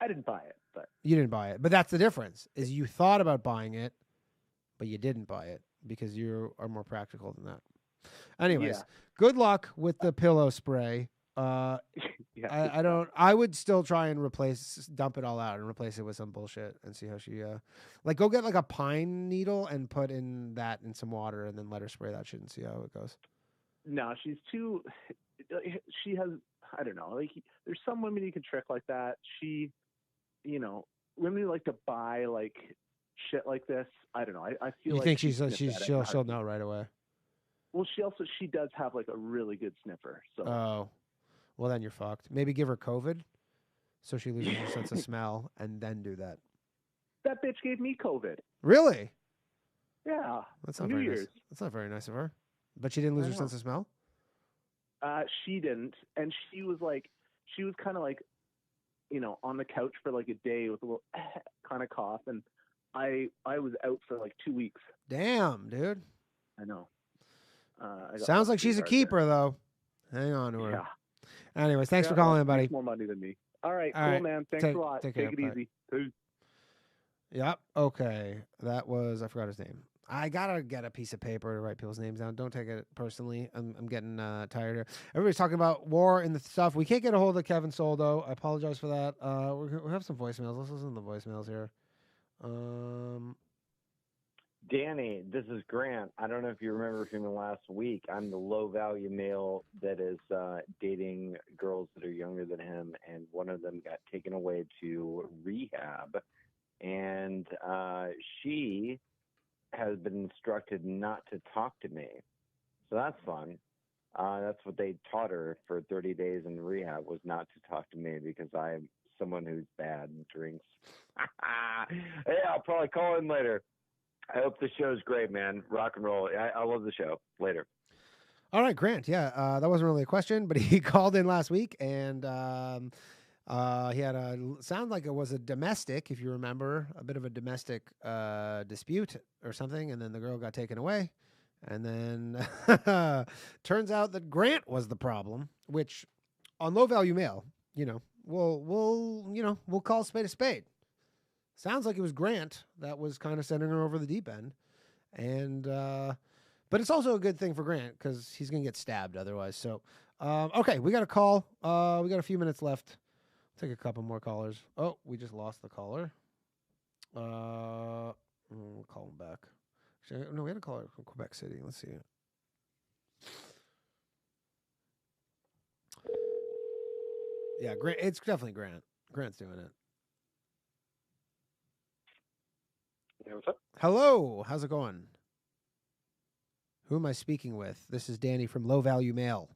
didn't buy it, but you didn't buy it, but that's the difference. Is you thought about buying it, but you didn't buy it because you are more practical than that. Anyways, good luck with the pillow spray. I would still try and dump it all out and replace it with some bullshit and see how she, like go get like a pine needle and put in some water and then let her spray that shit and see how it goes. No, she's too, she has, I don't know, like there's some women you can trick like that. Women who like to buy like shit like this. I don't know. I feel like she'll know right away. Well, she does have like a really good sniffer. So. Oh, well then you're fucked. Maybe give her COVID, so she loses her sense of smell, and then do that. That bitch gave me COVID. Really? Yeah. That's not New very Year's. nice. That's not very nice of her. But she didn't lose her sense of smell. She didn't, and she was kind of like, on the couch for like a day with a little kind of cough, and I was out for like 2 weeks. Damn, dude. I know. Sounds like she's a keeper, though. Hang on to her. Yeah. Anyways, thanks for calling in, buddy. More money than me. All right, cool, man. Thanks a lot. Take it easy. Peace. Yep. Okay. That was, I forgot his name. I gotta get a piece of paper to write people's names down. Don't take it personally. I'm getting tired here. Everybody's talking about war and the stuff. We can't get a hold of Kevin Soldo. I apologize for that. We have some voicemails. Let's listen to the voicemails here. Danny, this is Grant. I don't know if you remember from the last week. I'm the low-value male that is dating girls that are younger than him, and one of them got taken away to rehab, and she has been instructed not to talk to me. So that's fun. That's what they taught her for 30 days in rehab, was not to talk to me because I am someone who's bad and drinks. Hey, I'll probably call in later. I hope the show's great, man. Rock and roll. I love the show. Later. All right, Grant. Yeah, that wasn't really a question, but he called in last week, and he had sound like it was a domestic, if you remember, a bit of a domestic dispute or something, and then the girl got taken away, and then turns out that Grant was the problem, which on Low Value Mail, we'll call a spade a spade. Sounds like it was Grant that was kind of sending her over the deep end. And, but it's also a good thing for Grant because he's going to get stabbed otherwise. So, okay, we got a call. We got a few minutes left. Take a couple more callers. Oh, we just lost the caller. We'll call him back. No, we had a caller from Quebec City. Let's see. Yeah, Grant. It's definitely Grant. Grant's doing it. Yeah, what's up? Hello, how's it going? Who am I speaking with? This is Danny from Low Value Mail.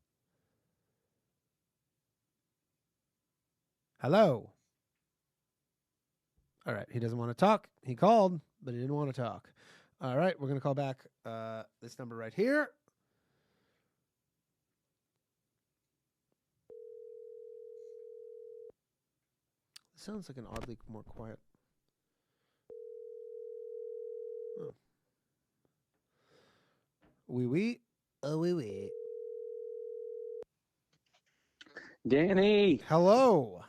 Hello. All right, he doesn't want to talk. He called, but he didn't want to talk. All right, we're going to call back this number right here. Sounds like an oddly more quiet. Oh. Oui. Oh, oui. Danny. Hello.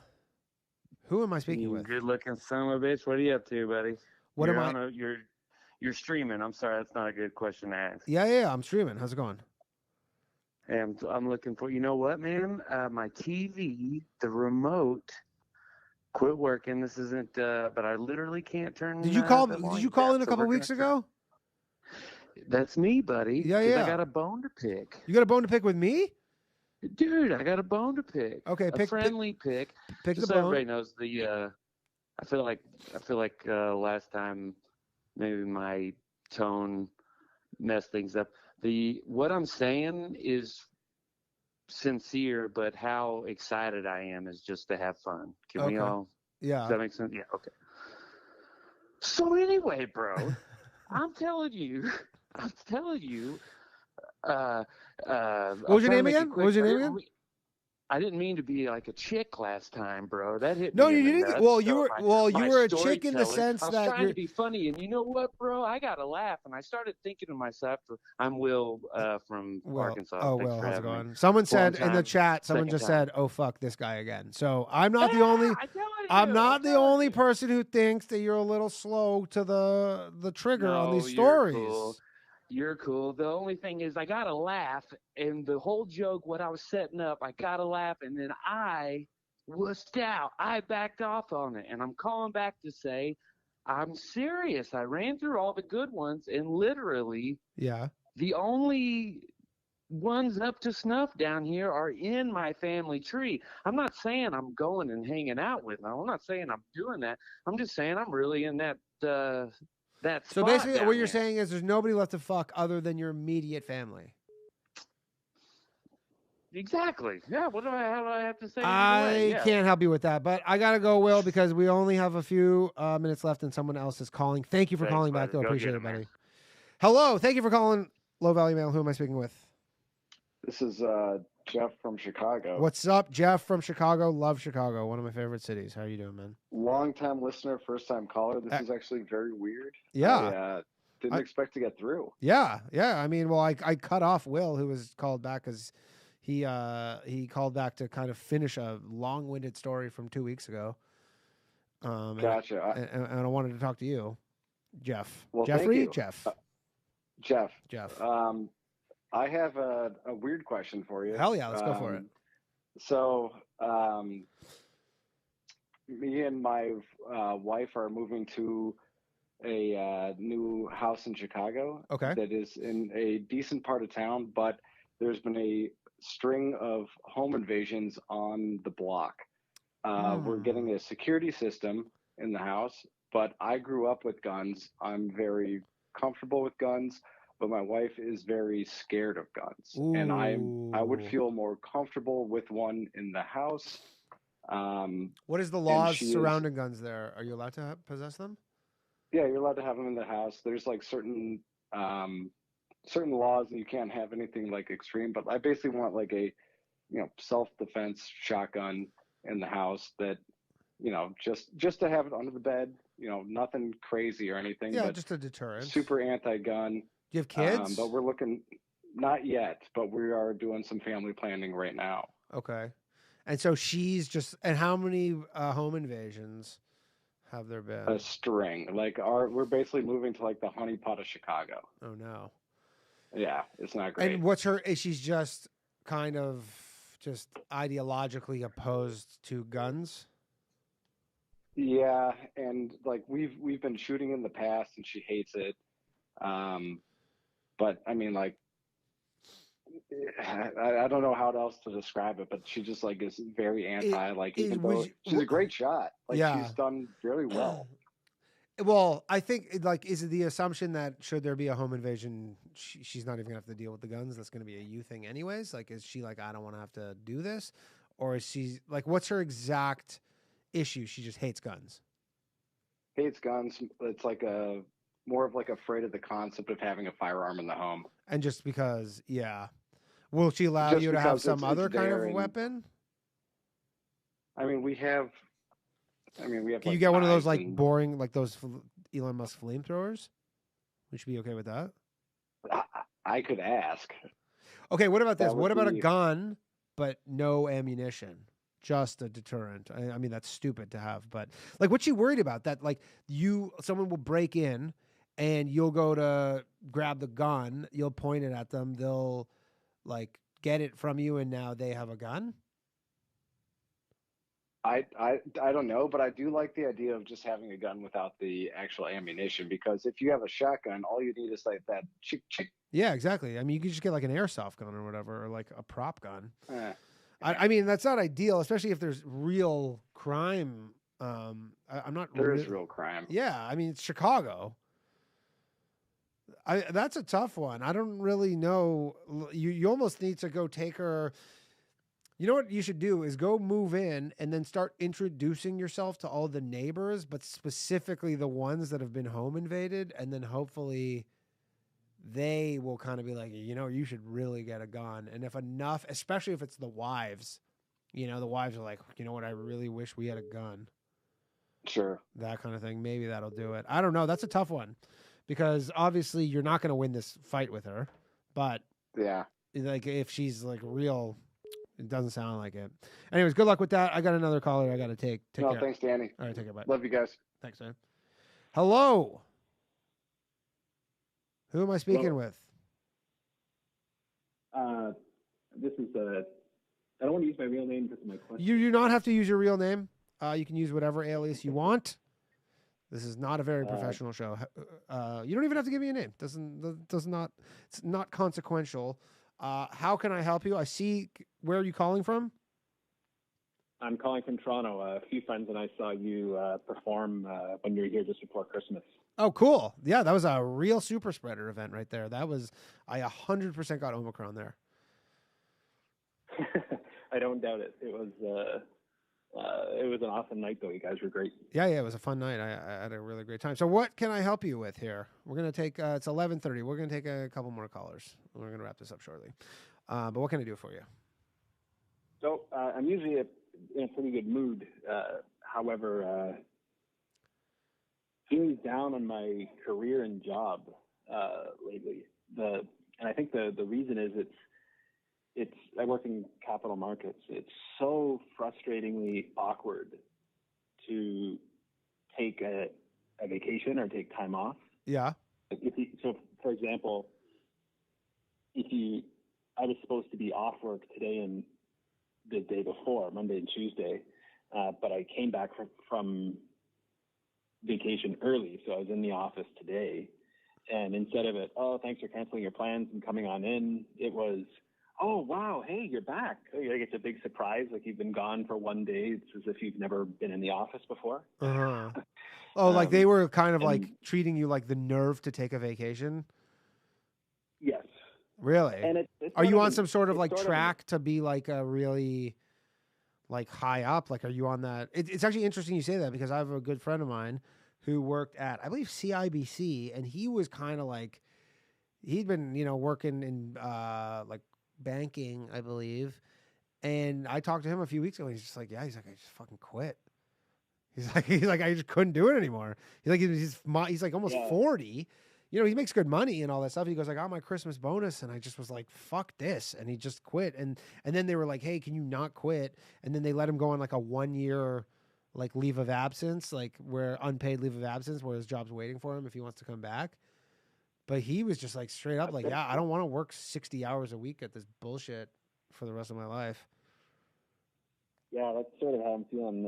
Who am I speaking with? Good looking son of a bitch. What are you up to, buddy? What am I? You're streaming. I'm sorry, that's not a good question to ask. Yeah. I'm streaming. How's it going? Hey, I'm looking for. You know what, man? My TV, the remote, quit working. This isn't. But I literally can't turn. Did you call? Did you call in a couple weeks ago? That's me, buddy. Yeah. I got a bone to pick. You got a bone to pick with me? Dude, I got a bone to pick. Okay, pick the bone. Pick Just the so bone. everybody knows the. I feel like last time maybe my tone messed things up. What I'm saying is sincere, but how excited I am is just to have fun. Can we all? Yeah. Does that make sense? Yeah. Okay. So anyway, bro, I'm telling you. What was your name again? What was your name again? I didn't mean to be like a chick last time, bro. That hit No, me in you the didn't. nuts. Well, So you my were a chick in the storytelling, sense I was that trying you're. to be funny, and you know what, bro? I got to laugh, and I started thinking to myself, I'm Will from Arkansas. Oh, Thanks Will, for how's it having me. going? Someone Long said in the time, chat. Someone second just time. said, "Oh fuck, this guy again." So I'm not the only. I'm not the only person who thinks that you're a little slow to the trigger on these stories. You're cool. You're cool. The only thing is I got to laugh, and the whole joke, what I was setting up, I got to laugh, and then I wussed out. I backed off on it, and I'm calling back to say I'm serious. I ran through all the good ones, and literally Yeah. the only ones up to snuff down here are in my family tree. I'm not saying I'm going and hanging out with them. I'm not saying I'm doing that. I'm just saying I'm really in that that So spot basically, down what you're here. saying is there's nobody left to fuck other than your immediate family. Exactly. Yeah. How do I have to say? I can't help you with that, but I gotta go, Will, because we only have a few minutes left, and someone else is calling. Thank you for Thanks, calling back, buddy. though. Go Appreciate get it, him, man. buddy. Hello, thank you for calling Low Value Mail. Who am I speaking with? This is Jeff from Chicago. What's up, Jeff from Chicago? Love Chicago, one of my favorite cities. How are you doing, man? Long-time listener, first-time caller. This is actually very weird. Yeah. I didn't expect to get through. Yeah. I mean, well, I cut off Will, who was called back because he called back to kind of finish a long-winded story from 2 weeks ago. Gotcha. And I wanted to talk to you, Jeff. Well, Jeffrey? thank you. Jeff. Jeff. I have a weird question for you. Hell yeah, let's go for it. So, me and my wife are moving to a new house in Chicago. Okay. That is in a decent part of town, but there's been a string of home invasions on the block. We're getting a security system in the house, but I grew up with guns. I'm very comfortable with guns, but my wife is very scared of guns. And I would feel more comfortable with one in the house. What is the laws surrounding guns there? Are you allowed to possess them? Yeah, you're allowed to have them in the house. There's like certain laws that you can't have anything like extreme, but I basically want like a, self-defense shotgun in the house that, just to have it under the bed, nothing crazy or anything. Yeah, but just a deterrent. Super anti-gun. Do you have kids? But we're looking, not yet, but we are doing some family planning right now. Okay. And so she's just, and how many home invasions have there been? A string. We're basically moving to like the honeypot of Chicago. Oh no. Yeah, it's not great. And is she's just kind of just ideologically opposed to guns? Yeah, and like we've been shooting in the past and she hates it. But I mean, like, I don't know how else to describe it, but she just like is very anti. Even though she's a great shot, she's done very well. Well, I think is it the assumption that should there be a home invasion, she's not even gonna have to deal with the guns? That's gonna be a you thing, anyways. Like, is she like, I don't want to have to do this, or is she like, what's her exact issue? She just hates guns. Hates guns. It's like more of like afraid of the concept of having a firearm in the home. And just because, will she allow you to have some other kind of weapon? I mean, we have. Can you get one of those like boring, like those Elon Musk flamethrowers? Would you be okay with that? I could ask. Okay, what about this? What about a gun, but no ammunition? Just a deterrent. I mean, that's stupid to have, but like, what's she worried about? That like someone will break in and you'll go to grab the gun, you'll point it at them, they'll like get it from you, and now they have a gun? I don't know, but I do like the idea of just having a gun without the actual ammunition, because if you have a shotgun, all you need is like that chick chick. Yeah, exactly. I mean, you could just get like an airsoft gun or whatever, or like a prop gun. I mean, that's not ideal, especially if there's real crime. I'm not. There is real crime. Yeah, I mean, it's Chicago. That's a tough one. I don't really know. You almost need to go take her. You know what you should do is go move in and then start introducing yourself to all the neighbors, but specifically the ones that have been home invaded. And then hopefully they will kind of be like, you know, you should really get a gun. And if enough, especially if it's the wives, you know, the wives are like, you know what, I really wish we had a gun. Sure. That kind of thing. Maybe that'll do it. I don't know. That's a tough one because obviously you're not going to win this fight with her, but yeah, like if she's like real, it doesn't sound like it. Anyways, good luck with that. I got another caller I got to take. No, care. thanks, Danny. All right, take care. Bye. Love you guys. Thanks, man. Hello. Who am I speaking Hello. with? This is I don't want to use my real name because of my question. You do not have to use your real name. You can use whatever alias you want. This is not a very professional show. You don't even have to give me a name. It's not consequential. How can I help you? I see. Where are you calling from? I'm calling from Toronto. A few friends and I saw you perform when you were here just before Christmas. Oh, cool. Yeah, that was a real super spreader event right there. I 100% got Omicron there. I don't doubt it. It was an awesome night, though. You guys were great. Yeah, it was a fun night. I had a really great time. So what can I help you with here? We're going to take, it's 11:30. We're going to take a couple more callers. We're going to wrap this up shortly. But what can I do for you? So I'm usually in a pretty good mood. However, feeling down on my career and job lately. And I think the reason is I work in capital markets. It's so frustratingly awkward to take a vacation or take time off. Yeah. So, for example, I was supposed to be off work today and the day before, Monday and Tuesday, but I came back from vacation early, so I was in the office today. And instead of it, oh, thanks for canceling your plans and coming on in, it was, oh, wow, hey, you're back. Like it's a big surprise, like you've been gone for one day. It's as if you've never been in the office before. Uh-huh. Oh, like they were kind of like treating you like the nerve to take a vacation? Yes. Really? And it's are you sort of on some sort of it's like sort of track to be like a really like high up? Like, are you on that? It's actually interesting you say that because I have a good friend of mine who worked at, I believe, CIBC, and he was kind of like, he'd been, working in like banking, I believe. And I talked to him a few weeks ago. And he's just like, yeah, he's like, I just fucking quit. He's like, I just couldn't do it anymore. He's like almost 40. He makes good money and all that stuff. He goes, I got my Christmas bonus, and I just was like, fuck this. And he just quit. And then they were like, hey, can you not quit? And then they let him go on like a 1 year like leave of absence, like where unpaid leave of absence, where his job's waiting for him if he wants to come back. But he was just like straight up like, yeah, I don't want to work 60 hours a week at this bullshit for the rest of my life. Yeah, that's sort of how I'm feeling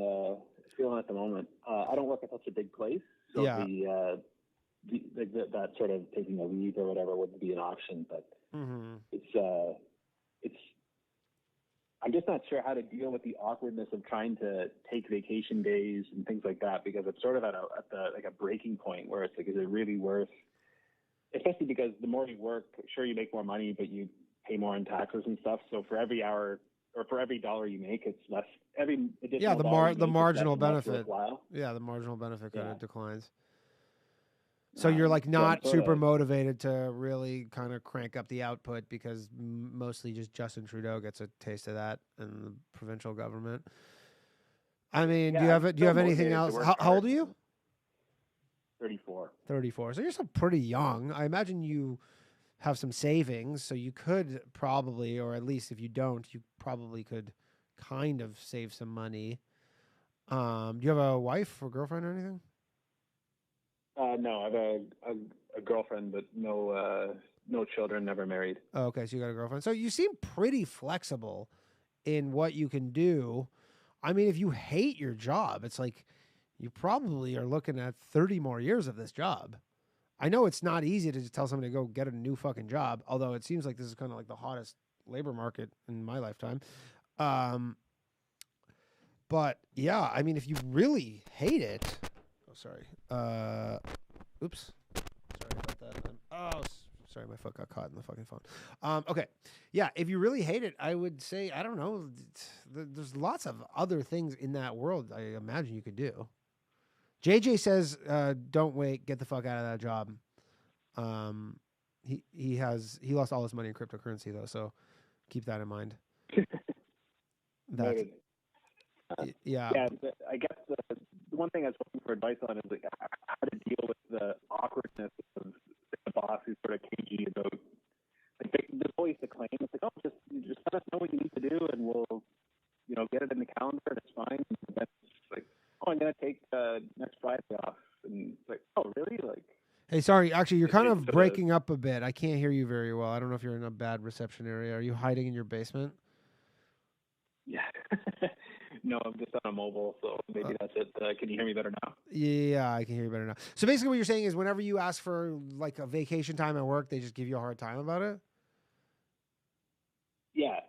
at the moment. I don't work at such a big place, so Yeah. that sort of taking a leave or whatever wouldn't be an option. But it's I'm just not sure how to deal with the awkwardness of trying to take vacation days and things like that, because it's sort of at a breaking point where it's like, is it really worth? Especially because the more you work, sure, you make more money, but you pay more in taxes and stuff. So for every hour or for every dollar you make, it's less. Every additional The marginal dollar you make is less benefit. worthwhile. Yeah, the marginal benefit kind of declines. So Yeah. you're like not So super motivated to really kind of crank up the output because mostly just Justin Trudeau gets a taste of that in the provincial government. I mean, do you have anything else? How old are you? 34. 34. So you're still pretty young. I imagine you have some savings, so you could probably, or at least if you don't, you probably could kind of save some money. Do you have a wife or girlfriend or anything? No, I have a girlfriend, but no children, never married. Oh, okay, so you got a girlfriend. So you seem pretty flexible in what you can do. I mean, if you hate your job, it's like you probably are looking at 30 more years of this job. I know it's not easy to just tell somebody to go get a new fucking job, although it seems like this is kind of like the hottest labor market in my lifetime. But yeah, I mean, if you really hate it, oh, sorry. Oops. Sorry about that. Sorry, my foot got caught in the fucking phone. Okay. Yeah, if you really hate it, I would say, I don't know. There's lots of other things in that world I imagine you could do. JJ says, don't wait. Get the fuck out of that job. He lost all his money in cryptocurrency, though, so keep that in mind. That's, yeah. Yeah, I guess the one thing I was looking for advice on is like how to deal with the awkwardness of the boss who's sort of cagey about. Like there's always the claim. It's like, oh, just let us know what you need to do, and we'll, get it in the calendar, and it's fine. And that's like, oh, I'm gonna take next Friday off, and it's like, oh, really? Like, Hey, sorry. Actually, you're kind of breaking up a bit. I can't hear you very well. I don't know if you're in a bad reception area. Are you hiding in your basement? yeah. No, I'm just on a mobile, so maybe that's it. Can you hear me better now? Yeah, I can hear you better now. So basically what you're saying is whenever you ask for like a vacation time at work, they just give you a hard time about it? Yeah,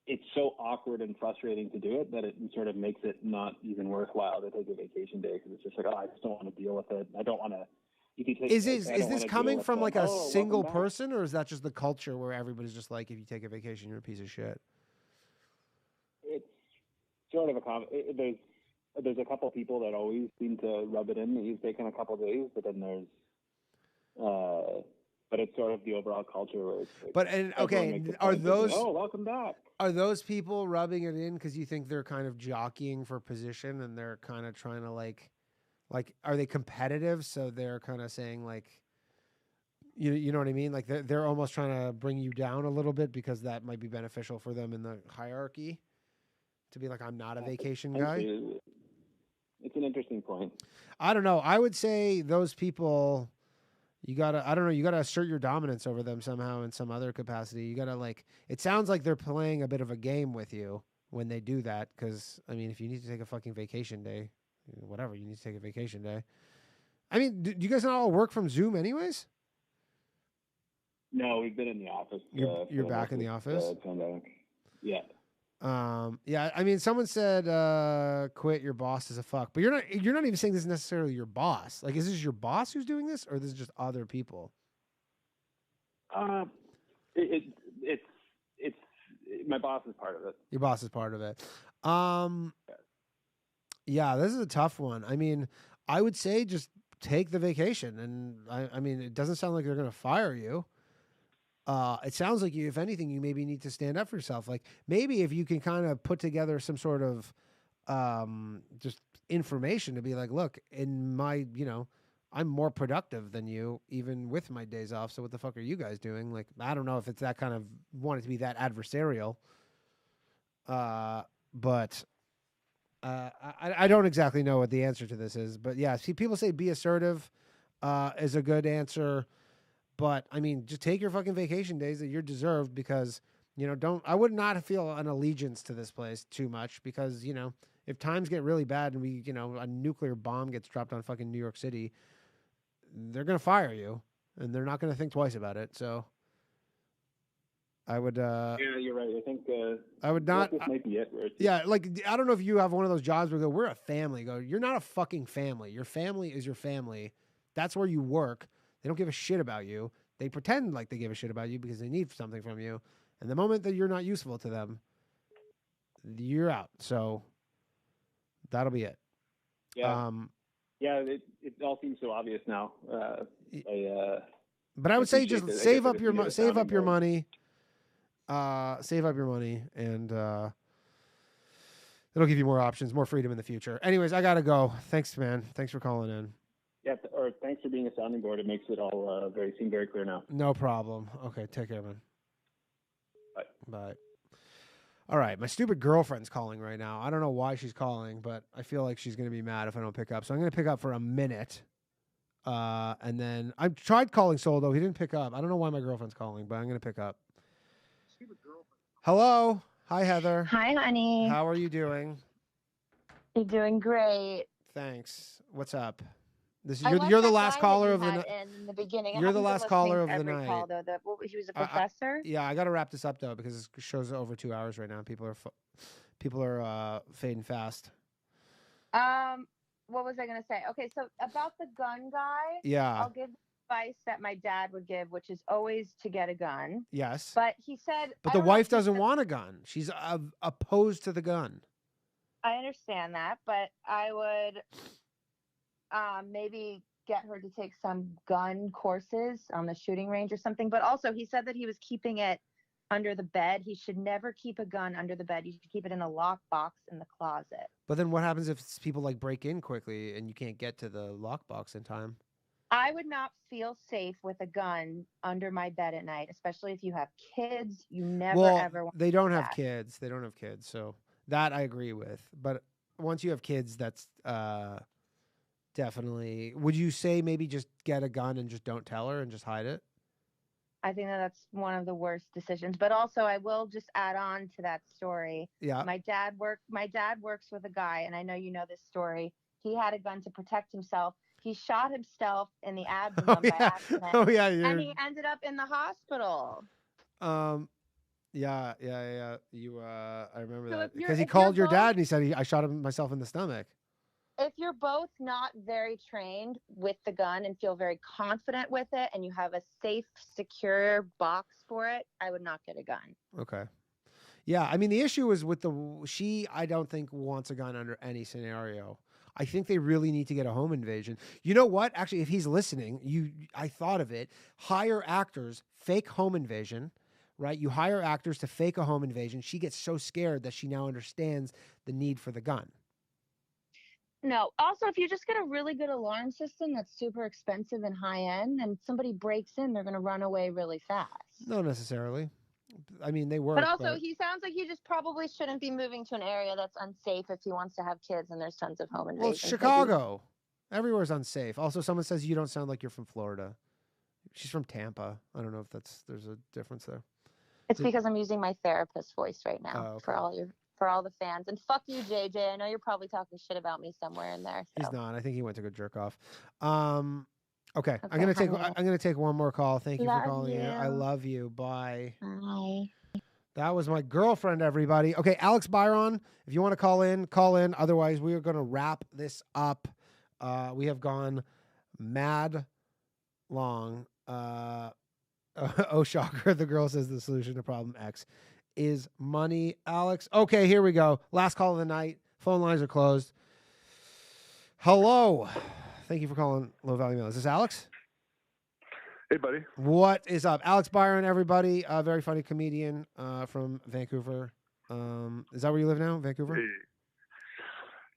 it's so awkward and frustrating to do it that it sort of makes it not even worthwhile to take a vacation day because it's just like, oh, I just don't want to deal with it. I don't want to. Is this coming from like a single person, or is that just the culture where everybody's just like, if you take a vacation, you're a piece of shit? It's sort of there's a couple people that always seem to rub it in that you've taken a couple days, but then there's but it's sort of the overall culture where it's like, are those welcome back? Are those people rubbing it in because you think they're kind of jockeying for position and they're kind of trying to like are they competitive? So they're kind of saying like, you know what I mean? Like they're almost trying to bring you down a little bit because that might be beneficial for them in the hierarchy. To be like, I'm not a vacation guy. It's an interesting point. I don't know. I would say those people, you gotta assert your dominance over them somehow in some other capacity. You gotta it sounds like they're playing a bit of a game with you when they do that. Because I mean, if you need to take a fucking vacation day, whatever, you need to take a vacation day. I mean, do you guys not all work from Zoom anyways? No, we've been in the office. You're back in the office? Pandemic. Yeah. Yeah, I mean, someone said, quit, your boss is a fuck, but you're not even saying this is necessarily your boss. Like, is this your boss who's doing this, or this is just other people? It's my boss is part of it. Your boss is part of it. Yeah, this is a tough one. I mean, I would say just take the vacation, and I mean, it doesn't sound like they're going to fire you. It sounds like you, if anything, you maybe need to stand up for yourself. Like maybe if you can kind of put together some sort of just information to be like, look, in my, I'm more productive than you, even with my days off. So what the fuck are you guys doing? Like, I don't know if it's that kind of want it to be that adversarial. But I don't exactly know what the answer to this is. But yeah, see, people say be assertive is a good answer. But I mean, just take your fucking vacation days that you're deserved because, I would not feel an allegiance to this place too much because, if times get really bad and we, a nuclear bomb gets dropped on fucking New York City, they're going to fire you and they're not going to think twice about it. So I would, yeah, you're right. I think, I would not, this might be it. Yeah. Like, I don't know if you have one of those jobs where we're a family. You're not a fucking family. Your family is your family. That's where you work. They don't give a shit about you. They pretend like they give a shit about you because they need something from you. And the moment that you're not useful to them, you're out. So that'll be it. Yeah. It all seems so obvious now. But I would say just save up your money. Save up your money, and it'll give you more options, more freedom in the future. Anyways, I gotta go. Thanks, man. Thanks for calling in. Yeah, or thanks for being a sounding board. It makes it all seem very clear now. No problem. Okay, take care, man. Bye. Bye. All right, my stupid girlfriend's calling right now. I don't know why she's calling, but I feel like she's going to be mad if I don't pick up. So I'm going to pick up for a minute. And then I tried calling Sol, though. He didn't pick up. I don't know why my girlfriend's calling, but I'm going to pick up. Hello. Hi, Heather. Hi, honey. How are you doing? You're doing great. Thanks. What's up? You're the last caller of the night. In the beginning, you're the last caller of the night. Call, though, he was a professor. Yeah, I got to wrap this up though because the show's over 2 hours right now. People are fading fast. What was I gonna say? Okay, so about the gun guy. Yeah. I'll give advice that my dad would give, which is always to get a gun. Yes. But he said, But I the don't know if wife he doesn't said- want a gun. She's opposed to the gun. I understand that, but I would maybe get her to take some gun courses on the shooting range or something. But also, he said that he was keeping it under the bed. He should never keep a gun under the bed. You should keep it in a locked box in the closet. But then what happens if people like break in quickly and you can't get to the lockbox in time? I would not feel safe with a gun under my bed at night, especially if you have kids. You never ever want they don't to do have that. kids. They don't have kids. So that I agree with. But once you have kids, that's definitely. Would you say maybe just get a gun and just don't tell her and just hide it? I think that that's one of the worst decisions. But also, I will just add on to that story. Yeah. My dad works with a guy, and I know you know this story. He had a gun to protect himself. He shot himself in the abdomen by accident. Oh, yeah, And he ended up in the hospital. Yeah. You, I remember So that if you're- because he if called you're your dad both- and he said I shot myself in the stomach. If you're both not very trained with the gun and feel very confident with it, and you have a safe, secure box for it, I would not get a gun. Okay. Yeah, I mean the issue is with I don't think wants a gun under any scenario. I think they really need to get a home invasion. You know what? Actually, if he's listening, I thought of it. Hire actors, fake home invasion, right? You hire actors to fake a home invasion. She gets so scared that she now understands the need for the gun. No. Also, if you just get a really good alarm system that's super expensive and high end, and somebody breaks in, they're going to run away really fast. Not necessarily. I mean, they work. But also, he sounds like he just probably shouldn't be moving to an area that's unsafe if he wants to have kids and there's tons of home invasions. Well, it's Chicago. Everywhere's unsafe. Also, someone says you don't sound like you're from Florida. She's from Tampa. I don't know if there's a difference there. It's because I'm using my therapist voice right now Oh, okay. for all the fans. And fuck you, JJ. I know you're probably talking shit about me somewhere in there. So. He's not. I think he went to go jerk off. Okay. I'm Okay, gonna take one more call. Thank you for Love calling in. I you. love you. Bye. Bye. That was my girlfriend, everybody. Okay, Alex Byron, if you want to call in, call in. Otherwise, we are going to wrap this up. We have gone mad long. Oh, shocker. The girl says the solution to problem X is money. Alex. Okay, here we go. Last call of the night. Phone lines are closed. Hello. Thank you for calling Low Value Mail. Is this Alex? Hey, buddy. What is up? Alex Byron, everybody. A very funny comedian from Vancouver. Is that where you live now, Vancouver? Hey.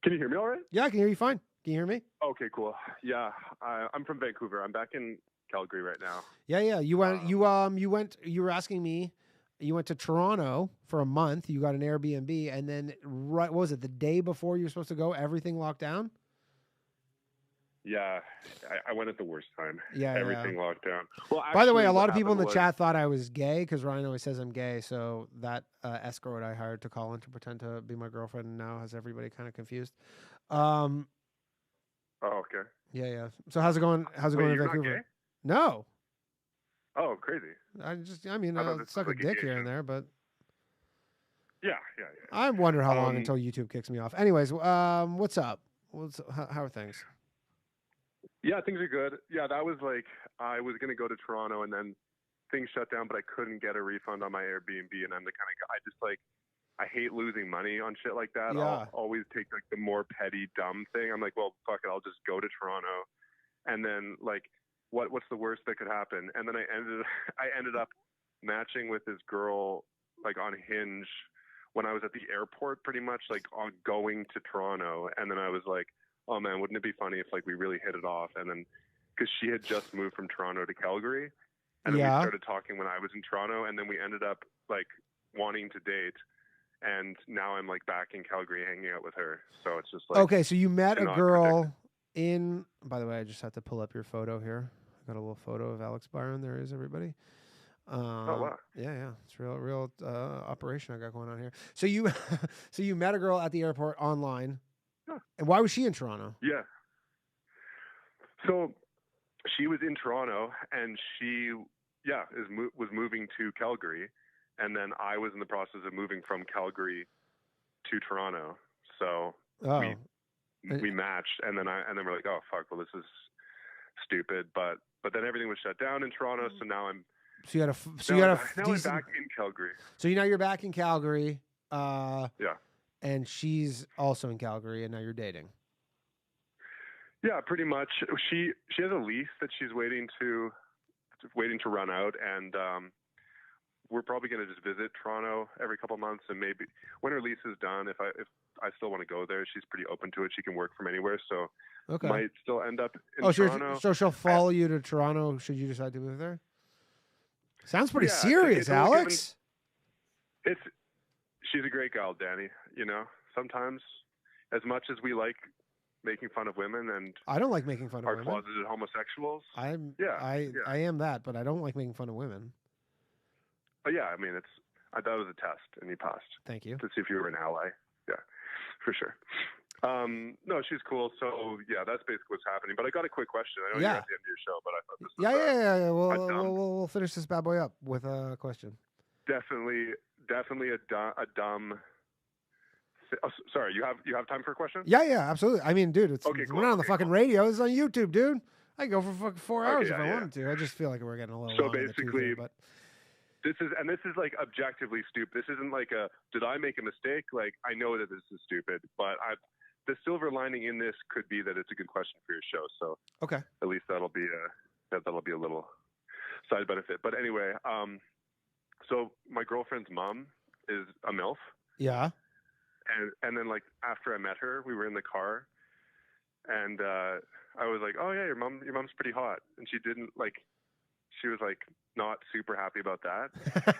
Can you hear me all right? Yeah, I can hear you fine. Can you hear me? Okay, cool. Yeah, I'm from Vancouver. I'm back in Calgary right now. Yeah. You went. You were asking me. You went to Toronto for a month. You got an Airbnb, and then what was it? The day before you were supposed to go, everything locked down. Yeah, I went at the worst time. Yeah, everything locked down. Well, by the way, actually, a lot what of people in the happened chat thought I was gay because Ryan always says I'm gay. So that escort I hired to call in to pretend to be my girlfriend now has everybody kind of confused. Oh, okay. Yeah. So how's it going? How's it Wait, going in you're not Vancouver? gay? No. Oh, crazy. I mean, I thought this suck was a like a dick gay here and there, but Yeah. I wonder how long until YouTube kicks me off. Anyways, what's up? How are things? Yeah, things are good. Yeah, that was like I was gonna go to Toronto and then things shut down, but I couldn't get a refund on my Airbnb, and I'm the kind of guy I just like I hate losing money on shit like that. Yeah. I'll always take like the more petty, dumb thing. I'm like, well, fuck it, I'll just go to Toronto, and then like, what's the worst that could happen? And then I ended up matching with this girl like on Hinge when I was at the airport, pretty much like on going to Toronto, and then I was like, oh man, wouldn't it be funny if like we really hit it off? And then because she had just moved from Toronto to Calgary, and then we started talking when I was in Toronto, and then we ended up like wanting to date. And now I'm like back in Calgary hanging out with her. So it's just like, Okay, so you met a not girl in. By the way, I just have to pull up your photo here. I got a little photo of Alex Byron. There is everybody. wow. Yeah. It's real operation I got going on here. So you, so you met a girl at the airport online, and why was she in Toronto? Yeah. So she was in Toronto, and she, was moving to Calgary, and then I was in the process of moving from Calgary to Toronto. So we matched, and then we're like, oh fuck, well this stupid. But then everything was shut down in Toronto, so now I'm. So you got now I'm back in Calgary. So now you're back in Calgary. Yeah. And she's also in Calgary, and now you're dating. Yeah, pretty much. She has a lease that she's waiting to run out, and we're probably going to just visit Toronto every couple months, and maybe when her lease is done, if I still want to go there, she's pretty open to it. She can work from anywhere, so might still end up in Toronto. So she'll follow you to Toronto should you decide to move there? Sounds pretty serious, Alex. She's a great gal, Danny. You know, sometimes as much as we like making fun of women, and I don't like making fun of our women. closeted homosexuals. I am that, but I don't like making fun of women. Oh yeah, I mean that was a test, and you passed. Thank you. To see if you were an ally. Yeah, for sure. No, she's cool. So yeah, that's basically what's happening. But I got a quick question. I know you're at the end of your show, but I thought this was Yeah. We'll finish this bad boy up with a question. Definitely a dumb. Oh, sorry, you have time for a question? Yeah, absolutely. I mean, dude, cool. We're not on the fucking radio. It's on YouTube, dude. I can go for fucking 4 hours if I yeah. wanted to. I just feel like we're getting a little So long in the tooth basically, here, but this is like objectively stupid. This isn't like did I make a mistake? Like, I know that this is stupid, but the silver lining in this could be that it's a good question for your show. So okay, at least that'll be a little side benefit. But anyway, so my girlfriend's mom is a MILF. yeah. And then like after I met her, we were in the car, and I was like, "Oh yeah, your mom's pretty hot," and she was like not super happy about that.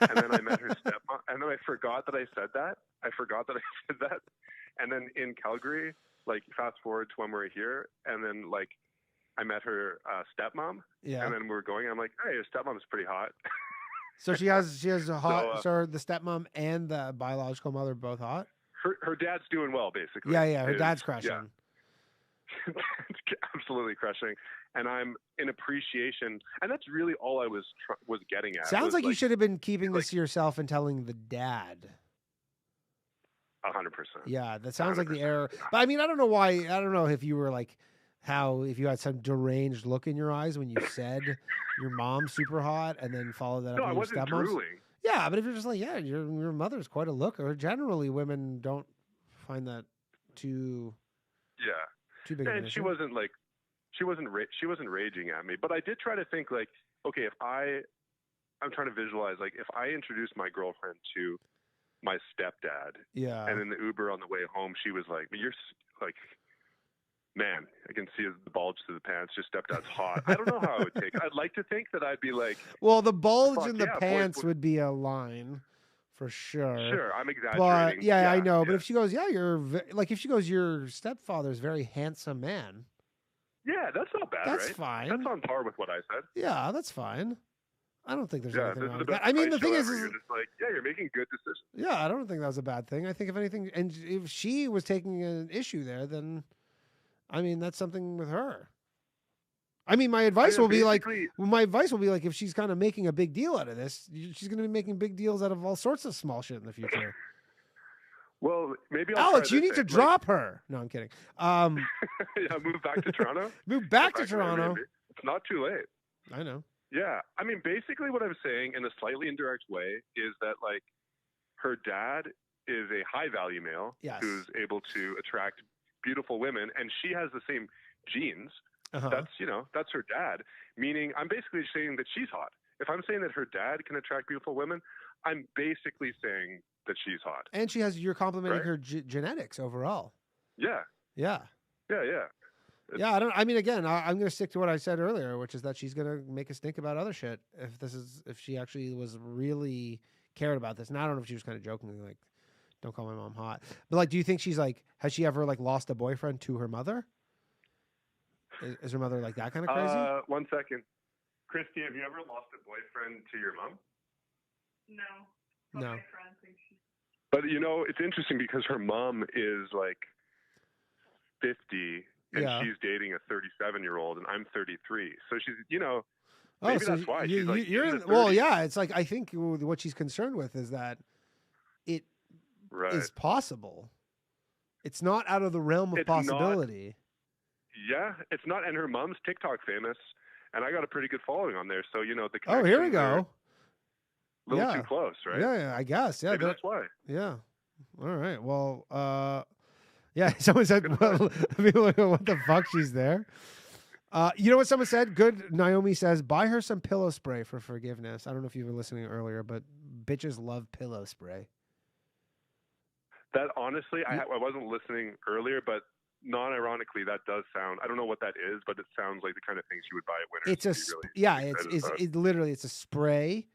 And then I met her stepmom, and then I forgot that I said that. And then in Calgary, like fast forward to when we're here, and then like I met her stepmom, Yeah. and then we were going. And I'm like, "Hey, your stepmom's pretty hot." So she has a hot. So the stepmom and the biological mother are both hot. Her dad's doing well, basically. Yeah. Her dad's crushing. Yeah. Absolutely crushing, and I'm in appreciation, and that's really all I was getting at. Sounds like you should have been keeping this to yourself and telling the dad. 100%. Yeah, that sounds like the error. But I mean, I don't know why. I don't know if you were like if you had some deranged look in your eyes when you said your mom's super hot, and then followed that up No, I with your wasn't stepmom's. drooling. Yeah, but if you're just like, yeah, your mother's quite a looker. Generally, women don't find that too big of an And issue. she wasn't raging at me, but I did try to think like, okay, I'm trying to visualize like if I introduced my girlfriend to my stepdad, Yeah. and in the Uber on the way home, she was like, "You're like, man, I can see the bulge through the pants. Your stepdad's hot." I don't know how I would take it. I'd like to think that I'd be like, Well, the bulge "Fuck in the yeah, boys, pants would be a line for sure. Sure, I'm exaggerating. But yeah, I know. Yeah. But if she goes, yeah, if she goes, your stepfather's a very handsome man. Yeah, that's not bad, That's right? fine. That's on par with what I said. Yeah, that's fine. I don't think there's Yeah, anything this wrong is the with that. best I mean, the advice thing show is, ever. You're just like, yeah, you're making good decisions. yeah, I don't think that was a bad thing. I think if anything, and if she was taking an issue there, then I mean, that's something with her. I mean, my advice will be like, if she's kind of making a big deal out of this, she's going to be making big deals out of all sorts of small shit in the future. Well, maybe I'll Alex, try you this need to thing. drop her. No, I'm kidding. Yeah, move back to Toronto. Move back to Go Toronto. Airbnb. It's not too late. I know. Yeah, I mean, basically what I'm saying in a slightly indirect way is that like her dad is a high value male Yes. who's able to attract beautiful women, and she has the same genes. Uh-huh. That's her dad. Meaning, I'm basically saying that she's hot. If I'm saying that her dad can attract beautiful women, I'm basically saying that she's hot. And you're complimenting Right? her genetics overall. Yeah. Yeah. Yeah. Yeah, I'm going to stick to what I said earlier, which is that she's going to make us think about other shit if she actually was really cared about this. And I don't know if she was kind of jokingly like, don't call my mom hot. But like, do you think she's like, has she ever like lost a boyfriend to her mother? Is her mother like that kind of crazy? 1 second. Christy, have you ever lost a boyfriend to your mom? No. No. But it's interesting because her mom is like 50 and Yeah. she's dating a 37-year-old and I'm 33. So she's, Oh, maybe so that's why you, she's like you're in the well, 30s. yeah. It's like I think what she's concerned with is that it is Right. possible. It's not out of the realm of It's not- possibility. Yeah, it's not, and her mom's TikTok famous, and I got a pretty good following on there. So the Oh, here we connections are go. a little Yeah. too close, right? Yeah, I guess. Yeah, Maybe that's why. Yeah. All right. Well, yeah. Someone said, well, people are going, what the fuck? She's there. You know what someone said? Good. Naomi says, buy her some pillow spray for forgiveness. I don't know if you were listening earlier, but bitches love pillow spray. That honestly, I wasn't listening earlier, but non-ironically, that does sound. I don't know what that is, but it sounds like the kind of things you would buy at Winners. It's a it literally it's a spray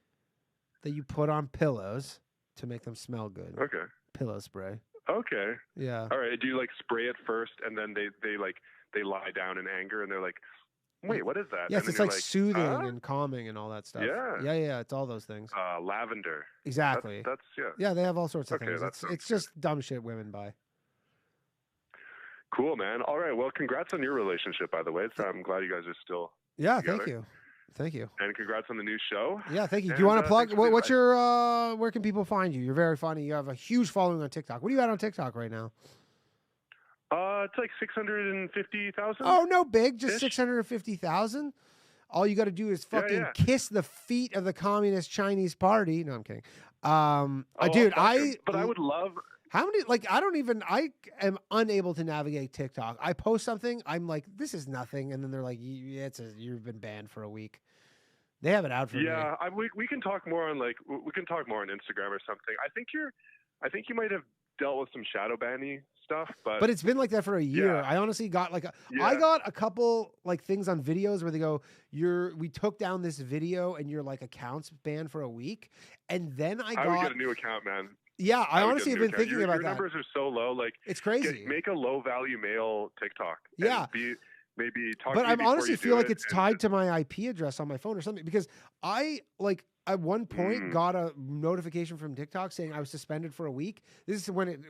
that you put on pillows to make them smell good. Okay. Pillow spray. Okay. Yeah. All right. Do you spray it first, and then they lie down in anger, and they're like, "Wait, what is that?" Yes, and it's then like you're soothing "Huh?" and calming and all that stuff. Yeah. Yeah. It's all those things. Lavender. Exactly. That's yeah. Yeah, they have all sorts of Okay, things. It's just dumb shit women buy. Cool, man. All right. Well, congrats on your relationship, by the way. I'm glad you guys are still. Yeah, together. Thank you. And congrats on the new show. Yeah, thank you. Do And, you want to plug? thanks for What's your? Where can people find you? You're very funny. You have a huge following on TikTok. What are you at on TikTok right now? It's like 650,000. Oh, no, big. Just 650,000. All you got to do is fucking kiss the feet of the Communist Chinese Party. No, I'm kidding. Dude, But I would love. How many? I am unable to navigate TikTok. I post something, I'm like, this is nothing, and then they're like, you've been banned for a week. They have it out for me. Yeah, we can talk more on we can talk more on Instagram or something. I think you might have dealt with some shadow banning stuff, but it's been like that for a year. Yeah. I honestly got I got a couple things on videos where they go, we took down this video and your account's banned for a week, and then I would get a new account, man. Yeah, I would honestly get have a been new thinking account. about your that. numbers are so low, it's crazy. Make a low value mail TikTok. Yeah. And maybe talk. But to me I before honestly you feel do like it, it's and tied to my IP address on my phone or something, because I at one point got a notification from TikTok saying I was suspended for a week. This is when it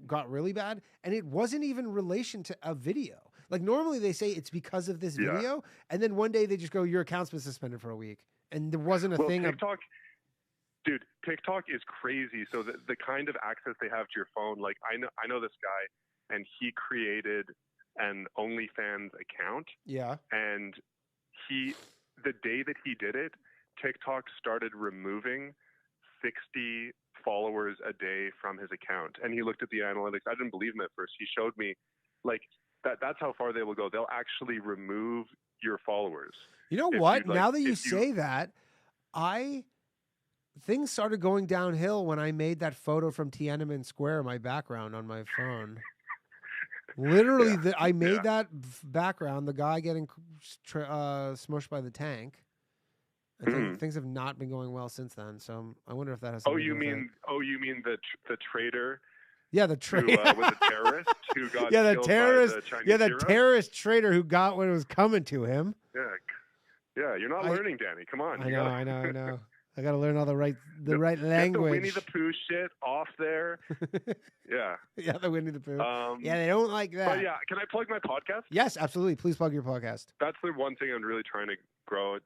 got really bad, and it wasn't even relation to a video. Normally they say it's because of this video, and then one day they just go, your account's been suspended for a week, and there wasn't a thing. TikTok, dude, TikTok is crazy. So the kind of access they have to your phone, I know this guy, and he created an OnlyFans account. Yeah. And the day that he did it, TikTok started removing 60 followers a day from his account. And he looked at the analytics. I didn't believe him at first. He showed me that's how far they will go. They'll actually remove your followers. You know what? Now that you say that, things started going downhill when I made that photo from Tiananmen Square, my background on my phone. Literally, I made that background, the guy getting smushed by the tank. I think things have not been going well since then. So I wonder if that has something to do with it. You mean the traitor? Yeah, the traitor. Who was a terrorist who got the killed terrorist. by the Chinese Yeah, the hero? terrorist traitor who got what was coming to him. Yeah. You're not learning, Danny. Come on. I know. I got to learn all the right Get language. the Winnie the Pooh shit off there. Yeah. Yeah, the Winnie the Pooh. Yeah, they don't like that. But yeah, can I plug my podcast? Yes, absolutely. Please plug your podcast. That's the one thing I'm really trying to grow.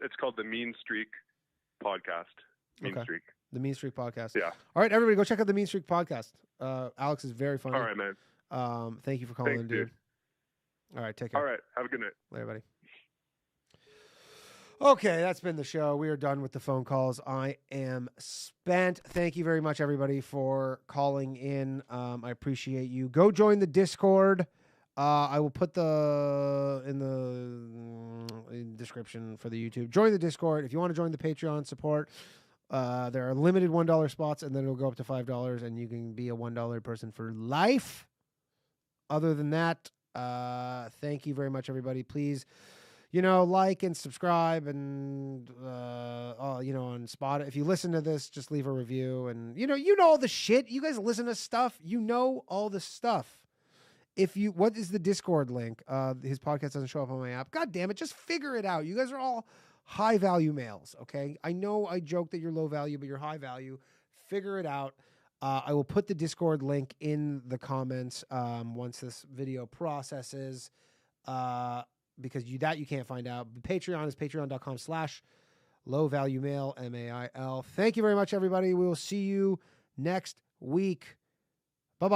It's called the Mean Streak Podcast. Mean Streak. The Mean Streak Podcast. Yeah. All right, everybody, go check out the Mean Streak Podcast. Alex is very funny. All right, man. Thank you for calling in, dude. All right, take care. All right, have a good night. Later, buddy. Okay, that's been the show. We are done with the phone calls. I am spent. Thank you very much, everybody, for calling in. I appreciate you. Go join the Discord. I will put in the description for the YouTube. Join the Discord. If you want to join the Patreon support, there are limited $1 spots, and then it'll go up to $5, and you can be a $1 person for life. Other than that, thank you very much, everybody. Please, like and subscribe, and on Spotify. If you listen to this, just leave a review, and you know all the shit. You guys listen to stuff. You know all the stuff. What is the Discord link? His podcast doesn't show up on my app. God damn it! Just figure it out. You guys are all high value males. Okay, I know I joke that you're low value, but you're high value. Figure it out. I will put the Discord link in the comments once this video processes. Because you can't find out. Patreon is patreon.com/lowvaluemail, MAIL. Thank you very much, everybody. We will see you next week.